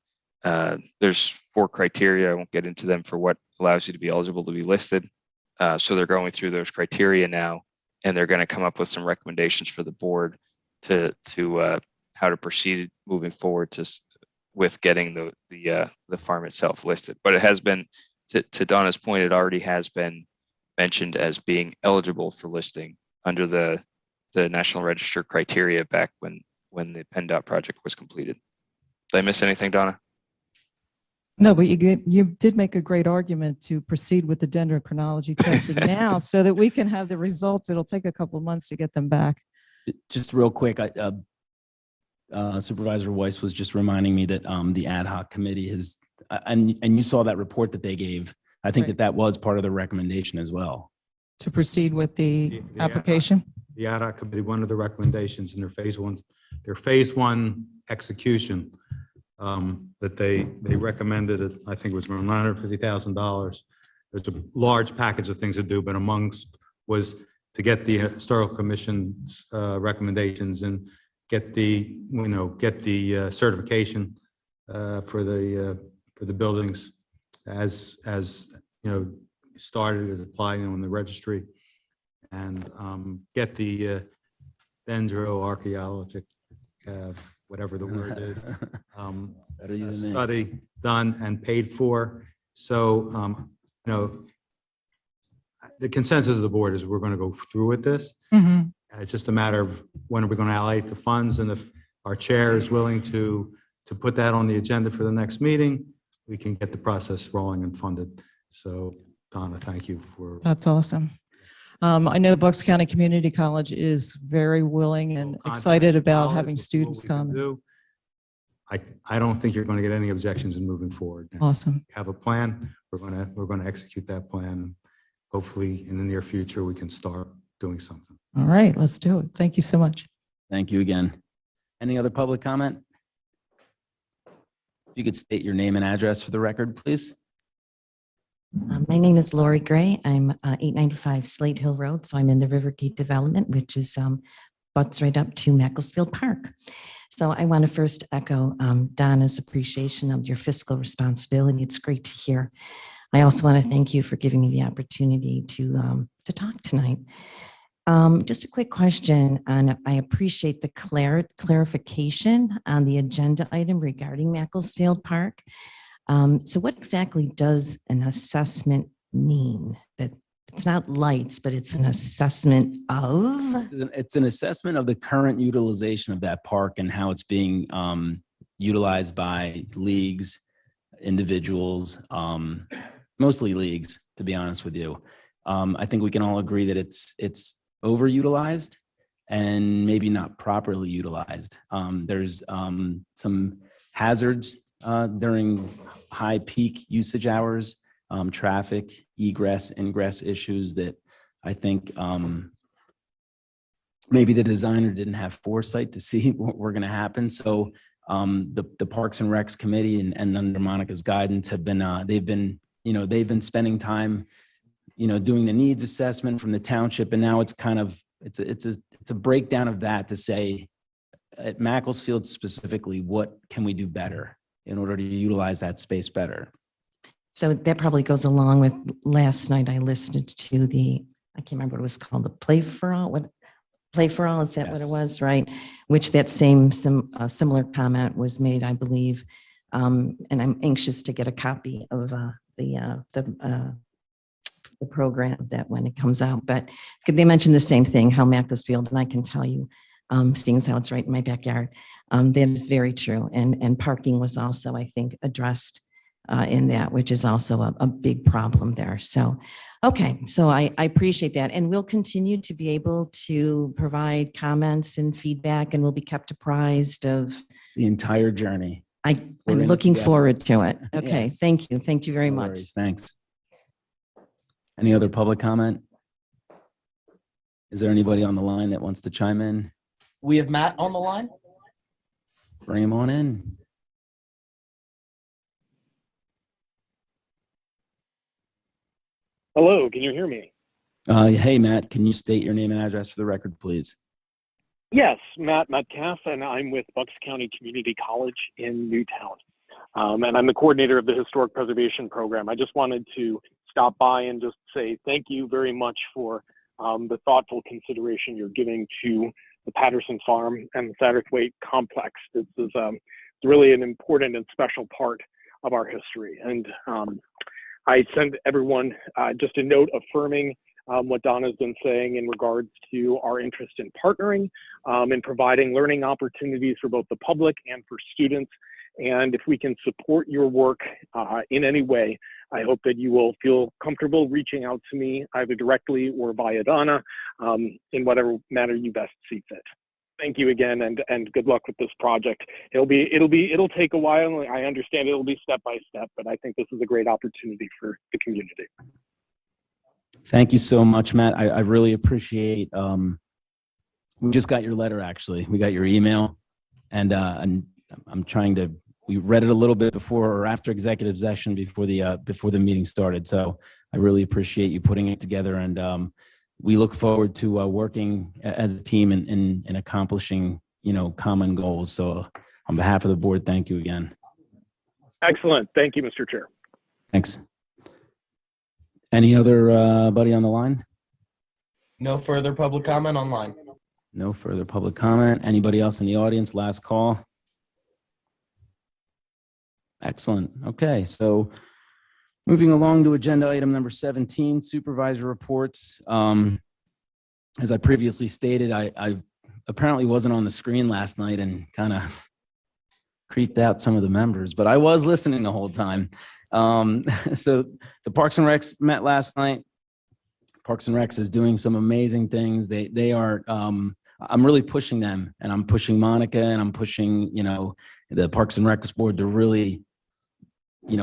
there's 4 criteria. I won't get into them for what allows you to be eligible to be listed. So they're going through those criteria now, and they're going to come up with some recommendations for the board to how to proceed moving forward to with getting the farm itself listed. But it has been, to Donna's point, it already has been mentioned as being eligible for listing under the National Register criteria back when the PennDOT project was completed. Did I miss anything, Donna? No, but you did make a great argument to proceed with the dendrochronology testing now so that we can have the results. It'll take a couple of months to get them back. Just real quick, Supervisor Weiss was just reminding me that the ad hoc committee has, and you saw that report that they gave. I think Right. that was part of the recommendation as well. To proceed with the The ad hoc- application? The ad hoc committee, one of the recommendations in their phase one execution, that they recommended it, I think it was around $950,000. There's a large package of things to do, but amongst was to get the historical commission's recommendations and get the certification for the buildings as started as applying on the registry, and get the dendroarchaeologic, whatever the word is, Better you than me. study done and paid for. So, the consensus of the board is we're going to go through with this. Mhm. It's just a matter of when are we going to allocate the funds, and if our chair is willing to put that on the agenda for the next meeting, we can get the process rolling and funded. So, Donna, thank you for. That's awesome. I know Bucks County Community College is very willing and excited about having students come. I don't think you're going to get any objections in moving forward. Awesome. Have a plan. We're going to execute that plan. Hopefully, in the near future, we can start doing something. All right, let's do it. Thank you so much. Thank you again. Any other public comment? If you could state your name and address for the record, please. My name is Lori Gray. I'm 895 Slate Hill Road, so I'm in the Rivergate development, which is butts right up to Makefield Park. So I want to first echo Donna's appreciation of your fiscal responsibility. It's great to hear. I also want to thank you for giving me the opportunity to talk tonight. Just a quick question, and I appreciate the clarification on the agenda item regarding Macclesfield Park. So what exactly does an assessment mean? That it's not lights, but it's an assessment of? It's an assessment of the current utilization of that park and how it's being utilized by leagues, individuals, mostly leagues, to be honest with you. I think we can all agree that it's overutilized and maybe not properly utilized. There's some hazards during high peak usage hours, traffic, egress, ingress issues that I think maybe the designer didn't have foresight to see what were going to happen. So the Parks and Recs Committee and under Monica's guidance have been they've been spending time doing the needs assessment from the township, and now it's a breakdown of that to say at Macclesfield specifically, what can we do better in order to utilize that space better? So that probably goes along with last night I listened to I can't remember what it was called, the Play for All. Play for All, is that what it Yes. was, right? Which that similar comment was made, I believe. And I'm anxious to get a copy of the program that when it comes out. But they mentioned the same thing, how Macclesfield, and I can tell you, seeing as how it's right in my backyard, that is very true. And parking was also, I think, addressed in that, which is also a big problem there. So, okay, so I appreciate that. And we'll continue to be able to provide comments and feedback, and we'll be kept apprised of The entire journey. We're I'm in it looking together. forward to it. Okay, Yes. thank you. Thank you very No much. worries. Thanks. Any other public comment? Is there anybody on the line that wants to chime in? We have Matt on the line. Bring him on in. Hello, can you hear me? Hey, Matt, can you state your name and address for the record, please? Yes, Matt Metcalf, and I'm with Bucks County Community College in Newtown. And I'm the coordinator of the Historic Preservation Program. I just wanted to stop by and just say thank you very much for the thoughtful consideration you're giving to the Patterson Farm and the Satterthwaite Complex. This is really an important and special part of our history. And I send everyone just a note affirming what Donna's been saying in regards to our interest in partnering and providing learning opportunities for both the public and for students. And if we can support your work in any way, I hope that you will feel comfortable reaching out to me either directly or via Donna in whatever manner you best see fit. Thank you again, and good luck with this project. It'll take a while. I understand it'll be step by step, but I think this is a great opportunity for the community. Thank you so much, Matt. I really appreciate. We just got your letter. Actually, we got your email, and I'm trying to. We read it a little bit before or after executive session before the meeting started. So I really appreciate you putting it together, and we look forward to working as a team in accomplishing common goals. So on behalf of the board, thank you again. Excellent. Thank you, Mr. Chair. Thanks. Any other buddy on the line? No further public comment online. No further public comment. Anybody else in the audience? Last call. Excellent. Okay, so moving along to agenda item number 17, supervisor reports. As I previously stated, I apparently wasn't on the screen last night and kind of creeped out some of the members, but I was listening the whole time. So the Parks and Recs met last night. Parks and Recs is doing some amazing things. They are, I'm really pushing them, and I'm pushing Monica, and I'm pushing, the Parks and Recs board to really,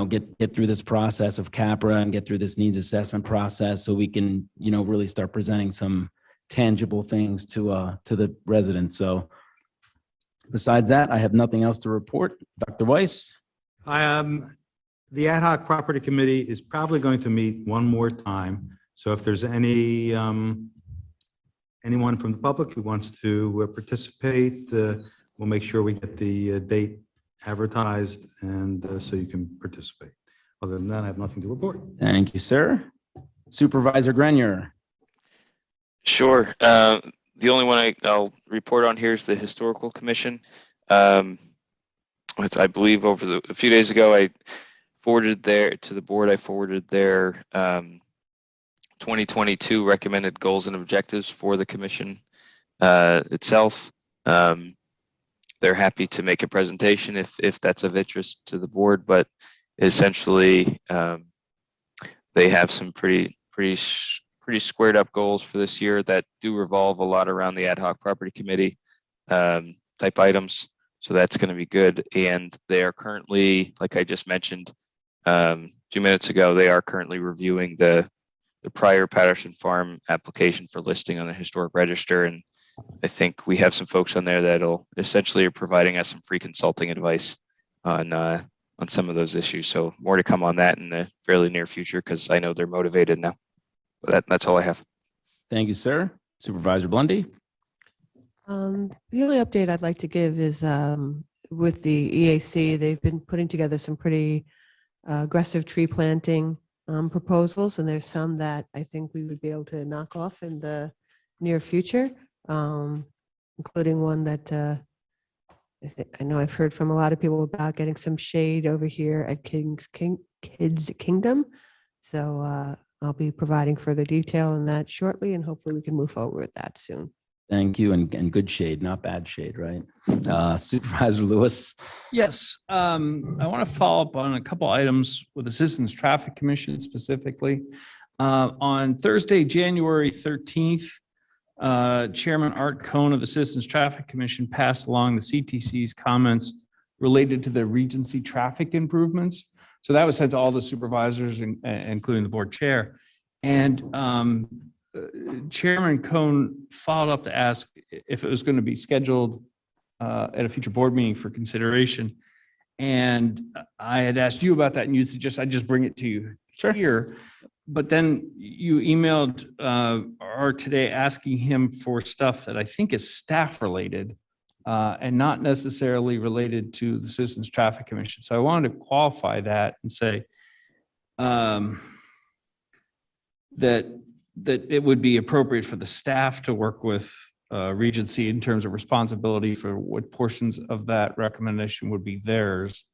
get through this process of CAPRA and get through this needs assessment process so we can, really start presenting some tangible things to the residents. So besides that, I have nothing else to report. Dr. Weiss? The ad hoc property committee is probably going to meet one more time. So if there's anyone from the public who wants to participate, we'll make sure we get the date advertised and so you can participate. Other than that, I have nothing to report. Thank you, sir. Supervisor Grenier. Sure. The only one I'll report on here is the Historical Commission. I believe a few days ago, I forwarded their 2022 recommended goals and objectives for the commission itself. They're happy to make a presentation if that's of interest to the board, but essentially they have some pretty squared up goals for this year that do revolve a lot around the ad hoc property committee type items. So that's going to be good. And they are currently, like I just mentioned a few minutes ago, they are currently reviewing the prior Patterson Farm application for listing on the historic register. And I think we have some folks on there that'll essentially are providing us some free consulting advice on some of those issues. So more to come on that in the fairly near future, because I know they're motivated now. But that's all I have. Thank you, sir. Supervisor Blundy. The only update I'd like to give is with the EAC, they've been putting together some pretty aggressive tree planting proposals, and there's some that I think we would be able to knock off in the near future, including one that I know I've heard from a lot of people about getting some shade over here at Kids Kingdom. So I'll be providing further detail on that shortly, and hopefully we can move forward with that soon. Thank you, and good shade, not bad shade, right? Supervisor Lewis. Yes, I want to follow up on a couple items with the Citizens Traffic Commission specifically. On Thursday, January 13th, Chairman Art Cohn of the Citizens Traffic Commission passed along the CTC's comments related to the Regency traffic improvements. So that was sent to all the supervisors, including the board chair. And Chairman Cohn followed up to ask if it was going to be scheduled at a future board meeting for consideration. And I had asked you about that, and you suggested I just bring it to you here. But then you emailed Art today asking him for stuff that I think is staff related and not necessarily related to the Citizens Traffic Commission. So I wanted to qualify that and say that it would be appropriate for the staff to work with Regency in terms of responsibility for what portions of that recommendation would be theirs.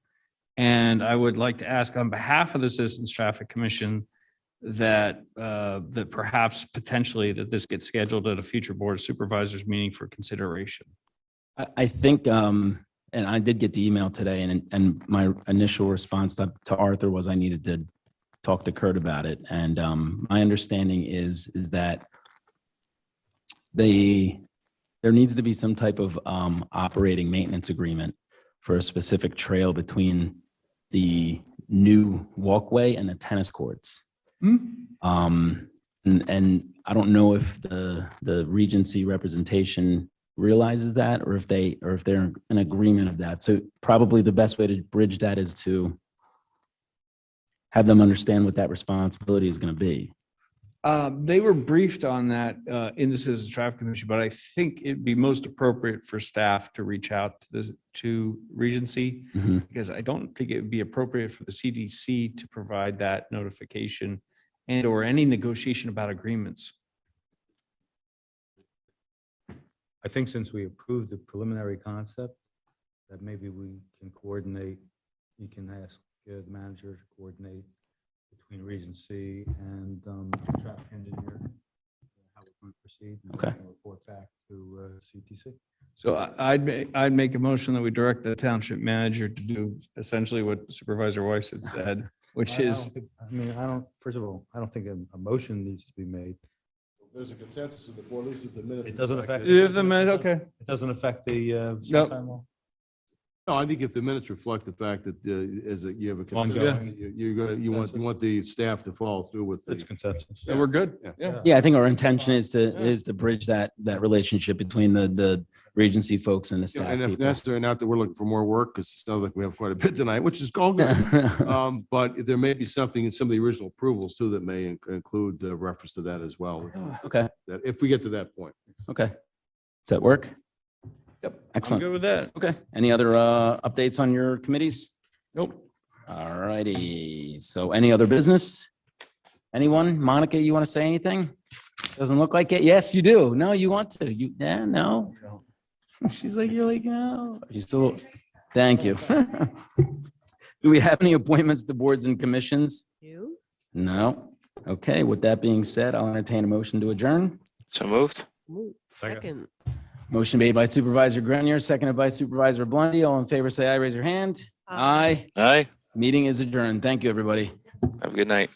And I would like to ask on behalf of the Citizens Traffic Commission that that perhaps potentially that this gets scheduled at a future Board of Supervisors meeting for consideration. I think, and I did get the email today, and my initial response to Arthur was I needed to talk to Kurt about it. And my understanding is that there needs to be some type of operating maintenance agreement for a specific trail between the new walkway and the tennis courts. And I don't know if the Regency representation realizes that, or if they're in agreement of that. So probably the best way to bridge that is to have them understand what that responsibility is going to be. They were briefed on that in the Citizens Traffic Commission, but I think it'd be most appropriate for staff to reach out to Regency, because I don't think it would be appropriate for the CDC to provide that notification and or any negotiation about agreements. I think since we approved the preliminary concept, that maybe we can coordinate, you can ask the manager to coordinate between Regency and the traffic engineer, how we're going to proceed. And Okay. we'll report back to CTC. So I'd make a motion that we direct the township manager to do essentially what Supervisor Weiss had said, which is, First of all, I don't think a motion needs to be made. There's a consensus of the board, at least if the minutes. It doesn't affect. okay. It doesn't affect the Nope. sunshine law? No, I think if the minutes reflect the fact that you have a consensus, Ongoing. you want the staff to follow through with It's the. consensus. Yeah, we're good. Yeah. Yeah, I think our intention is to bridge that relationship between the Regency folks and the staff And if people. necessary, not that we're looking for more work, because it sounds like we have quite a bit tonight, which is all good. But there may be something in some of the original approvals too that may include reference to that as well. Okay, That if we get to that point. okay. Does that work? Yep. I'm Excellent. good with that. Okay. Any other updates on your committees? Nope. All righty. So any other business? Anyone? Monica, you want to say anything? Doesn't look like it. Yes, you do. No, you want to. No. She's like, you're like, no. You still, thank you. Do we have any appointments to boards and commissions? You? No. Okay. With that being said, I'll entertain a motion to adjourn. So moved. Second. Motion made by Supervisor Grenier, seconded by Supervisor Blondie. All in favor, say aye. Raise your hand. Aye. Aye. Meeting is adjourned. Thank you, everybody. Have a good night.